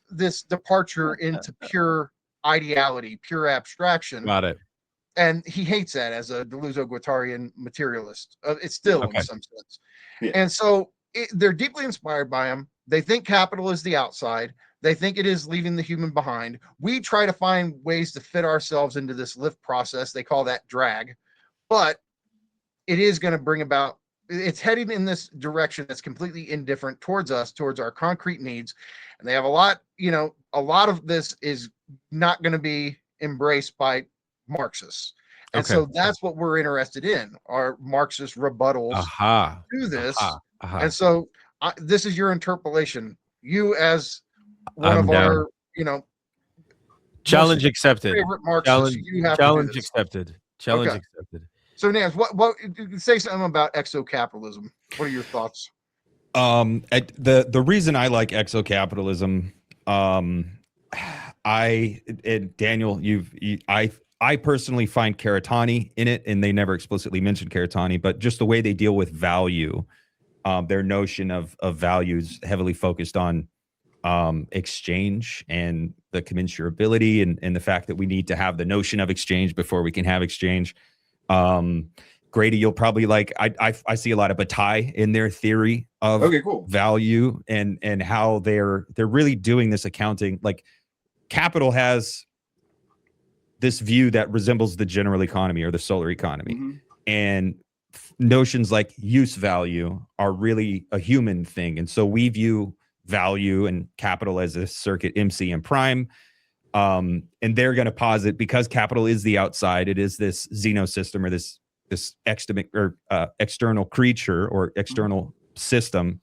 departure into pure ideality, pure abstraction. Got it. And he hates that as a Deleuze-Guattarian materialist. It's still in some sense. Yeah. And so they're deeply inspired by him. They think capital is the outside. They think it is leaving the human behind. We try to find ways to fit ourselves into this lift process. They call that drag. But it is going to bring about, it's heading in this direction that's completely indifferent towards us, towards our concrete needs. And they have a lot of this is not going to be embraced by Marxists. And so that's what we're interested in, are Marxist rebuttals to this. And so this is your interpolation. You, as one of our, challenge accepted. Favorite Marxists, challenge accepted. Challenge accepted. So Nance, what say something about exocapitalism? What are your thoughts? The reason I like exocapitalism, Daniel, I personally find Karatani in it, and they never explicitly mentioned Karatani, but just the way they deal with value, their notion of values heavily focused on exchange and the commensurability and the fact that we need to have the notion of exchange before we can have exchange. Grady, you'll probably like, I see a lot of Bataille in their theory of value and how they're really doing this accounting. Like, capital has this view that resembles the general economy or the solar economy. Mm-hmm. And notions like use value are really a human thing. And so we view value and capital as a circuit MC and prime. And they're going to posit, because capital is the outside, it is this xenosystem, or this external creature or external system.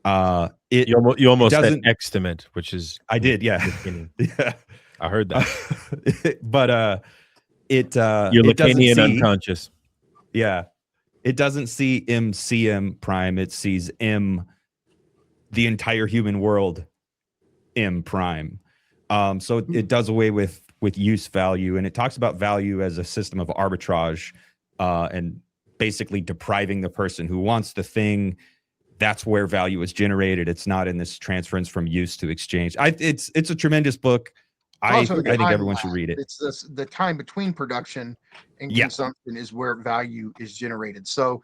You almost said doesn't extiment, which is I did, yeah. yeah. I heard that. But You're it doesn't Lacanian see, unconscious. yeah, it doesn't see MCM prime. It sees M, the entire human world, M prime. So it does away with use value, and it talks about value as a system of arbitrage, and basically depriving the person who wants the thing. That's where value is generated. It's not in this transference from use to exchange. It's a tremendous book. I think everyone should read it. It's the time between production and consumption is where value is generated. So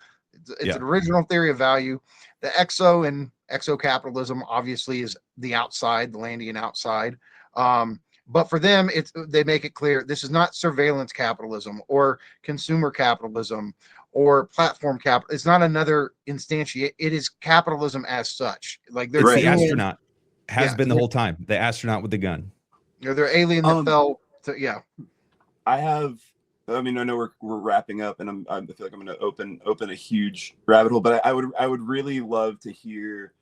it's an original theory of value. The exo and exo-capitalism obviously is the outside, the Landian outside. But for them, they make it clear this is not surveillance capitalism or consumer capitalism or platform capital. It's not another instantiate. It is capitalism as such. Like it's the astronaut has been the whole time. The astronaut with the gun. They're alien that fell. I mean, I know we're wrapping up, and I feel like I'm going to open a huge rabbit hole. But I would really love to hear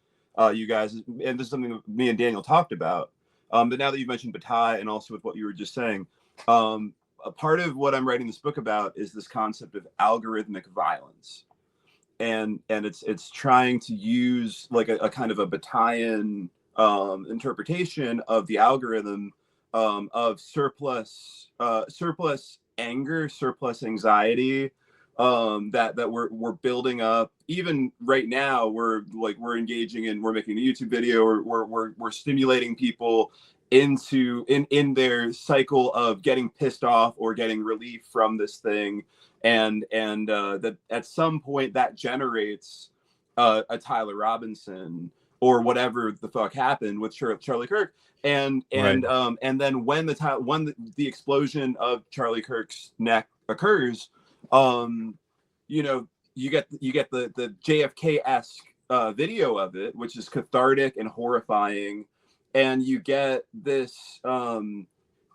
you guys, and this is something that me and Daniel talked about. But now that you've mentioned Bataille, and also with what you were just saying, a part of what I'm writing this book about is this concept of algorithmic violence, and it's trying to use like a kind of a Bataillean interpretation of the algorithm, of surplus anger, surplus anxiety, that we're building up. Even right now, we're engaging in, we're making a YouTube video, or we're stimulating people in their cycle of getting pissed off or getting relief from this thing, and that at some point that generates a Tyler Robinson or whatever the fuck happened with Charlie Kirk, and then when the explosion of Charlie Kirk's neck occurs, you get the JFK-esque video of it, which is cathartic and horrifying, and you get this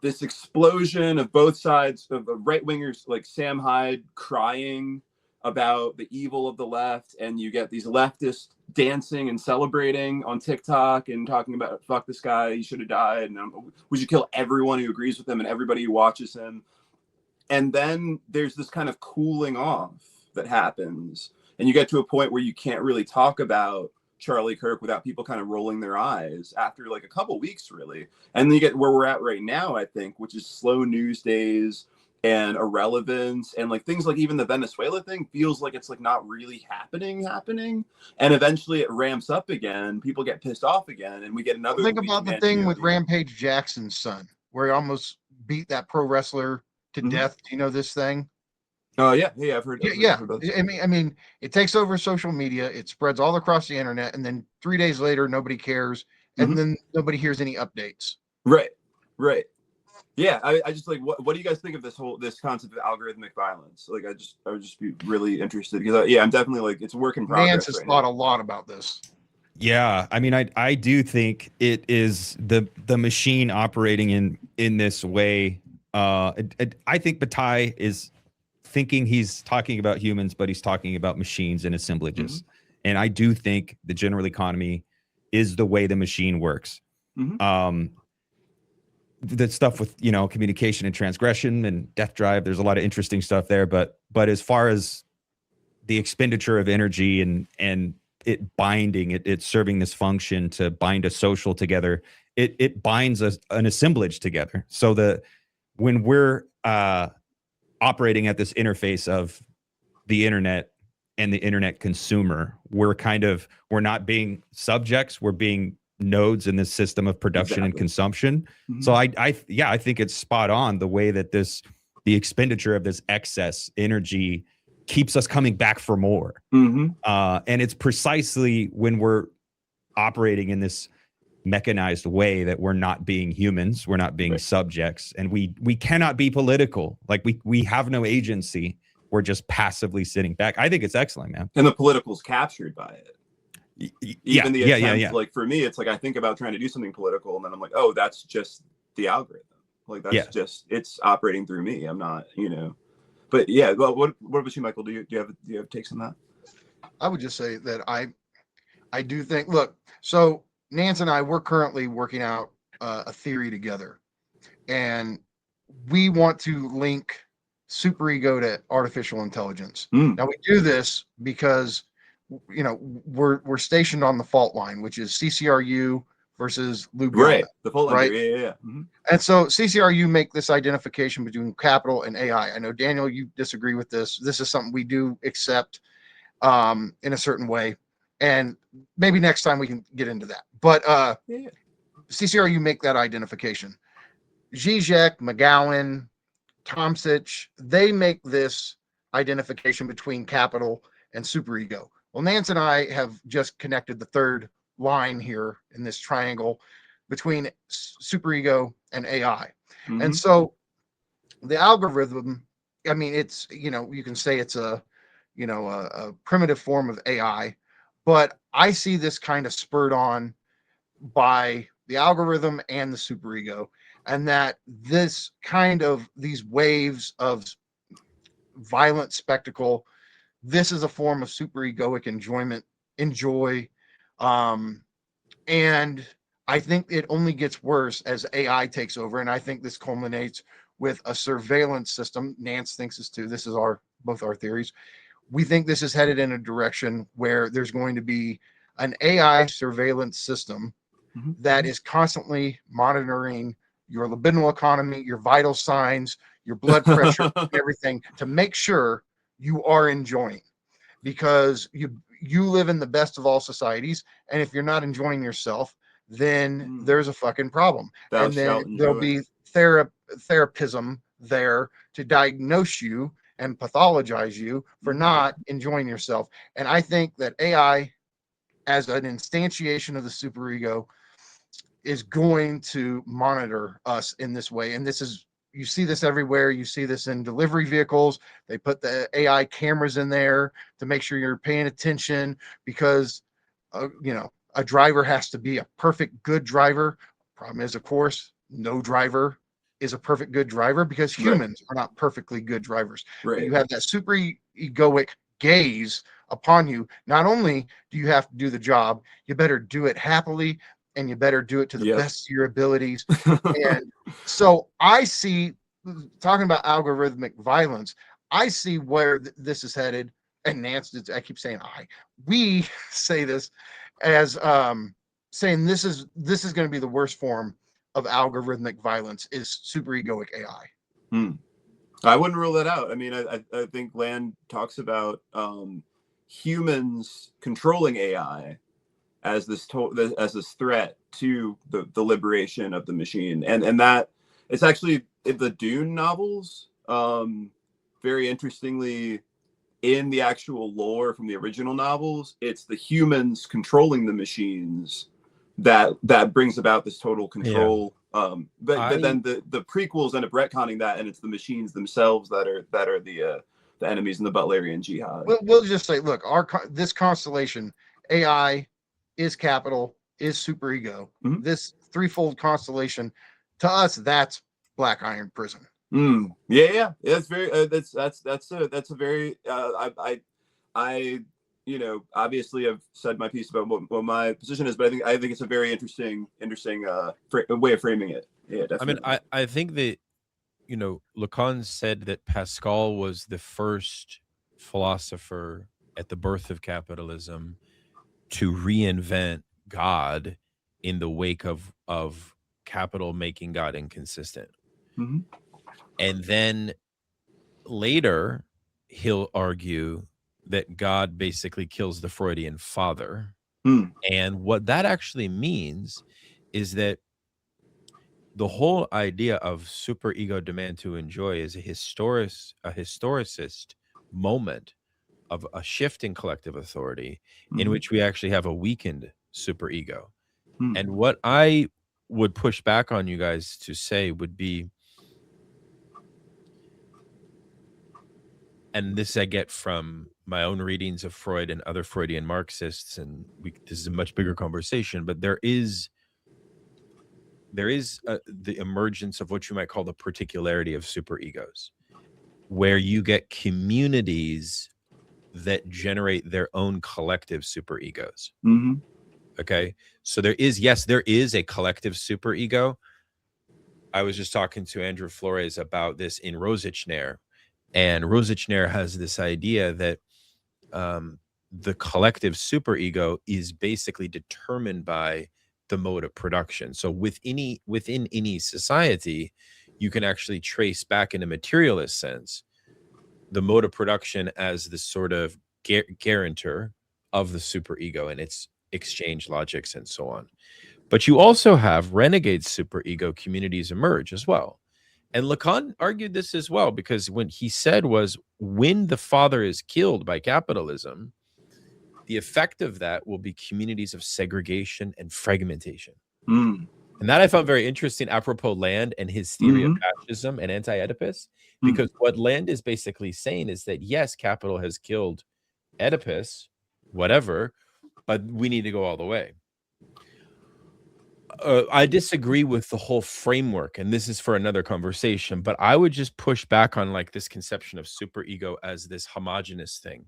this explosion of both sides, of right wingers like Sam Hyde crying about the evil of the left, and you get these leftists dancing and celebrating on TikTok and talking about, fuck this guy, he should have died, and we should kill everyone who agrees with him and everybody who watches him. And then there's this kind of cooling off that happens, and you get to a point where you can't really talk about Charlie Kirk without people kind of rolling their eyes after like a couple weeks, really. And then you get where we're at right now, I think, which is slow news days and irrelevance, and like things like even the Venezuela thing feels like it's like not really happening, and eventually it ramps up again, people get pissed off again, and we get another. Think about the thing with Rampage Jackson's son, where he almost beat that pro wrestler to death. Do you know this thing? Oh yeah, I've heard. I mean, it takes over social media, it spreads all across the internet, and then 3 days later, nobody cares, and then nobody hears any updates. Right. Yeah, I just like, what do you guys think of this concept of algorithmic violence? Like, I would just be really interested, because I'm definitely like, it's a work in progress. Nance has thought a lot about this. Yeah, I mean, I do think it is the machine operating in this way. I think Bataille is thinking he's talking about humans, but he's talking about machines and assemblages. And I do think the general economy is the way the machine works. The stuff with, communication and transgression and death drive, there's a lot of interesting stuff there. But as far as the expenditure of energy and it binding, it's serving this function to bind a social together, it binds an assemblage together. So when we're operating at this interface of the internet and the internet consumer, we're not being subjects, we're being nodes in this system of production and consumption. So I think it's spot on the way that the expenditure of this excess energy keeps us coming back for more. And it's precisely when we're operating in this mechanized way that we're not being humans, we're not being subjects, and we cannot be political. Like we have no agency. We're just passively sitting back. I think it's excellent, man. And the political's captured by it. Even the attempt, like for me, it's like I think about trying to do something political, and then I'm like, oh, that's just the algorithm. Like that's just it's operating through me. I'm not, But yeah, well, what about you, Michael? Do you have takes on that? I would just say that I do think. Look, so Nance and I, we're currently working out a theory together, and we want to link superego to artificial intelligence. Now we do this because we're stationed on the fault line, which is CCRU versus Ljubljana. Right, the fault line. Right? Yeah. Mm-hmm. And so CCRU make this identification between capital and AI. I know, Daniel, you disagree with this. This is something we do accept in a certain way. And maybe next time we can get into that. But CCRU make that identification. Zizek, McGowan, Tomsich, they make this identification between capital and superego. Well, Nance and I have just connected the third line here in this triangle between superego and AI. Mm-hmm. And so the algorithm, I mean, it's, you can say it's a primitive form of AI, but I see this kind of spurred on by the algorithm and the superego, and that this kind of these waves of violent spectacle, this is a form of superegoic enjoy. And I think it only gets worse as AI takes over. And I think this culminates with a surveillance system. Nance thinks this too. This is both our theories. We think this is headed in a direction where there's going to be an AI surveillance system that is constantly monitoring your libidinal economy, your vital signs, your blood pressure, everything, to make sure you are enjoying, because you live in the best of all societies, and if you're not enjoying yourself, then there's a fucking problem. And then there'll be therapism there to diagnose you and pathologize you for not enjoying yourself. And I think that AI, as an instantiation of the superego, is going to monitor us in this way. And you see this everywhere. You see this in delivery vehicles. They put the AI cameras in there to make sure you're paying attention, because a driver has to be a perfect good driver. Problem is, of course, no driver is a perfect good driver, because humans are not perfectly good drivers. Right. You have that super egoic gaze upon you. Not only do you have to do the job, you better do it happily, and you better do it to the best of your abilities. And so I see, talking about algorithmic violence, I see where this is headed. And Nance, I keep saying we say this as saying this is going to be the worst form of algorithmic violence, is superegoic AI. I wouldn't rule that out. I mean, I think Land talks about humans controlling AI as this threat to the liberation of the machine, and that it's actually in the Dune novels, very interestingly, in the actual lore from the original novels, it's the humans controlling the machines that brings about this total control. But then the prequels end up retconning that, and it's the machines themselves that are the enemies in the Butlerian Jihad. We'll just say, look, this constellation, AI is capital, is superego. This threefold constellation, to us, that's Black Iron Prison. Yeah. That's very. That's a very. I obviously I've said my piece about what my position is, but I think it's a very interesting way of framing it. Yeah, definitely. I mean, I think that Lacan said that Pascal was the first philosopher at the birth of capitalism to reinvent God in the wake of capital making God inconsistent. And then later he'll argue that God basically kills the Freudian father. And what that actually means is that the whole idea of superego demand to enjoy is a historicist moment of a shift in collective authority in which we actually have a weakened superego. And what I would push back on you guys to say would be, and this I get from my own readings of Freud and other Freudian Marxists, and this is a much bigger conversation, but there is the emergence of what you might call the particularity of superegos, where you get communities that generate their own collective superegos. Mm-hmm. Okay, so there is a collective superego. I was just talking to Andrew Flores about this in Rosichner, and Rosichner has this idea that the collective superego is basically determined by the mode of production. So within any society, you can actually trace back in a materialist sense the mode of production as the sort of guarantor of the superego and its exchange logics and so on. But you also have renegade superego communities emerge as well. And Lacan argued this as well, because when he said was, when the father is killed by capitalism, the effect of that will be communities of segregation and fragmentation. Mm. And that I found very interesting, apropos Land and his theory of fascism and anti-Oedipus, because what Land is basically saying is that, yes, capital has killed Oedipus, whatever, but we need to go all the way. I disagree with the whole framework, and this is for another conversation, but I would just push back on like this conception of superego as this homogenous thing.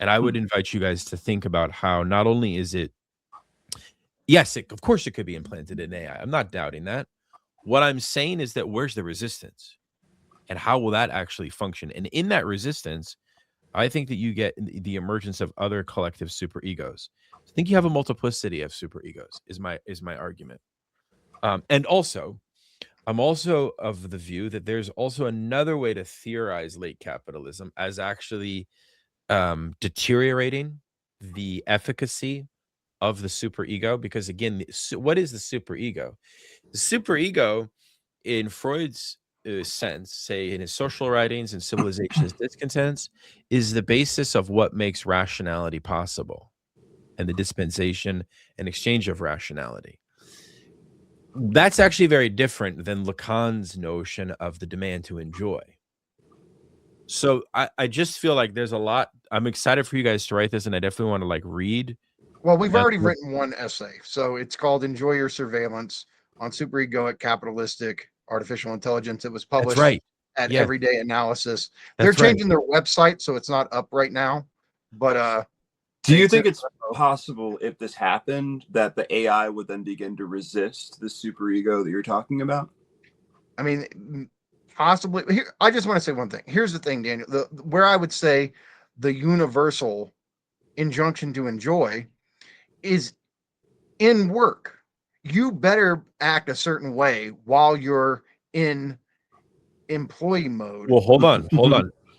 And I would invite you guys to think about how not only is it, yes, of course it could be implanted in AI. I'm not doubting that. What I'm saying is that where's the resistance? And how will that actually function? And in that resistance, I think that you get the emergence of other collective superegos. I think you have a multiplicity of superegos, is my argument. And also, I'm also of the view that there's also another way to theorize late capitalism as actually deteriorating the efficacy of the superego. Because again, what is the superego? The superego, in Freud's sense, say in his social writings and Civilization's Discontents, is the basis of what makes rationality possible and the dispensation and exchange of rationality. That's actually very different than Lacan's notion of the demand to enjoy. So I just feel like there's a lot. I'm excited for you guys to write this, and I definitely want to like read. Well, we've already written one essay, so it's called "Enjoy Your Surveillance on Superegoic Capitalistic Artificial Intelligence." It was published at Everyday Analysis. They're changing their website, so it's not up right now. But do you think it's possible, if this happened, that the AI would then begin to resist the superego that you're talking about? I mean, possibly. Here, I just want to say one thing. Here's the thing, Daniel. Where I would say the universal injunction to enjoy is in work. You better act a certain way while you're in employee mode. Well, hold on.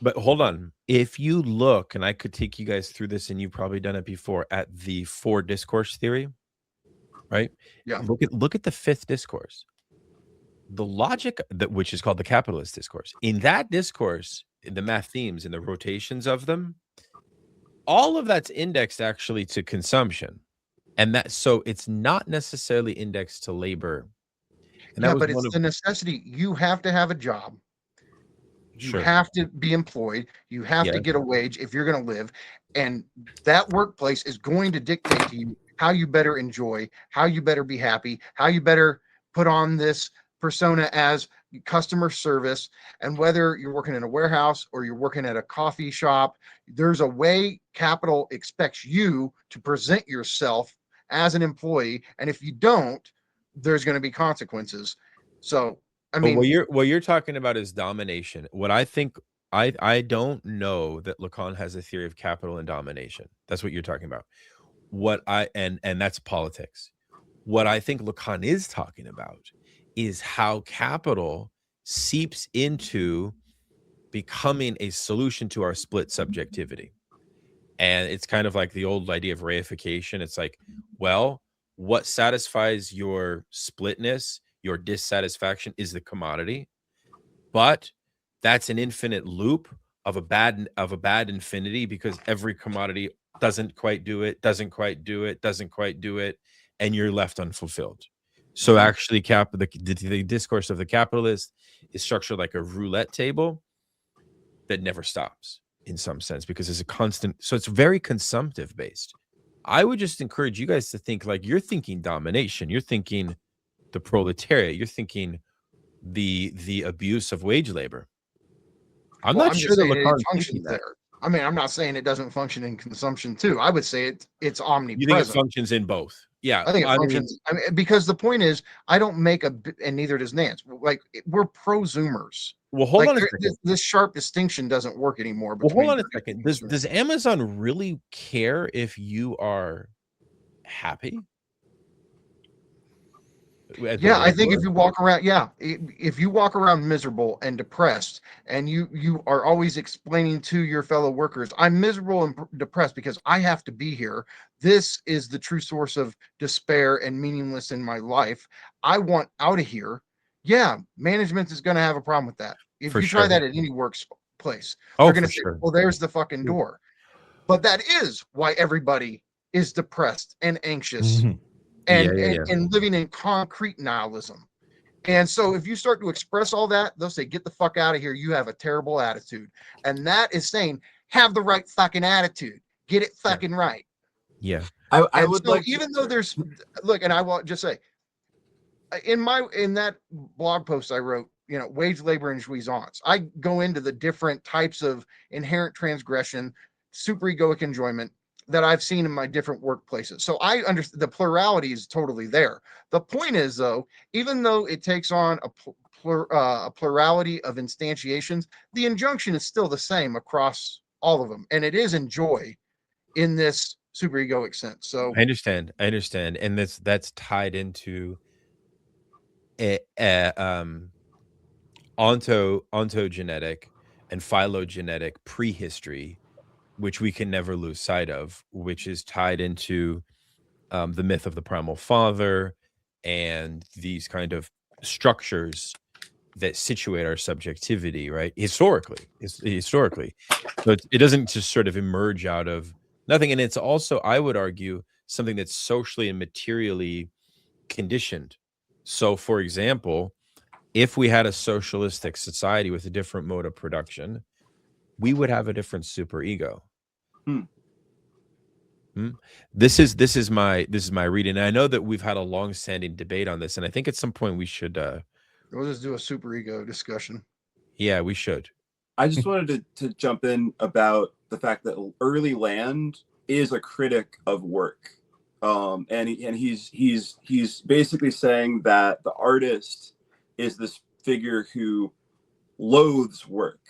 But hold on. If you look, and I could take you guys through this, and you've probably done it before, at the 4 discourse theory, right? Yeah. Look at the 5th discourse. The logic that, which is called the capitalist discourse. In that discourse, the math themes and the rotations of them, all of that's indexed actually to consumption. And that, so it's not necessarily indexed to labor. And yeah, but it's the necessity. You have to have a job. You have to be employed. You have to get a wage if you're going to live. And that workplace is going to dictate to you how you better enjoy, how you better be happy, how you better put on this persona as customer service. And whether you're working in a warehouse or you're working at a coffee shop, there's a way capital expects you to present yourself as an employee. And if you don't, there's going to be consequences. So, I mean, what you're talking about is domination. What I think, I don't know that Lacan has a theory of capital and domination. That's what you're talking about. And that's politics. What I think Lacan is talking about is how capital seeps into becoming a solution to our split subjectivity. And it's kind of like the old idea of reification. It's like, well, what satisfies your splitness, your dissatisfaction, is the commodity, but that's an infinite loop of a bad infinity, because every commodity doesn't quite do it, and you're left unfulfilled. So actually, the discourse of the capitalist is structured like a roulette table that never stops. in some sense, because it's a constant, so it's very consumptive based. I would just encourage you guys to think like you're thinking domination, you're thinking the proletariat, you're thinking the abuse of wage labor. I'm not sure that saying it Lacan's functions thinking that. there. I mean, I'm not saying it doesn't function in consumption too. I would say it's omnipresent. You think it functions in both? Yeah, I think it functions. I mean, because the point is, I don't make and neither does Nance. Like, we're prosumers. Well, hold like, on a second. This sharp distinction doesn't work anymore. Well, hold on a second. Does Amazon really care if you are happy? Yeah, I think if you walk around, if you walk around miserable and depressed, and you are always explaining to your fellow workers, I'm miserable and depressed because I have to be here. This is the true source of despair and meaningless in my life. I want out of here. Yeah, management is going to have a problem with that. If you try that at any workplace, they're going to say, well, there's the fucking door. But that is why everybody is depressed and anxious. Mm-hmm. And living in concrete nihilism. And so if you start to express all that, they'll say, get the fuck out of here. You have a terrible attitude. And that is saying, have the right fucking attitude. Get it fucking right. Yeah. I would like, even though there's, look, and I will just say, in that blog post I wrote, wage labor and jouissance, I go into the different types of inherent transgression, superegoic enjoyment that I've seen in my different workplaces. So I understand the plurality is totally there. The point is, though, even though it takes on a plurality of instantiations, the injunction is still the same across all of them. And it is enjoy in this superegoic sense. So I understand. And that's tied into ontogenetic and phylogenetic prehistory, which we can never lose sight of, which is tied into the myth of the primal father and these kind of structures that situate our subjectivity, right? Historically. So it doesn't just sort of emerge out of nothing. And it's also, I would argue, something that's socially and materially conditioned. So, for example, if we had a socialistic society with a different mode of production, we would have a different superego. This is my reading. And I know that we've had a long-standing debate on this, and I think at some point we should we'll just do a superego discussion. Yeah, we should. I just wanted to jump in about the fact that early Land is a critic of work, and he's basically saying that the artist is this figure who loathes work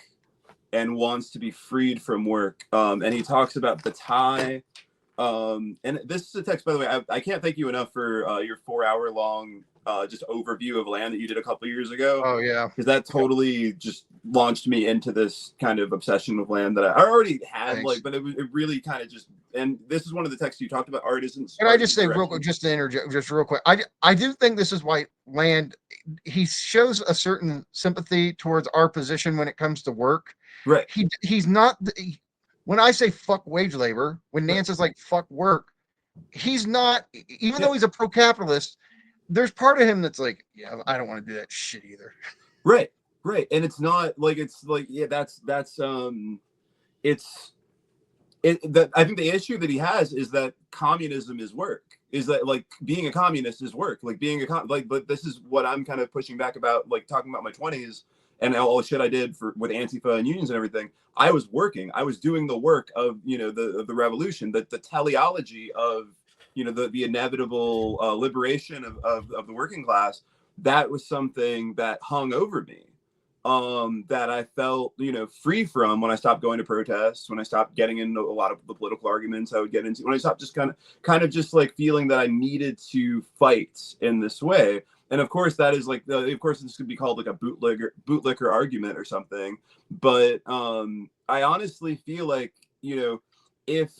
and wants to be freed from work. And he talks about the tie. And this is a text, by the way, I can't thank you enough for your 4-hour long just overview of Land that you did a couple years ago. Oh, yeah. Because that totally just launched me into this kind of obsession with Land that I already had. Thanks. But it really kind of just, and this is one of the texts you talked about, artisans. Can I just say real quick, just to interject, just real quick, I do think this is why Land, he shows a certain sympathy towards our position when it comes to work. Right. He's not, when I say fuck wage labor, when Nance is like fuck work, he's not, even though he's a pro-capitalist, there's part of him that's like, yeah, I don't want to do that shit either. Right. And it's not like, I think the issue that he has is that communism is work, is that like being a communist is work, like being but this is what I'm kind of pushing back about, like talking about my 20s and all the shit I did with Antifa and unions and everything. I was working, I was doing the work of, the revolution, the teleology of, the inevitable liberation of the working class. That was something that hung over me, that I felt, free from when I stopped going to protests, when I stopped getting into a lot of the political arguments I would get into, when I stopped just kind of just like feeling that I needed to fight in this way. And of course, that is like, of course, this could be called like a bootlicker argument or something. But I honestly feel like, if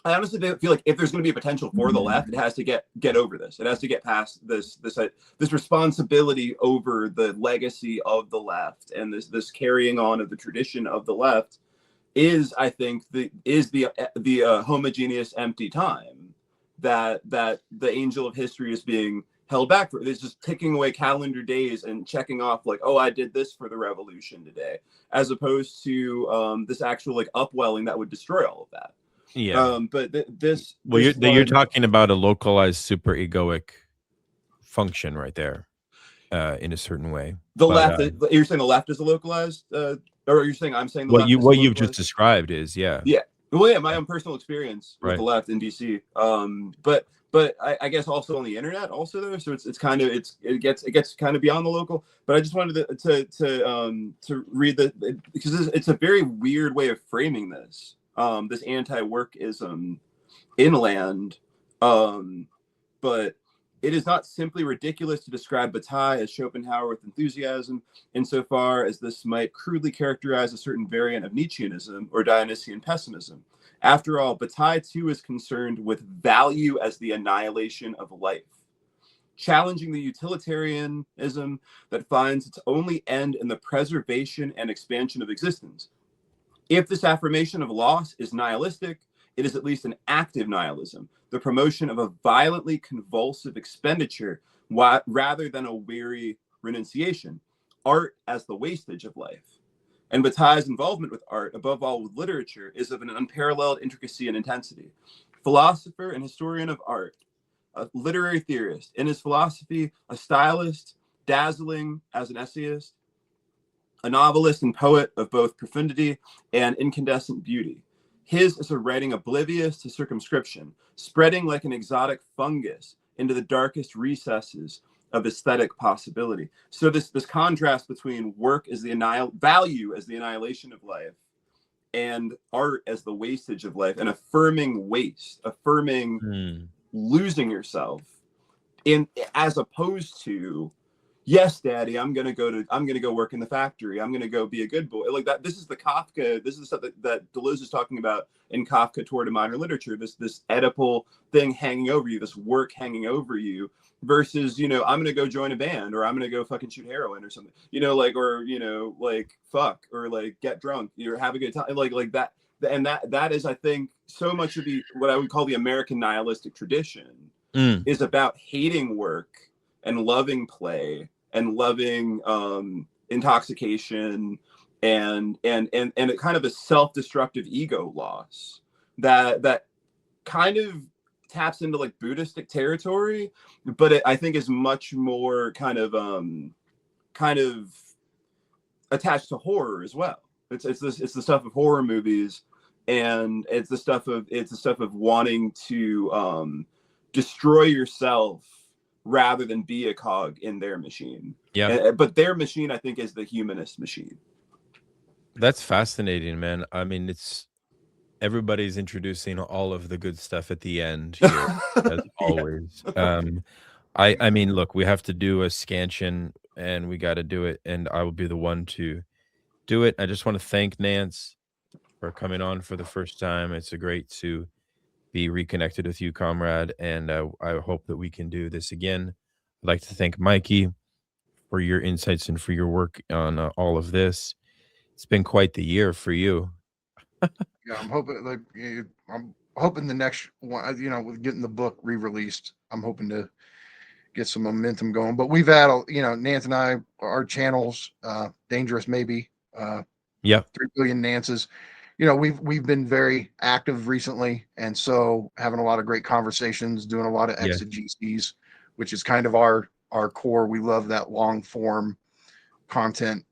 there's going to be a potential for the left, it has to get over this. It has to get past this responsibility over the legacy of the left, and this carrying on of the tradition of the left is, I think, the homogeneous empty time that the angel of history is being held back for. It's just ticking away calendar days and checking off like, oh, I did this for the revolution today, as opposed to this actual like upwelling that would destroy all of that. Yeah. But this You're talking about a localized super egoic function right there, in a certain way. The left. You're saying the left is a localized, or you're saying I'm saying the left. What you've just described is yeah. Well, yeah, my own personal experience with Right. the left in DC. But I guess also on the internet also though. So it gets kind of beyond the local. But I just wanted to read because it's a very weird way of framing this. This anti-workism inland. But it is not simply ridiculous to describe Bataille as Schopenhauer with enthusiasm, insofar as this might crudely characterize a certain variant of Nietzscheanism or Dionysian pessimism. After all, Bataille too is concerned with value as the annihilation of life, challenging the utilitarianism that finds its only end in the preservation and expansion of existence. If this affirmation of loss is nihilistic, it is at least an active nihilism, the promotion of a violently convulsive expenditure rather than a weary renunciation. Art as the wastage of life. And Bataille's involvement with art, above all with literature, is of an unparalleled intricacy and intensity. Philosopher and historian of art, a literary theorist, in his philosophy, a stylist, dazzling as an essayist, a novelist and poet of both profundity and incandescent beauty. His is a writing oblivious to circumscription, spreading like an exotic fungus into the darkest recesses of aesthetic possibility. So this contrast between work as the value as the annihilation of life and art as the wastage of life, and affirming waste, affirming losing yourself, as opposed to, yes, Daddy, I'm gonna go work in the factory. I'm gonna go be a good boy. Like that. This is the Kafka. This is the stuff that Deleuze is talking about in Kafka Toward a Modern Literature. This Oedipal thing hanging over you, this work hanging over you, versus I'm gonna go join a band, or I'm gonna go fucking shoot heroin or something. Like fuck, or like get drunk, or have a good time, like that. And that is, I think, so much of what I would call the American nihilistic tradition is about hating work and loving play and loving intoxication and a kind of a self-destructive ego loss that kind of taps into like Buddhistic territory, but I think is much more kind of attached to horror as well. It's the stuff of horror movies, and it's the stuff of wanting to destroy yourself rather than be a cog in their machine. Yeah. But their machine, I think, is the humanist machine. That's fascinating, man. I mean, everybody's introducing all of the good stuff at the end here, as always. I mean, look, we have to do a scansion, and we got to do it, and I will be the one to do it. I just want to thank Nance for coming on for the first time. It's great to be reconnected with you, comrade, and I hope that we can do this again. I'd like to thank Mikey for your insights and for your work on all of this. It's been quite the year for you. Yeah, I'm hoping the next one, with getting the book re-released, I'm hoping to get some momentum going. But we've had, Nance and I, our channels, Dangerous Maybe, 3BillionNances. We've been very active recently, and so having a lot of great conversations, doing a lot of exegeses, which is kind of our core. We love that long form content,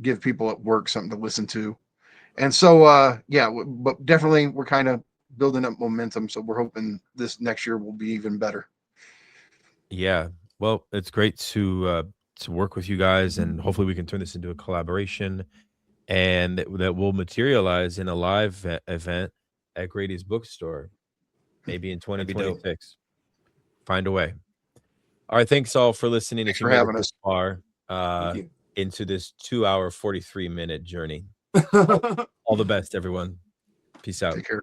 give people at work something to listen to. And so, but definitely we're kind of building up momentum. So we're hoping this next year will be even better. Yeah. Well, it's great to work with you guys, and hopefully we can turn this into a collaboration, and that will materialize in a live event at Grady's bookstore, maybe in 2026. Find a way. All right. Thanks all for listening. Thanks for having us. Far into this 2-hour, 43-minute journey. All the best, everyone. Peace out. Take care.